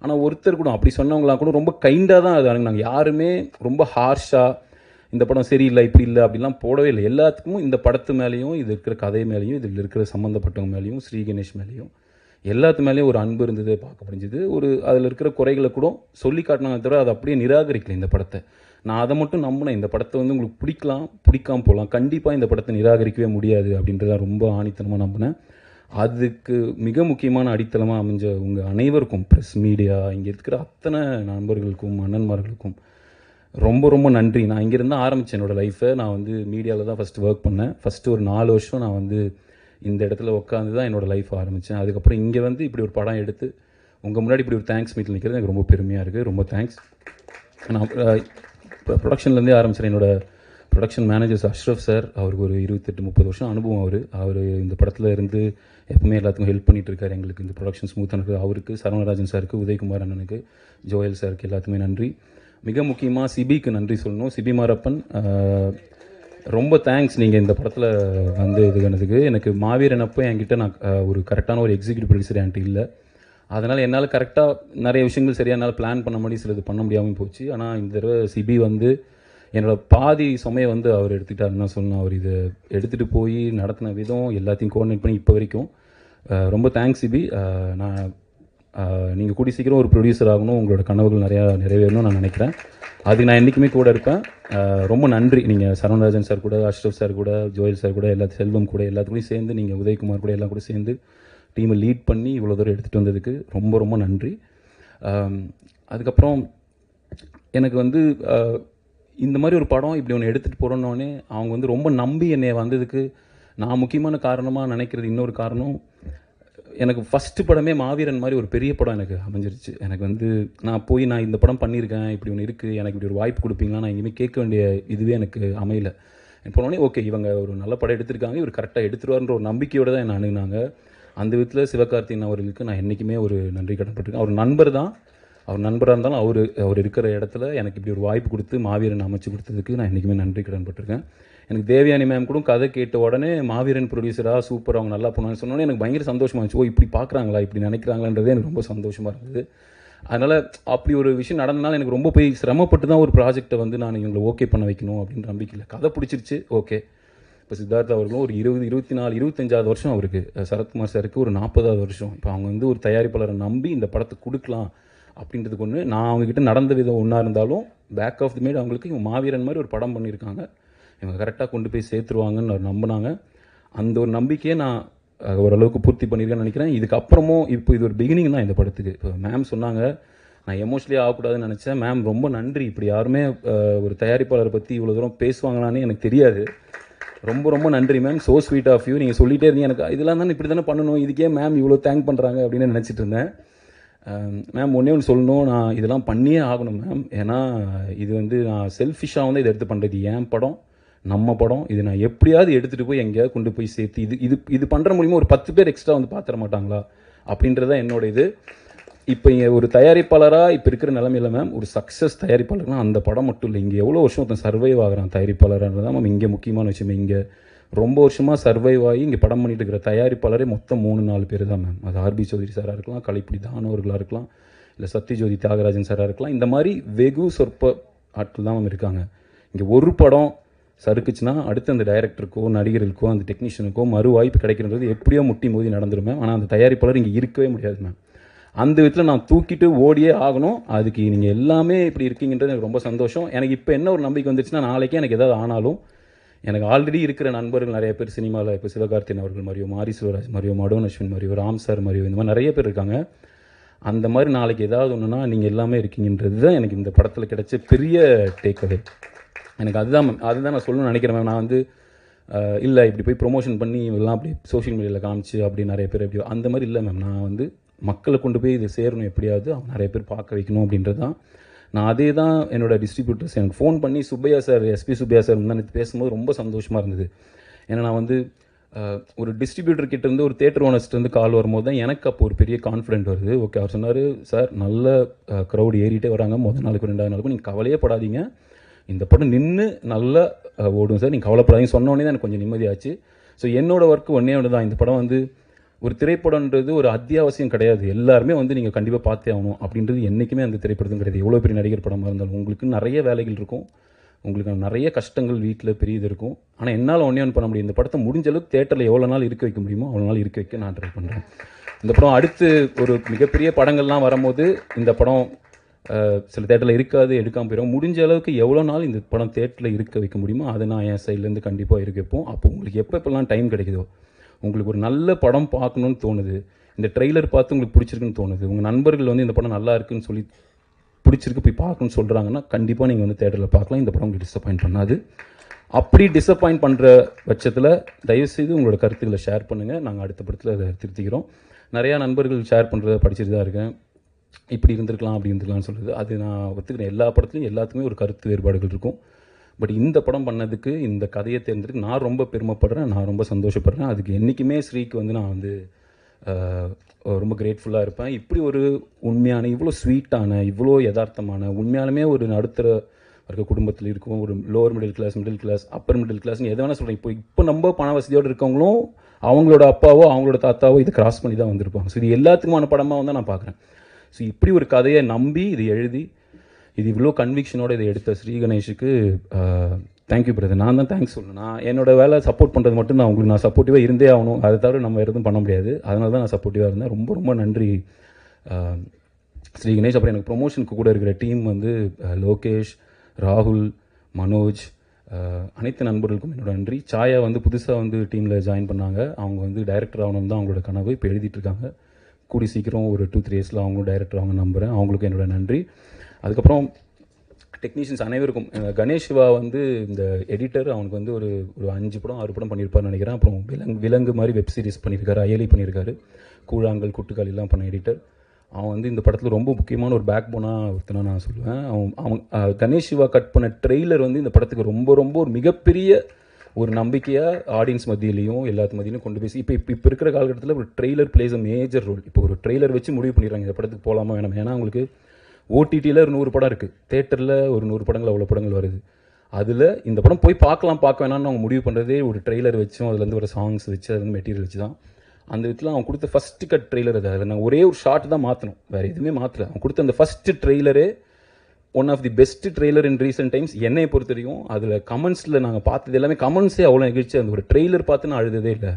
ஆனால் ஒருத்தர் கூட அப்படி சொன்னவங்களாம் கூட ரொம்ப கைண்டாக தான் அது நாங்கள் யாருமே ரொம்ப ஹார்ஷாக இந்த படம் சரியில்லை இப்படி இல்லை அப்படிலாம் போடவே இல்லை. எல்லாத்துக்கும் இந்த படத்து மேலேயும் இது இருக்கிற கதை மேலேயும் இதில் இருக்கிற சம்மந்தப்பட்டவங்க மேலேயும் ஸ்ரீ கணேஷ் மேலேயும் எல்லாத்து மேலேயும் ஒரு அன்பு இருந்தது பார்க்க முடிஞ்சது. அதில் இருக்கிற குறைகளை கூட சொல்லி காட்டினாங்க தவிர அதை அப்படியே நிராகரிக்கல இந்த படத்தை. நான் அதை மட்டும் நம்பினேன், இந்த படத்தை உங்களுக்கு பிடிக்காம போகலாம், கண்டிப்பாக இந்த படத்தை நிராகரிக்கவே முடியாது அப்படின்றத ரொம்ப ஆணித்தனமாக நம்பினேன். அதுக்கு மிக முக்கியமான அடித்தளமாக அமைஞ்ச உங்கள் அனைவருக்கும், ப்ரெஸ் மீடியா, இங்கே இருக்கிற அத்தனை நண்பர்களுக்கும் அண்ணன்மார்களுக்கும் ரொம்ப நன்றி. நான் இங்கேருந்து ஆரம்பித்தேன் என்னோடய லைஃப்பை. நான் மீடியாவில் தான் ஃபஸ்ட்டு ஒர்க் பண்ணேன். ஃபஸ்ட்டு ஒரு 4 வருஷம் நான் இந்த இடத்துல உட்காந்து தான் என்னோடய லைஃப் ஆரம்பித்தேன். அதுக்கப்புறம் இங்கே இப்படி ஒரு படம் எடுத்து உங்கள் முன்னாடி இப்படி ஒரு தேங்க்ஸ் மீட்டில் நிற்கிறது எனக்கு ரொம்ப பெருமையாக இருக்குது. ரொம்ப தேங்க்ஸ். நான் ப்ரொடக்ஷன்லேருந்தே ஆரம்பித்தேன். என்னோடய ப்ரொடக்ஷன் மேனேஜர்ஸ் அஷ்ரஃப் சார், அவருக்கு ஒரு 28-30 வருஷம் அனுபவம். அவர் இந்த படத்தில் இருந்து எப்பவுமே எல்லாத்துக்கும் ஹெல்ப் பண்ணிகிட்டு இருக்கார் எங்களுக்கு, இந்த ப்ரொடக்ஷன் ஸ்மூத்தாக இருக்குது. அவருக்கு, சரவணராஜன் சாருக்கு, உதயகுமார் அண்ணனுக்கு, ஜோயல் சாருக்கு எல்லாத்துக்குமே நன்றி. மிக முக்கியமாக சிபிக்கு நன்றி சொல்லணும். சிபி மாரப்பன் ரொம்ப தேங்க்ஸ் நீங்கள் இந்த படத்தில் வந்து இது பண்ணதுக்கு. எனக்கு மாவீரன் அப்போ என்கிட்ட நான் ஒரு கரெக்டான ஒரு எக்ஸிக்யூட்டிவ் ப்ரொடியூசர் என்கிட்ட இல்லை. அதனால் என்னால் கரெக்டாக நிறைய விஷயங்கள் சரியாக என்னால் பிளான் பண்ண மாதிரி சிலது பண்ண முடியாமல் போச்சு. ஆனால் இந்த தடவை சிபி வந்து என்னோடய பாதி சுமையை வந்து அவர் எடுத்துக்கிட்டாருன்னு தான் சொல்லணும். அவர் இதை எடுத்துகிட்டு போய் நடத்தின விதம் எல்லாத்தையும் கோஆர்டினேட் பண்ணி இப்போ வரைக்கும் ரொம்ப தேங்க்ஸ் சிபி. நான் நீங்கள் கூடி சீக்கிரம் ஒரு ப்ரொடியூசர் ஆகணும், உங்களோட கனவுகள் நிறையா நிறைவேறணும்னு நான் நினைக்கிறேன். அதுக்கு நான் என்றைக்குமே கூட இருப்பேன். ரொம்ப நன்றி. நீங்கள் சரவணராஜன் சார் கூட, அஷ்ரஃப் சார் கூட, ஜோயல் சார் கூட, செல்வம் கூட எல்லாத்துக்கூடையும் சேர்ந்து, நீங்கள் உதயகுமார் கூட எல்லாம் கூட சேர்ந்து டீமை லீட் பண்ணி இவ்வளோ தூரம் எடுத்துகிட்டு வந்ததுக்கு ரொம்ப ரொம்ப நன்றி. அதுக்கப்புறம் எனக்கு வந்து இந்த மாதிரி ஒரு படம் இப்படி ஒன்று எடுத்துகிட்டு போகிறோன்னே அவங்க வந்து ரொம்ப நம்பி என்னை வந்ததுக்கு நான் முக்கியமான காரணமாக நினைக்கிறது இன்னொரு காரணம், எனக்கு ஃபஸ்ட்டு படமே மாவீரன் மாதிரி ஒரு பெரிய படம் எனக்கு அமைஞ்சிருச்சு. எனக்கு வந்து நான் இந்த படம் பண்ணியிருக்கேன், இப்படி ஒன்று இருக்குது, எனக்கு இப்படி ஒரு வாய்ப்பு கொடுப்பீங்களா, நான் எங்கேயுமே கேட்க வேண்டிய இதுவே எனக்கு அமையலை. போனோடனே ஓகே இவங்க ஒரு நல்ல படம் எடுத்திருக்காங்க, இவர் கரெக்டாக எடுத்துருவார்ன்ற ஒரு நம்பிக்கையோடு தான் என்ன அணுகுனாங்க. அந்த விதத்தில் சிவகார்த்திகேயன் அவர்களுக்கு நான் என்றைக்குமே ஒரு நன்றி கடன்பட்டிருக்கேன். அவர் நண்பர் தான், அவர் நண்பராக இருந்தாலும் அவர் இருக்கிற இடத்துல எனக்கு இப்படி ஒரு வாய்ப்பு கொடுத்து மாவீரன் அமைச்சு கொடுத்ததுக்கு நான் என்றைக்குமே நன்றி கடன்பட்டிருக்கேன். எனக்கு தேவயானி மேம் கூட கதை கேட்ட உடனே மாவீரன் ப்ரொடியூசராக சூப்பர், அவங்க நல்லா பண்ணுவாங்கன்னு சொன்னோன்னே எனக்கு பயங்கர சந்தோஷமாக இருந்துச்சு. ஓ இப்படி பார்க்குறாங்களா, இப்படி நினைக்கிறாங்கன்றதே எனக்கு ரொம்ப சந்தோஷமாக இருந்தது. அதனால் அப்படி ஒரு விஷயம் நடந்தனால எனக்கு ரொம்ப போய் சிரமப்பட்டு தான் ஒரு ப்ராஜெக்டை வந்து நான் இவங்களை ஓகே பண்ண வைக்கணும் அப்படின்ற நம்பிக்கையில் கதை பிடிச்சிருச்சு. ஓகே இப்போ சித்தார்த் அவர்களும் ஒரு 24-25 வருஷம் அவருக்கு, சரத்குமார் சாருக்கு ஒரு 40வது வருஷம். இப்போ அவங்க வந்து ஒரு தயாரிப்பாளரை நம்பி இந்த படத்தை கொடுக்கலாம் அப்படின்றதுக்கு ஒன்று நான் அவங்கக்கிட்ட நடந்த விதம் ஒன்றா இருந்தாலும் பேக் ஆஃப் தி மேட் அவங்களுக்கு இவங்க மாவீரன் மாதிரி ஒரு படம் பண்ணியிருக்காங்க, இவங்க கரெக்டாக கொண்டு போய் சேர்த்துருவாங்கன்னு அவர் நம்பினாங்க. அந்த ஒரு நம்பிக்கையை நான் ஓரளவுக்கு பூர்த்தி பண்ணியிருக்கேன்னு நினைக்கிறேன். இதுக்கப்புறமும் இப்போ இது ஒரு பிகினிங் தான் இந்த படத்துக்கு. இப்போ மேம் சொன்னாங்க நான் எமோஷனலி ஆகக்கூடாதுன்னு நினச்சேன். மேம் ரொம்ப நன்றி. இப்படி யாருமே ஒரு தயாரிப்பாளரை பற்றி இவ்வளோ தூரம் பேசுவாங்களான்னு எனக்கு தெரியாது. ரொம்ப ரொம்ப நன்றி ma'am, so sweet of you. நீங்கள் சொல்லிகிட்டே இருந்தீங்க, எனக்கு இதெல்லாம் தானே இப்படி தானே பண்ணணும், இதுக்கே மேம் இவ்வளோ தேங்க் பண்ணுறாங்க அப்படின்னு நினச்சிட்டு இருந்தேன். மேம் ஒன்றே ஒன்று சொல்லணும், நான் இதெல்லாம் பண்ணியே ஆகணும் மேம். ஏன்னா இது வந்து நான் செல்ஃபிஷாக வந்து இதை எடுத்து பண்ணுறது என் படம், நம்ம படம். இது நான் எப்படியாவது எடுத்துகிட்டு போய் எங்கேயாவது கொண்டு போய் சேர்த்து இது பண்ணுற மூலிமா ஒரு 10 பேர் எக்ஸ்ட்ரா வந்து பார்த்துட மாட்டாங்களா அப்படின்றதான் என்னோட இது. இப்போ இங்கே ஒரு தயாரிப்பாளராக இப்போ இருக்கிற நிலைமையில் மேம் ஒரு சக்ஸஸ் தயாரிப்பாளர்னா அந்த படம் மட்டும் இல்லை, இங்கே எவ்வளோ வருஷம் ஒருத்தன் சர்வைவ் ஆகிறான் தயாரிப்பாளர்ன்றது தான் மேம் இங்கே முக்கியமான விஷயம். இங்கே ரொம்ப வருஷமாக சர்வைவ் ஆகி இங்கே படம் பண்ணிட்டு இருக்கிற தயாரிப்பாளரே மொத்தம் 3-4 பேர் தான் மேம். அது ஆர்பி சௌத்ரி சாராக இருக்கலாம், கலைப்புலி தானவர்களாக இருக்கலாம், இல்லை சத்யஜோதி தியாகராஜன் சாராக இருக்கலாம். இந்த மாதிரி வெகு சொற்ப ஆட்கள் தான் மேம் இருக்காங்க. இங்கே ஒரு படம் சறுக்குச்சுன்னா அடுத்து அந்த டைரக்டருக்கோ நடிகர்களுக்கோ அந்த டெக்னீஷியனுக்கோ மறு வாய்ப்பு கிடைக்கிறது எப்படியோ முட்டி மோதி நடந்துடும் மேம். ஆனால் அந்த தயாரிப்பாளர் இங்கே இருக்கவே முடியாது மேம். அந்த விதத்தில் நான் தூக்கிட்டு ஓடியே ஆகணும். அதுக்கு நீங்கள் எல்லாமே இப்படி இருக்கீங்கன்றது எனக்கு ரொம்ப சந்தோஷம். எனக்கு இப்போ என்ன ஒரு நம்பிக்கை வந்துச்சுன்னா, நாளைக்கே எனக்கு எதாவது ஆனாலும் எனக்கு ஆல்ரெடி இருக்கிற நண்பர்கள் நிறைய பேர் சினிமாவில், இப்போ சிவகார்த்திகேயன் அவர்கள் மாதிரியோ, மாரி சிவராஜ் மாதிரியோ, மடோன் அஸ்வின் மாதிரியோ, ராம் சார் மாதிரியோ, இந்த மாதிரி நிறைய பேர் இருக்காங்க. அந்த மாதிரி நாளைக்கு ஏதாவது ஒன்றுனா நீங்கள் எல்லாமே இருக்கீங்கன்றது தான் எனக்கு இந்த படத்தில் கிடைச்ச பெரிய டேக்அவே. எனக்கு அதுதான் நான் சொல்லணும்னு நினைக்கிறேன் மேம். நான் வந்து இல்லை இப்படி போய் ப்ரொமோஷன் பண்ணி எல்லாம் அப்படி சோஷியல் மீடியாவில் காமிச்சு அப்படி நிறைய பேர் எப்படியோ அந்த மாதிரி இல்லை மேம். நான் வந்து மக்களை கொண்டு போய் இது சேரணும், எப்படியாவது அவங்க நிறைய பேர் பார்க்க வைக்கணும் அப்படின்றது தான். நான் அதே தான் என்னோடய டிஸ்ட்ரிபியூட்டர்ஸ் எனக்கு ஃபோன் பண்ணி Subbaiah sir, SP Subbaiah sir முன்னாடி பேசும்போது ரொம்ப சந்தோஷமாக இருந்தது. ஏன்னா நான் வந்து ஒரு டிஸ்ட்ரிபியூட்டர் கிட்டேருந்து ஒரு தேட்டர் ஓனர்ஸ்லேருந்து கால் வரும்போது தான் எனக்கு அப்போ ஒரு பெரிய கான்ஃபிடென்ட் வருது. ஓகே அவர் சொன்னார், சார் நல்ல க்ரௌட் ஏறிட்டே வராங்க, முதல் நாளுக்கு 2வது நாளுக்கும் நீங்கள் கவலையே படாதீங்க, இந்த படம் நின்று நல்லா ஓடும் சார், நீங்கள் கவலைப்படாதீங்க சொன்னோடனே தான் எனக்கு கொஞ்சம் நிம்மதியாச்சு. ஸோ என்னோடய ஒர்க்கு ஒன்று தான். இந்த படம் வந்து ஒரு திரைப்படம்ன்றது ஒரு அத்தியாவசியம் கிடையாது, எல்லாருமே வந்து நீங்கள் கண்டிப்பாக பார்த்தே ஆகணும் அப்படின்றது என்றைக்குமே அந்த திரைப்படத்தும் கிடையாது. எவ்வளோ பெரிய நடிகர் படமாக இருந்தாலும் உங்களுக்கு நிறைய வேலைகள் இருக்கும், உங்களுக்கு நிறைய கஷ்டங்கள் வீட்டில் பெரிய இது இருக்கும். ஆனால் என்னால் ஒன்று பண்ண முடியும், இந்த படத்தை முடிஞ்ச அளவுக்கு தேட்டரில் எவ்வளோ நாள் இருக்க வைக்க முடியுமோ அவ்வளோ நாள் இருக்க வைக்க நான் ட்ரை பண்ணுறேன். இந்த படம் அடுத்து ஒரு மிகப்பெரிய படங்கள்லாம் வரும்போது இந்த படம் சில தேட்டரில் இருக்காது, எடுக்காமல் போயிடும். முடிஞ்ச அளவுக்கு எவ்வளோ நாள் இந்த படம் தேட்டரில் இருக்க வைக்க முடியுமோ அதை நான் என் சைட்லேருந்து கண்டிப்பாக இருக்க வைப்போம். அப்போ உங்களுக்கு எப்போல்லாம் டைம் கிடைக்குதோ, உங்களுக்கு ஒரு நல்ல படம் பார்க்கணுன்னு தோணுது, இந்த ட்ரெய்லர் பார்த்து உங்களுக்கு பிடிச்சிருக்குன்னு தோணுது, உங்கள் நண்பர்கள் வந்து இந்த படம் நல்லா இருக்குன்னு சொல்லி பிடிச்சிருக்கு போய் பார்க்கணுன்னு சொல்கிறாங்கன்னா கண்டிப்பாக நீங்கள் வந்து தேட்டரில் பார்க்கலாம். இந்த படம் உங்களுக்கு டிசப்பாயின்ட் பண்ணாது. அப்படி டிசப்பாயின்ட் பண்ணுற பட்சத்தில் தயவுசெய்து உங்களோட கருத்துக்களை ஷேர் பண்ணுங்கள், நாங்கள் அடுத்த படத்தில் அதை திருத்திக்கிறோம். நிறையா நண்பர்கள் ஷேர் பண்ணுறத படிச்சுட்டு தான் இருக்கேன், இப்படி இருந்திருக்கலாம் அப்படி இருந்திருக்கலாம்னு சொல்லுது. அது நான் ஒத்துக்கிறேன், எல்லா படத்துலையும் எல்லாத்துக்குமே ஒரு கருத்து வேறுபாடுகள் இருக்கும். பட் இந்த படம் பண்ணதுக்கு, இந்த கதையை தேர்ந்தெடுத்து நான் ரொம்ப பெருமைப்படுறேன், நான் ரொம்ப சந்தோஷப்படுறேன். அதுக்கு என்றைக்குமே ஸ்ரீக்கு வந்து நான் வந்து ரொம்ப கிரேட்ஃபுல்லாக இருப்பேன். இப்படி ஒரு உண்மையான, இவ்வளோ ஸ்வீட்டான, இவ்வளோ யதார்த்தமான, உண்மையாலுமே ஒரு நடுத்தர இருக்க குடும்பத்தில் இருக்கும் ஒரு lower middle class upper middle கிளாஸ்னு எதை வேணால் சொல்கிறேன். இப்போ நம்ம பண வசதியோடு இருக்கவங்களும் அவங்களோட அப்பாவோ அவங்களோட தாத்தாவோ இதை கிராஸ் பண்ணி தான் வந்திருப்பாங்க. ஸோ இது எல்லாத்துக்குமான படமாக வந்து நான் பார்க்குறேன். ஸோ இப்படி ஒரு கதையை நம்பி இது எழுதி இது இவ்வளோ கன்விக்ஷனோடு இதை எடுத்த ஸ்ரீ கணேஷுக்கு தேங்க்யூ பிரதர். நான் தான் தேங்க்ஸ் சொல்லணும். நான் என்னோட வேலை சப்போர்ட் பண்ணுறது மட்டும் நான் உங்களுக்கு நான் சப்போர்ட்டிவாக இருந்தே ஆகணும். அதை தவிர நம்ம எதுவும் பண்ண முடியாது. அதனால தான் நான் சப்போர்ட்டிவாக இருந்தேன். ரொம்ப ரொம்ப நன்றி ஸ்ரீ கணேஷ். அப்புறம் எனக்கு ப்ரொமோஷனுக்கு கூட இருக்கிற டீம் வந்து லோகேஷ், ராகுல், மனோஜ், அனைத்து நண்பர்களுக்கும் என்னோட நன்றி. சாயா வந்து புதுசாக வந்து டீமில் ஜாயின் பண்ணாங்க. அவங்க வந்து டைரக்டர் ஆகணும் தான் அவங்களோட கனவு. இப்போ எழுதிட்டு இருக்காங்க. கூடி சீக்கிரம் ஒரு 2-3 இயர்ஸில் அவங்களும் டைரக்டர் அவங்க நம்புகிறேன். அவங்களுக்கு என்னோட நன்றி. அதுக்கப்புறம் டெக்னீஷியன்ஸ் அனைவருக்கும். கணேஷ் சிவா வந்து இந்த எடிட்டர், அவனுக்கு வந்து ஒரு 5 படம் 6 படம் பண்ணியிருப்பார்னு நினைக்கிறேன். அப்புறம் விலங்கு மாதிரி வெப் சீரிஸ் பண்ணியிருக்காரு, அயலி பண்ணியிருக்காரு, கூழாங்கல் குட்டுக்கால் எல்லாம் பண்ண எடிட்டர். அவன் வந்து இந்த படத்தில் ரொம்ப முக்கியமான ஒரு பேக் போனாக ஒருத்தனா நான் சொல்லுவேன். அவன் கணேஷ் சிவா கட் பண்ண ட்ரெய்லர் வந்து இந்த படத்துக்கு ரொம்ப ரொம்ப ஒரு மிகப்பெரிய ஒரு நம்பிக்கையாக ஆடியன்ஸ் மத்தியிலையும் எல்லாத்து மத்தியிலையும் கொண்டு போய் இப்போ இருக்கிற காலகட்டத்தில் ஒரு trailer plays a major role. இப்போ ஒரு ட்ரெய்லர் வச்சு முடிவு பண்ணிடுறாங்க இந்த படத்துக்கு போகலாமா வேணாம். ஏன்னா அவங்களுக்கு ஓடிடியில் ஒரு 100 படம் இருக்குது, தேட்டரில் ஒரு 100 படங்கள் அவ்வளோ படங்கள் வருது. அதில் இந்த படம் போய் பார்க்க வேணாம்னு அவங்க முடிவு பண்ணுறதே ஒரு ட்ரெய்லர் வச்சும் அதுலேருந்து ஒரு சாங்ஸ் வச்சு அது வந்து மெட்டீரியல் வச்சு தான். அந்த விதத்தில் அவன் கொடுத்த ஃபஸ்ட்டு கட் ட்ரெய்லர் அது. அதில் நான் ஒரே ஒரு ஷார்ட் தான் மாற்றணும், வேறு எதுவுமே மாற்றலை. அவன் கொடுத்த அந்த ஃபஸ்ட்டு ட்ரெய்லரே one of the best trailer in recent times என்னை பொறுத்த வரைக்கும். அதில் கமெண்ட்ஸில் நாங்கள் பார்த்தது எல்லாமே கமெண்ட்ஸே அவ்வளோ நெகிழ்ச்சி. அந்த ஒரு ட்ரெய்லர் பார்த்து நான் அழுததே இல்லை.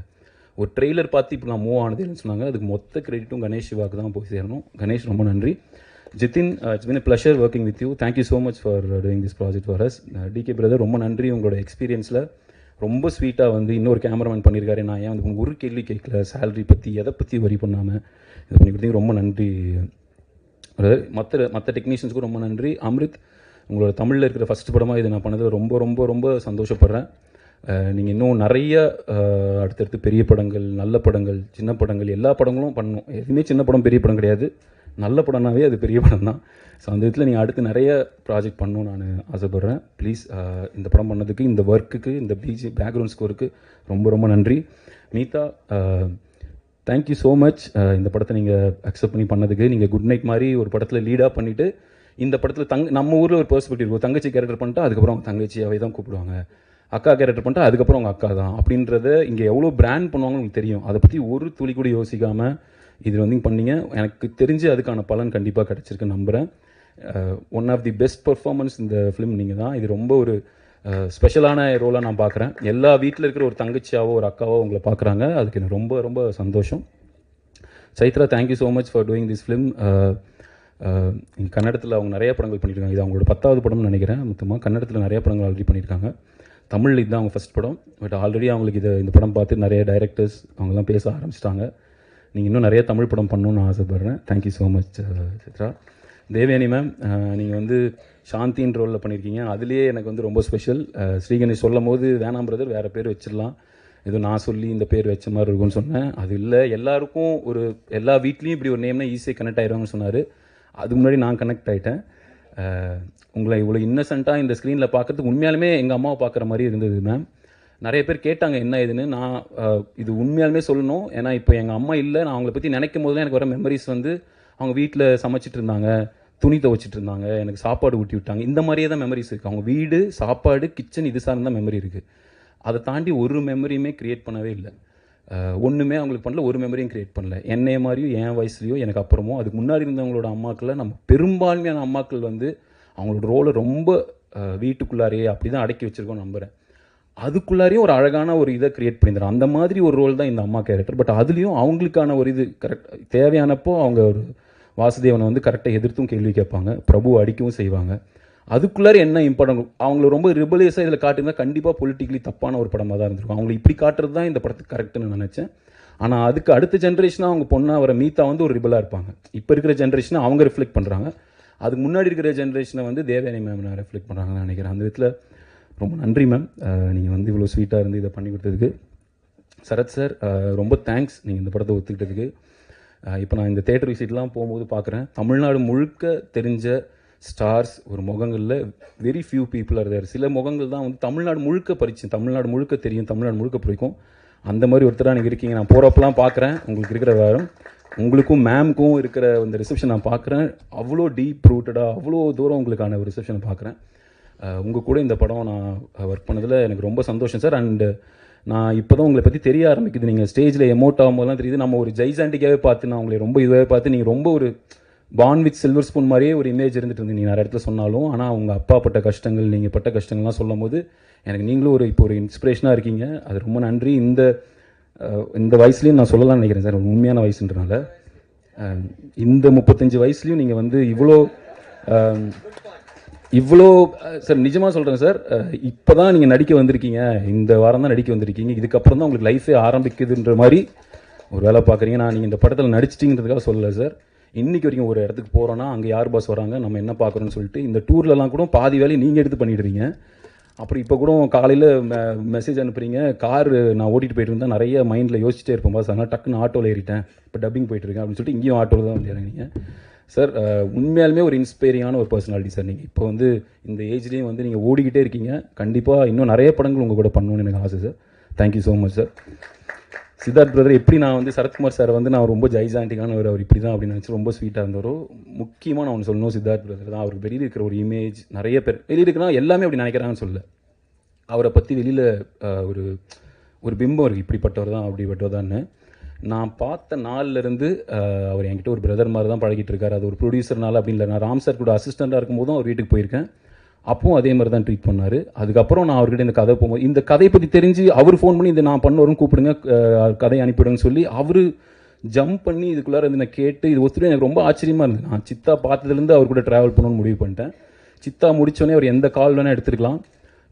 ஒரு ட்ரெய்லர் பார்த்து இப்போ நான் மூவ் ஆனதுன்னு சொன்னாங்க. அதுக்கு மொத்த கிரெடிட்டும் கணேஷ் சிவாவுக்கு தான் போய் சேரணும். கணேஷ் ரொம்ப நன்றி. Jitin, it's been a pleasure working with you. Thank you so much for doing this project for us. DK brother, ரொம்ப நன்றி. உங்களோட எக்ஸ்பீரியன்ஸில் ரொம்ப ஸ்வீட்டாக வந்து இன்னொரு கேமராமேன் பண்ணியிருக்காரு. நான் ஏன் வந்து ஒரு கேள்வி கேட்கல, சேலரி பற்றி எதை பற்றி வரி பண்ணாமல் இது பண்ணி கொடுத்தீங்க. ரொம்ப நன்றி பிரதர். மற்ற டெக்னீஷியன்ஸுக்கும் ரொம்ப நன்றி. அம்ரித், உங்களோட தமிழில் இருக்கிற ஃபஸ்ட் படமாக இது நான் பண்ணதில் ரொம்ப ரொம்ப ரொம்ப சந்தோஷப்படுறேன். நீங்கள் இன்னும் நிறைய அடுத்தடுத்து பெரிய படங்கள், நல்ல படங்கள், சின்ன படங்கள், எல்லா படங்களும் பண்ணணும். எதுவுமே சின்ன படம் பெரிய படம் கிடையாது. நல்ல படம்னாவே அது பெரிய படம் தான். ஸோ அந்த விதத்தில் நீங்கள் அடுத்து நிறைய ப்ராஜெக்ட் பண்ணணும்னு நான் ஆசைப்பட்றேன். ப்ளீஸ் இந்த படம் பண்ணதுக்கு, இந்த ஒர்க்குக்கு, இந்த பேக்ரவுண்ட் ஸ்கோருக்கு ரொம்ப ரொம்ப நன்றி. மீதா, தேங்க்யூ ஸோ மச். இந்த படத்தை நீங்கள் அக்செப்ட் பண்ணி பண்ணதுக்கு. நீங்கள் குட் நைட் மாதிரி ஒரு படத்தில் லீடாக பண்ணிவிட்டு இந்த படத்தில் நம்ம ஊரில் ஒரு பெர்ஸ்பெக்டிவ் இருக்கும். தங்கச்சி கேரக்டர் பண்ணிட்டா அதுக்கப்புறம் அவங்க தங்கச்சியாவே தான் கூப்பிடுவாங்க. அக்கா கேரக்டர் பண்ணிட்டா அதுக்கப்புறம் அவங்க அக்கா தான். அப்படின்றத இங்கே எவ்வளோ பிராண்ட் பண்ணுவாங்கன்னு உங்களுக்கு தெரியும். அதை பற்றி ஒரு துளி கூட யோசிக்காமல் இது வந்து பண்ணீங்க. எனக்கு தெரிஞ்சு அதுக்கான பலன் கண்டிப்பாக கிடச்சிருக்குன்னு நம்புகிறேன். One of the best performance இந்த ஃபிலிம் நீங்கள் தான். இது ரொம்ப ஒரு ஸ்பெஷலான ரோலாக நான் பார்க்குறேன். எல்லா வீட்டில் இருக்கிற ஒரு தங்கச்சியாவோ ஒரு அக்காவோ உங்களை பார்க்குறாங்க. அதுக்கு எனக்கு ரொம்ப ரொம்ப சந்தோஷம். Chaitra, thank you so much for doing this film. கன்னடத்தில் அவங்க நிறைய படங்கள் பண்ணியிருக்காங்க. இது அவங்களோட 10வது படம்னு நினைக்கிறேன். மொத்தமாக கன்னடத்தில் நிறைய படங்கள் ஆல்ரெடி பண்ணியிருக்காங்க. தமிழ் இதுதான் அவங்க ஃபஸ்ட் படம். பட் ஆல்ரெடி அவங்களுக்கு இந்த படம் பார்த்து நிறைய டைரக்டர்ஸ் அவங்கெல்லாம் பேச ஆரம்பிச்சிட்டாங்க. நீங்கள் இன்னும் நிறைய தமிழ் படம் பண்ணணுன்னு ஆசைப்பட்றேன். Thank you so much Chitra. Devayani ma'am, நீங்கள் வந்து சாந்தின் ரோலில் பண்ணியிருக்கீங்க. அதுலேயே எனக்கு வந்து ரொம்ப ஸ்பெஷல். ஸ்ரீகணேஷ் சொல்லும் போது வேணாம் பிரதர் வேறு பேர் வச்சிடலாம், ஏதோ நான் சொல்லி இந்த பேர் வச்ச மாதிரி இருக்கும்னு சொன்னேன். அது இல்லை, எல்லாருக்கும் எல்லா வீட்லேயும் இப்படி ஒரு நேம்னா ஈஸியாக கனெக்ட் ஆகிடுவாங்கன்னு சொன்னார். அதுக்கு முன்னாடி நான் கனெக்ட் ஆகிட்டேன். உங்களை இவ்வளோ இன்னசென்ட்டாக இந்த ஸ்க்ரீனில் பார்க்குறதுக்கு உண்மையாலுமே எங்கள் அம்மாவை பார்க்குற மாதிரி இருந்தது மேம். நிறைய பேர் கேட்டாங்க என்ன இதுன்னு. நான் இது உண்மையாலுமே சொல்லணும். ஏன்னா இப்போ எங்கள் அம்மா இல்லை, நான் அவங்கள பற்றி நினைக்கும் போதுலாம் எனக்கு வர மெமரிஸ் வந்து அவங்க வீட்டில் சமைச்சிட்டு இருந்தாங்க, துணி துவைச்சிட்டு இருந்தாங்க, எனக்கு சாப்பாடு ஊட்டி விட்டாங்க, இந்த மாதிரியே தான் மெமரிஸ் இருக்குது. அவங்க வீடு, சாப்பாடு, கிச்சன் இது சார்ந்த மெமரி இருக்குது. அதை தாண்டி ஒரு மெமரியுமே க்ரியேட் பண்ணவே இல்லை. ஒன்றுமே அவங்களுக்கு பண்ணல, ஒரு மெமரியும் க்ரியேட் பண்ணல. என்னைய மாதிரியும் என் வயசுலையோ எனக்கு அப்புறமோ அதுக்கு முன்னாடி இருந்தவங்களோட அம்மாக்களை நம்ம பெரும்பான்மையான அம்மாக்கள் வந்து அவங்களோட ரோலை ரொம்ப வீட்டுக்குள்ளாரையே அப்படி தான் அடக்கி வச்சுருக்கோம் நம்புகிறேன். அதுக்குள்ளாரையும் ஒரு அழகான ஒரு இதை க்ரியேட் பண்ணிடுறோம். அந்த மாதிரி ஒரு ரோல் தான் இந்த அம்மா கேரக்டர். பட் அதுலேயும் அவங்களுக்கான ஒரு இது கரெக்ட் தேவையானப்போ அவங்க ஒரு வாசுதேவனை வந்து கரெக்டாக எதிர்த்தும் கேள்வி கேட்பாங்க, பிரபு அடிக்கவும் செய்வாங்க. அதுக்குள்ளார என்ன இம்பார்ட்டன்ட் அவங்கள ரொம்ப ரிபலியஸாக இதில் காட்டியிருந்தால் கண்டிப்பாக பொலிட்டிக்கலி தப்பான ஒரு படமாக தான் இருந்திருக்கும். அவங்களை இப்படி காட்டுறது தான் இந்த படத்துக்கு கரெக்டுன்னு நினச்சேன். ஆனால் அதுக்கு அடுத்த ஜென்ரேஷனாக அவங்க பொண்ணாக வர மீதா வந்து ஒரு ரிபலாக இருப்பாங்க. இப்போ இருக்கிற ஜென்ரேஷனை அவங்க ரிஃப்ளெக்ட் பண்ணுறாங்க. அதுக்கு முன்னாடி இருக்கிற ஜென்ரேஷனை வந்து தேவயானி மேம் நான் ரிஃப்ளெக்ட் பண்ணுறாங்கன்னு நினைக்கிறேன். அந்த விதத்தில் ரொம்ப நன்றி மேம். நீங்கள் வந்து இவ்வளோ ஸ்வீட்டாக இருந்து இதை பண்ணி கொடுத்ததுக்கு. சரத் சார், ரொம்ப தேங்க்ஸ் நீங்கள் இந்த படத்தை ஒத்துக்கிட்டதுக்கு. இப்போ நான் இந்த தேட்டர் விசிட்லாம் போகும்போது பார்க்குறேன், தமிழ்நாடு முழுக்க தெரிஞ்ச ஸ்டார்ஸ் ஒரு முகங்களில் very few people are there. சில முகங்கள் தான் வந்து தமிழ்நாடு முழுக்க பரிச்சு, தமிழ்நாடு முழுக்க தெரியும், தமிழ்நாடு முழுக்க பிடிக்கும். அந்த மாதிரி ஒருத்தராக நீங்கள் இருக்கீங்க. நான் போகிறப்பெல்லாம் பார்க்குறேன் உங்களுக்கு இருக்கிற வேறும் உங்களுக்கும் மேம்க்கும் இருக்கிற இந்த ரிசப்ஷன் நான் பார்க்குறேன். அவ்வளோ டீப் ரூட்டடாக அவ்வளோ தூரம் உங்களுக்கான ஒரு ரிசப்ஷனை பார்க்குறேன். உங்கள் கூட இந்த படம் நான் ஒர்க் பண்ணதில் எனக்கு ரொம்ப சந்தோஷம் சார். அண்டு நான் இப்போ தான் உங்களை பற்றி தெரிய ஆரம்பிக்குது. நீங்கள் ஸ்டேஜில் எமோட் ஆகும்போதுலாம் தெரியுது. நம்ம ஒரு ஜெய்சாண்டிக்காகவே பார்த்து நான் உங்களை ரொம்ப இதுவாகவே பார்த்து நீங்கள் ரொம்ப ஒரு பான் வித் சில்வர் ஸ்பூன் மாதிரியே ஒரு இமேஜ் இருந்துட்டு இருந்தீங்க நீங்கள் நிறைய இடத்துல சொன்னாலும். ஆனால் உங்கள் அப்பா பட்ட கஷ்டங்கள், நீங்கள் பட்ட கஷ்டங்கள்லாம் சொல்லும் போது எனக்கு நீங்களும் இப்போ ஒரு இன்ஸ்பிரேஷனாக இருக்கீங்க. அது ரொம்ப நன்றி. இந்த வயசுலேயும் நான் சொல்லலாம்னு நினைக்கிறேன் சார், உண்மையான வயசுன்றனால. இந்த 35 வயசுலையும் நீங்கள் வந்து இவ்வளோ சார் நிஜமாக சொல்கிறேன் சார், இப்போ தான் நீங்கள் நடிக்க வந்திருக்கீங்க, இந்த வாரம் தான் நடிக்க வந்திருக்கீங்க, இதுக்கப்புறம் தான் உங்களுக்கு லைஃபே ஆரம்பிக்குதுன்ற மாதிரி ஒரு வேலை பார்க்குறீங்க. நான் நீங்கள் இந்த படத்தில் நடிச்சிட்டிங்கிறதுக்காக சொல்லலை சார். இன்றைக்கி வரைக்கும் ஒரு இடத்துக்கு போகிறோன்னா அங்கே யார் பாஸ் வராங்க, நம்ம என்ன பார்க்குறோன்னு சொல்லிட்டு இந்த டூர்லலாம் கூட பாதி வேலையை நீங்கள் எடுத்து பண்ணிடுறீங்க. அப்புறம் இப்போ கூட காலையில் மெசேஜ் அனுப்புகிறீங்க. கார் நான் ஓட்டிகிட்டு போயிட்டு இருந்தால் நிறைய மைண்டில் யோசிச்சிட்டே இருப்போம் பாஸ், அதனால் டக்குன்னு ஆட்டோவில் ஏறிட்டேன், இப்போ டப்பிங் போயிட்டுருக்கேன் அப்படின்னு சொல்லிட்டு இங்கேயும் ஆட்டோவில் தான் வந்து இறங்கினீங்க சார். உண்மையாலுமே ஒரு இன்ஸ்பைரிங்கான ஒரு பர்சனாலிட்டி சார். நீங்கள் இப்போ வந்து இந்த ஏஜ்லேயும் வந்து நீங்கள் ஓடிக்கிட்டே இருக்கீங்க. கண்டிப்பாக இன்னும் நிறைய படங்கள் உங்கள் கூட பண்ணணும்னு எனக்கு ஆசை sir. Thank you so much sir. Siddharth brother எப்படி நான் வந்து சரத்குமார் சார் வந்து நான் ரொம்ப ஜைசாண்டிக்கான அவர் இப்படி தான் அப்படின்னு நினச்சி ரொம்ப ஸ்வீட்டாக இருந்தவரோ, முக்கியமாக நான் ஒன்று சொல்லணும், சித்தார்த் பிரதர் தான். அவருக்கு வெளியில் இருக்கிற ஒரு இமேஜ் நிறைய பேர் வெளியில் இருக்கிறனா எல்லாமே அப்படி நினைக்கிறாங்கன்னு சொல்ல, அவரை பற்றி வெளியில் ஒரு பிம்பம் இருக்குது, இப்படிப்பட்டவர் தான் அப்படிப்பட்டவர் தான். நான் பார்த்த நாள்லேருந்து அவர் என்கிட்ட ஒரு பிரதர் மாதிரி தான் பழகிட்டு இருக்காரு. அது ஒரு ப்ரொடியூசர்னால அப்படின்னு இல்லை. நான் ராம் சார் கூட அசிஸ்டண்ட்டாக இருக்கும்போதும் அவர் வீட்டுக்கு போயிருக்கேன், அப்பவும் அதே மாதிரி தான் ட்ரீட் பண்ணார். அதுக்கப்புறம் நான் அவர்கிட்ட இந்த கதை போகும்போது இந்த கதையை பற்றி தெரிஞ்சு அவர் ஃபோன் பண்ணி இந்த நான் பண்ணுவோம் கூப்பிடுங்க, கதையை அனுப்பிவிடுங்கன்னு சொல்லி அவர் ஜம்ப் பண்ணி இதுக்குள்ளார இருந்து நான் கேட்டு இது ஒத்துட்டு எனக்கு ரொம்ப ஆச்சரியமாக இருந்தது. நான் சித்தா பார்த்ததுலேருந்து அவர் கூட ட்ராவல் பண்ணணும்னு முடிவு பண்ணிட்டேன். சித்தா முடித்தோடனே அவர் எந்த கால் வேணால் எடுத்துருக்கலாம்.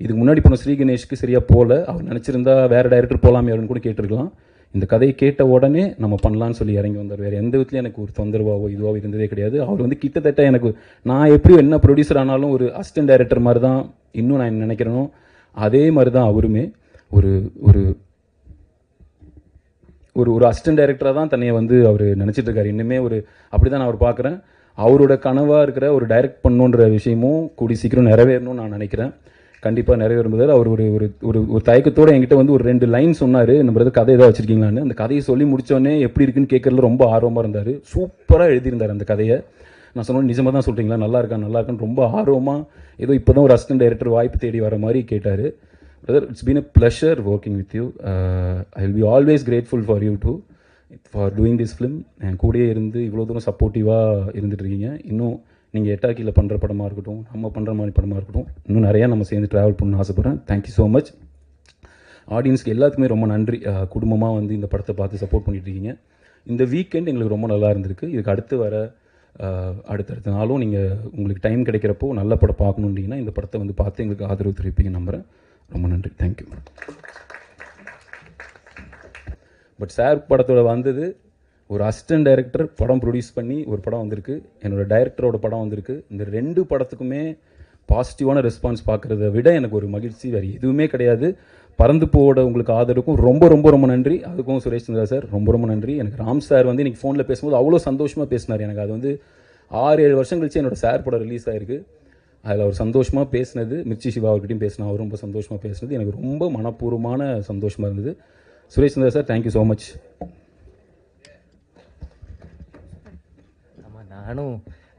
இதுக்கு முன்னாடி போன ஸ்ரீ கணேஷ்க்கு சரியாக போகல, அவர் நினச்சிருந்தா வேறு டைரக்டர் போகலாமே அப்படின்னு கூட கேட்டிருக்கலாம். இந்த கதையை கேட்ட உடனே நம்ம பண்ணலான்னு சொல்லி இறங்கி வந்தார். வேறு எந்த விதத்துலையும் எனக்கு ஒரு தொந்தரவாவோ இதுவாகவோ இருந்ததே கிடையாது. அவர் வந்து கிட்டத்தட்ட எனக்கு நான் எப்படியும் என்ன ப்ரொடியூசர் ஆனாலும் ஒரு அசிஸ்டன்ட் டைரக்டர் மாதிரி தான் இன்னும் நான் நினைக்கிறேனோ அதே மாதிரி தான் அவருமே ஒரு ஒரு ஒரு அசிஸ்டன்ட் டைரக்டராக தான் தன்னையை வந்து அவர் நினச்சிட்டு இருக்காரு. இன்னுமே அப்படி தான் நான் அவர் பார்க்குறேன். அவரோட கனவாக இருக்கிற ஒரு டைரக்ட் பண்ணுன்ற விஷயமும் கூடி சீக்கிரம் நிறைவேறணும்னு நான் நினைக்கிறேன். கண்டிப்பாக நிறைவேறும்போது அவர் ஒரு ஒரு ஒரு தயக்கத்தோடு என்கிட்ட வந்து ஒரு 2 லைன் சொன்னார், நம்ம கதை ஏதாவது வச்சுருக்கீங்களான்னு. அந்த கதையை சொல்லி முடித்தோடனே எப்படி இருக்குன்னு கேட்குறதுல ரொம்ப ஆர்வமாக இருந்தார். சூப்பராக எழுதியிருந்தார் அந்த கதையை. நான் சொன்னேன், நிஜமாக தான் சொல்கிறீங்களா, நல்லா இருக்கான்னு ரொம்ப ஆர்வமாக ஏதோ இப்போ தான் ஒரு அசிஸ்டன்ட் டைரக்டர் வாய்ப்பு தேடி வர மாதிரி கேட்டார். Brother, it's been a pleasure working with you. I will be always grateful for you too for doing this film. என் கூடயே இருந்து இவ்வளோ தூரம் சப்போர்ட்டிவாக இருந்துகிட்ருக்கீங்க. இன்னும் நீங்கள் எட்டாக்கியில் பண்ணுற படமாக இருக்கட்டும், நம்ம பண்ணுற மாதிரி படமாக இருக்கட்டும், இன்னும் நிறையா நம்ம சேர்ந்து ட்ராவல் பண்ணணும்னு ஆசைப்பட்றேன். Thank you so much. ஆடியன்ஸ்க்கு எல்லாத்துக்குமே ரொம்ப நன்றி. குடும்பமாக வந்து இந்த படத்தை பார்த்து சப்போர்ட் பண்ணிகிட்ருக்கீங்க. இந்த வீக்கெண்ட் எங்களுக்கு ரொம்ப நல்லா இருந்திருக்கு. இதுக்கு அடுத்து வர அடுத்தடுத்த நாளும் நீங்கள் உங்களுக்கு டைம் கிடைக்கிறப்போ நல்ல படம் பார்க்கணுன்றீங்கன்னா இந்த படத்தை வந்து பார்த்து எங்களுக்கு ஆதரவு தெரிவிப்பீங்க நம்புகிறேன். ரொம்ப நன்றி. தேங்க்யூ. பட் சார் படத்தோட வந்தது ஒரு அசிஸ்டன்ட் டைரக்டர் படம் ப்ரொடியூஸ் பண்ணி ஒரு படம் வந்திருக்கு, என்னோடய டைரக்டரோட படம் வந்திருக்கு. இந்த 2 படத்துக்குமே பாசிட்டிவான ரெஸ்பான்ஸ் பார்க்குறத விட எனக்கு ஒரு மகிழ்ச்சி வேறு எதுவுமே கிடையாது. பறந்து போவோட உங்களுக்கு ஆதரவுக்கும் ரொம்ப ரொம்ப ரொம்ப நன்றி. அதுக்கும் சுரேஷ் சந்திரா சார் ரொம்ப ரொம்ப நன்றி. எனக்கு ராம் சார் வந்து இன்றைக்கி ஃபோனில் பேசும்போது அவ்வளோ சந்தோஷமாக பேசினார். எனக்கு அது வந்து 6-7 வருஷம் கழிச்சு என்னோடய சார் படம் ரிலீஸ் ஆகிருக்கு. அதில் அவர் சந்தோஷமாக பேசினது, மிர்ச்சி சிவா அவர்கிட்டையும் பேசினா, அவர் ரொம்ப சந்தோஷமாக பேசினது எனக்கு ரொம்ப மனப்பூர்வமான சந்தோஷமாக இருந்தது. Suresh Chandra sir, thank you so much.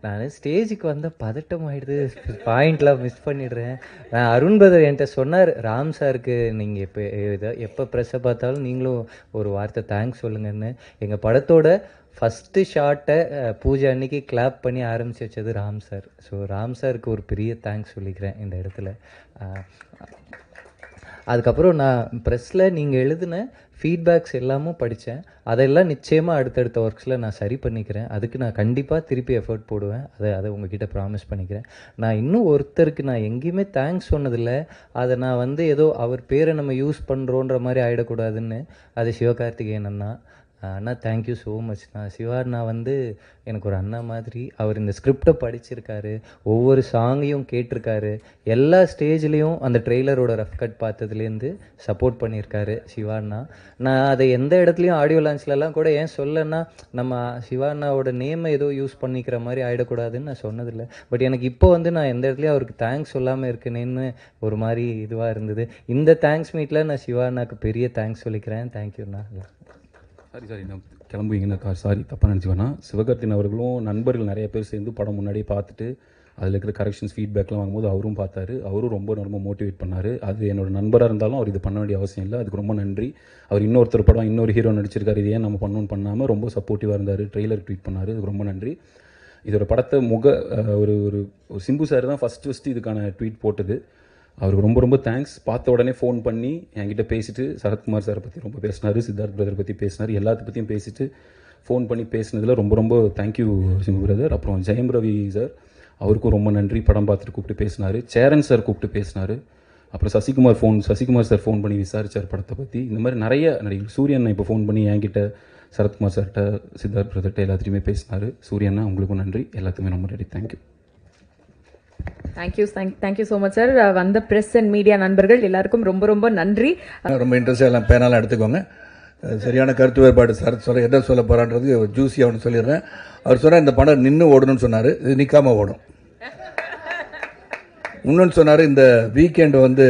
நான் ஸ்டேஜுக்கு வந்த பதட்டம் ஆகிடுது, பாயிண்ட்லாம் மிஸ் பண்ணிடுறேன். நான் அருண் பிரதர் என்கிட்ட சொன்னார், ராம் சாருக்கு நீங்கள் எப்போ ப்ரெஸ்ஸை பார்த்தாலும் நீங்களும் ஒரு வார்த்தை தேங்க்ஸ் சொல்லுங்கன்னு. எங்கள் படத்தோட ஃபஸ்ட்டு ஷார்ட்டை பூஜை அன்னைக்கு கிளாப் பண்ணி ஆரம்பித்து வச்சது ராம் சார். ஸோ ராம் சாருக்கு ஒரு பெரிய தேங்க்ஸ் சொல்லிக்கிறேன் இந்த இடத்துல. அதுக்கப்புறம் நான் ப்ரெஸ்ஸில் நீங்கள் எழுதின ஃபீட்பேக்ஸ் எல்லாமும் படித்தேன். அதெல்லாம் நிச்சயமாக அடுத்தடுத்த ஒர்க்ஸில் நான் சரி பண்ணிக்கிறேன். அதுக்கு நான் கண்டிப்பாக திருப்பி எஃபர்ட் போடுவேன். அதை உங்ககிட்ட ப்ராமிஸ் பண்ணிக்கிறேன். நான் இன்னும் ஒருத்தருக்கு நான் எங்கேயுமே தேங்க்ஸ் சொன்னதில்லை. அதை நான் வந்து ஏதோ அவர் பேரை நம்ம யூஸ் பண்ணுறோன்ற மாதிரி ஆகிடக்கூடாதுன்னு, அது சிவகார்த்திகேயன் அண்ணா. அண்ணா தேங்க்யூ ஸோ மச். சிவா அண்ணா வந்து எனக்கு ஒரு அண்ணா மாதிரி. அவர் இந்த ஸ்கிரிப்டை படிச்சிருக்காரு, ஒவ்வொரு சாங்கையும் கேட்டிருக்காரு, எல்லா ஸ்டேஜ்லேயும் அந்த ட்ரெய்லரோட ரஃப் கட் பார்த்ததுலேருந்து சப்போர்ட் பண்ணியிருக்காரு சிவா அண்ணா. நான் அதை எந்த இடத்துலையும் ஆடியோ லான்ச்லலாம் கூட ஏன் சொல்லன்னா, நம்ம சிவா அண்ணாவோட நேமை ஏதோ யூஸ் பண்ணிக்கிற மாதிரி ஆகிடக்கூடாதுன்னு நான் சொன்னதில்லை. பட் எனக்கு இப்போ வந்து நான் எந்த இடத்துலையும் அவருக்கு தேங்க்ஸ் சொல்லாமல் இருக்கேனேன்னு ஒரு மாதிரி இதுவாக இருந்தது. இந்த தேங்க்ஸ் மீட்டில் நான் சிவா அண்ணாவுக்கு பெரிய தேங்க்ஸ் சொல்லிக்கிறேன். தேங்க்யூண்ணா. சாரி நான் கிளம்புவீங்கன்னு சாரி தப்பாக நினச்சிக்கோண்ணா. சிவகார்த்திகேயன் அவர்களும் நண்பர்கள் நிறைய பேர் சேர்ந்து படம் முன்னாடியே பார்த்துட்டு அதில் இருக்கிற கரெக்ஷன்ஸ் ஃபீட்பேக்லாம் வாங்கும்போது அவரும் பார்த்தாரு. அவரும் ரொம்ப ரொம்ப மோட்டிவேட் பண்ணார். அது என்னோட நண்பராக இருந்தாலும் அவர் இது பண்ண வேண்டிய அவசியம் இல்லை. அதுக்கு ரொம்ப நன்றி. அவர் இன்னொருத்தர் படம் இன்னொரு ஹீரோ நடிச்சிருக்காரு, இது ஏன் நம்ம பண்ணணும்னு பண்ணாமல் ரொம்ப சப்போர்ட்டிவாக இருந்தார். ட்ரெய்லர் ட்வீட் பண்ணார். அதுக்கு ரொம்ப நன்றி. இதோட படத்தை ஒரு ஒரு சிம்பு சார் தான் ஃபஸ்ட்டு இதுக்கான ட்வீட் போட்டது. அவருக்கு ரொம்ப ரொம்ப தேங்க்ஸ். பார்த்த உடனே ஃபோன் பண்ணி என்கிட்ட பேசிட்டு சரத்குமார் சாரை பற்றி ரொம்ப பேசினார், சித்தார்த் பிரதர் பற்றி பேசினார், எல்லாத்த பற்றியும் பேசிட்டு ஃபோன் பண்ணி பேசினதில் ரொம்ப ரொம்ப தேங்க்யூ சிம்பு பிரதர். அப்புறம் ஜெயம் ரவி சார், அவருக்கும் ரொம்ப நன்றி. படம் பார்த்துட்டு கூப்பிட்டு பேசினார். சேரன் சார் கூப்பிட்டு பேசினார். அப்புறம் சசிகுமார் சார் ஃபோன் பண்ணி விசாரித்தார் படத்தை பற்றி. இந்த மாதிரி நிறைய நடிகர். சூரியன் இப்போ ஃபோன் பண்ணி என்கிட்ட, சரத்குமார் சார்கிட்ட, சித்தார்த் பிரதர்கிட்ட எல்லாத்துலேயுமே பேசினார். சூரியன்னா உங்களுக்கும் நன்றி. எல்லாத்துக்குமே ரொம்ப நன்றி. Thank you. Thank you so much sir. வந்த ப்ரெஸ் அண்ட் மீடியா நண்பர்கள் எல்லாருக்கும் ரொம்ப ரொம்ப நன்றி. ரொம்ப இன்ட்ரெஸ்டாக எல்லாம் பேனாலாம் எடுத்துக்கோங்க. சரியான கருத்து வேறுபாடு சார் என்ன சொல்ல போகிறான்றது ஜூஸி அவனு சொல்லிடுறேன். அவர் சொன்னார் இந்த படம் நின்று ஓடணும்னு சொன்னார், இது நிற்காமல் ஓடும். இன்னொன்று சொன்னார், இந்த வீக்கெண்ட் வந்து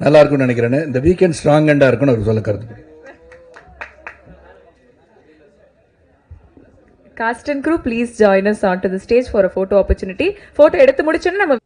நல்லா இருக்கும்னு நினைக்கிறேன்னு. இந்த வீக்கெண்ட் ஸ்ட்ராங் எண்டாக இருக்குன்னு அவர் சொல்ல கருத்து. Cast and crew, please join us onto the stage for a photo opportunity. Photo எடுத்து முடிச்சோன்னு நம்ம